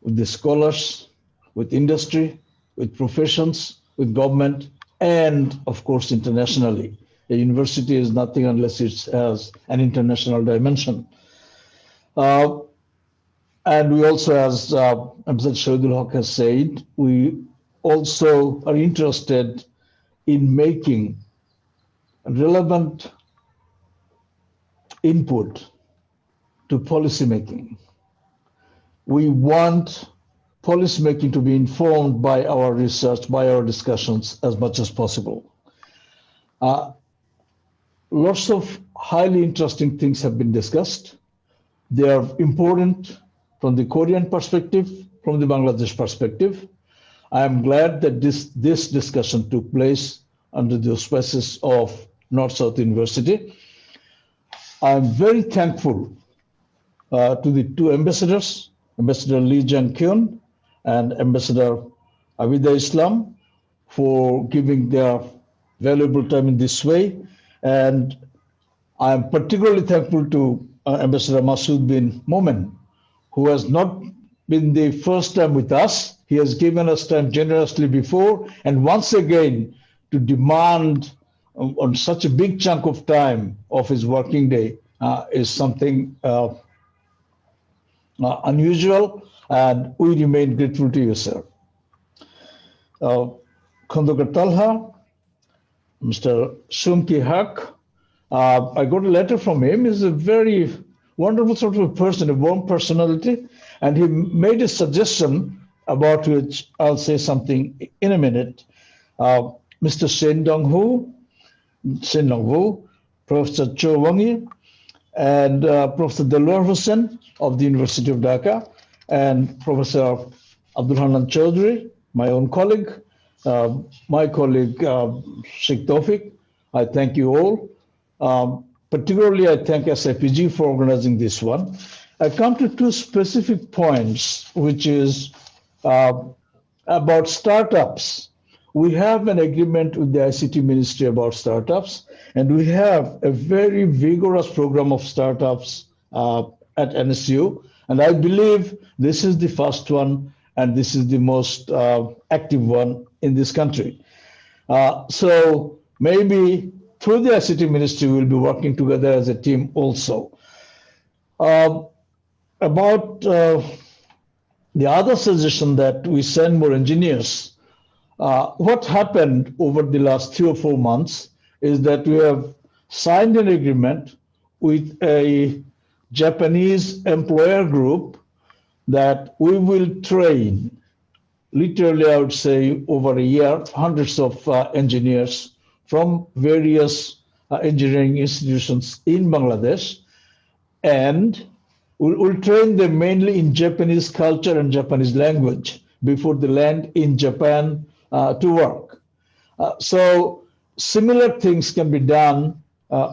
with the scholars, with industry, with professions, with government, and of course, internationally. A university is nothing unless it has an international dimension. And we also, as Ambassador Shahidul Haq has said, we also are interested in making relevant input to policymaking. We want policymaking to be informed by our research, by our discussions as much as possible. Lots of highly interesting things have been discussed. They are important from the Korean perspective, from the Bangladesh perspective. I am glad that this discussion took place under the auspices of North-South University. I'm very thankful to the two ambassadors, Ambassador Lee Jang-kyun and Ambassador Abida Islam, for giving their valuable time in this way. And I'm particularly thankful to Ambassador Masood bin Momen, who has not been the first time with us. He has given us time generously before, and once again to demand on such a big chunk of time of his working day is something unusual, and we remain grateful to you, sir. Khondokar Talha, Mr. Sumki Haq, I got a letter from him. He's a very wonderful sort of a person, a warm personality, and he made a suggestion about which I'll say something in a minute. Mr. Shen Dong-Hu, Professor Cho Wangi, and Professor Delwar Hussain of the University of Dhaka, and Professor Abdul Hanan Chaudhry, my own colleague, my colleague Sheikh Tawfiq. I thank you all. Particularly, I thank SIPG for organizing this one. I come to two specific points, which is about startups. We have an agreement with the ICT Ministry about startups, and we have a very vigorous program of startups at NSU. And I believe this is the first one, and this is the most active one in this country. So maybe through the ICT Ministry, we'll be working together as a team also. About the other suggestion that we send more engineers, what happened over the last 3 or 4 months is that we have signed an agreement with a Japanese employer group that we will train, literally I would say over a year, hundreds of engineers from various engineering institutions in Bangladesh, and we'll train them mainly in Japanese culture and Japanese language before they land in Japan to work. So similar things can be done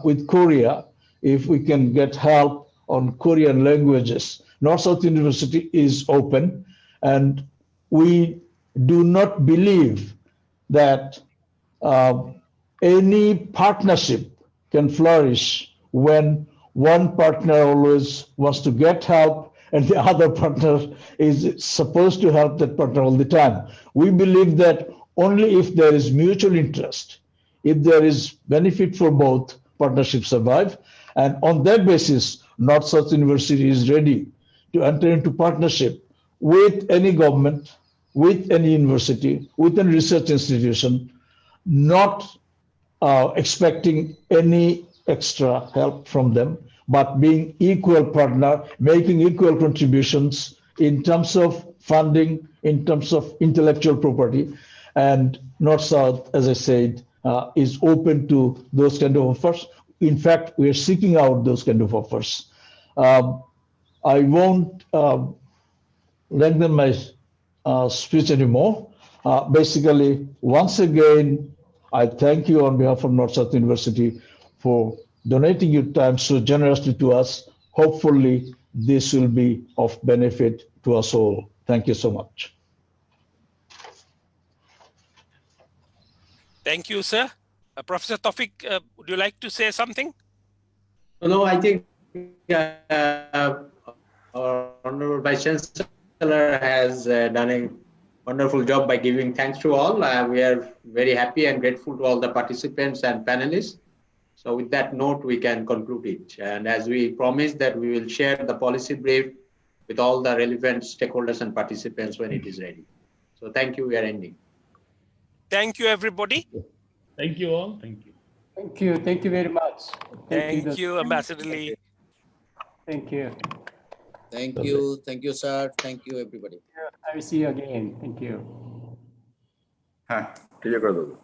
with Korea if we can get help on Korean languages. North-South University is open, and we do not believe that any partnership can flourish when one partner always wants to get help and the other partner is supposed to help that partner all the time. We believe that only if there is mutual interest, if there is benefit for both, partnerships survive. And on that basis, North-South University is ready to enter into partnership with any government, with any university, with any research institution, not expecting any extra help from them, but being equal partner, making equal contributions in terms of funding, in terms of intellectual property. And North-South, as I said, is open to those kind of offers. In fact, we are seeking out those kind of offers. I won't lengthen my speech anymore. Basically, once again, I thank you on behalf of North-South University for donating your time so generously to us. Hopefully, this will be of benefit to us all. Thank you so much. Thank you, sir. Professor Tawfiq, would you like to say something? No, I think our Honorable Vice Chancellor has done a wonderful job by giving thanks to all. We are very happy and grateful to all the participants and panelists. So with that note, we can conclude it. And as we promised that we will share the policy brief with all the relevant stakeholders and participants when it is ready. So thank you, we are ending. Thank you, everybody. Thank you all. Thank you. Thank you very much. Thank you, Ambassador Lee. Thank you. Thank you, sir. Thank you, everybody. I will see you again. Thank you. হ্যাঁ, clear করে দেবো।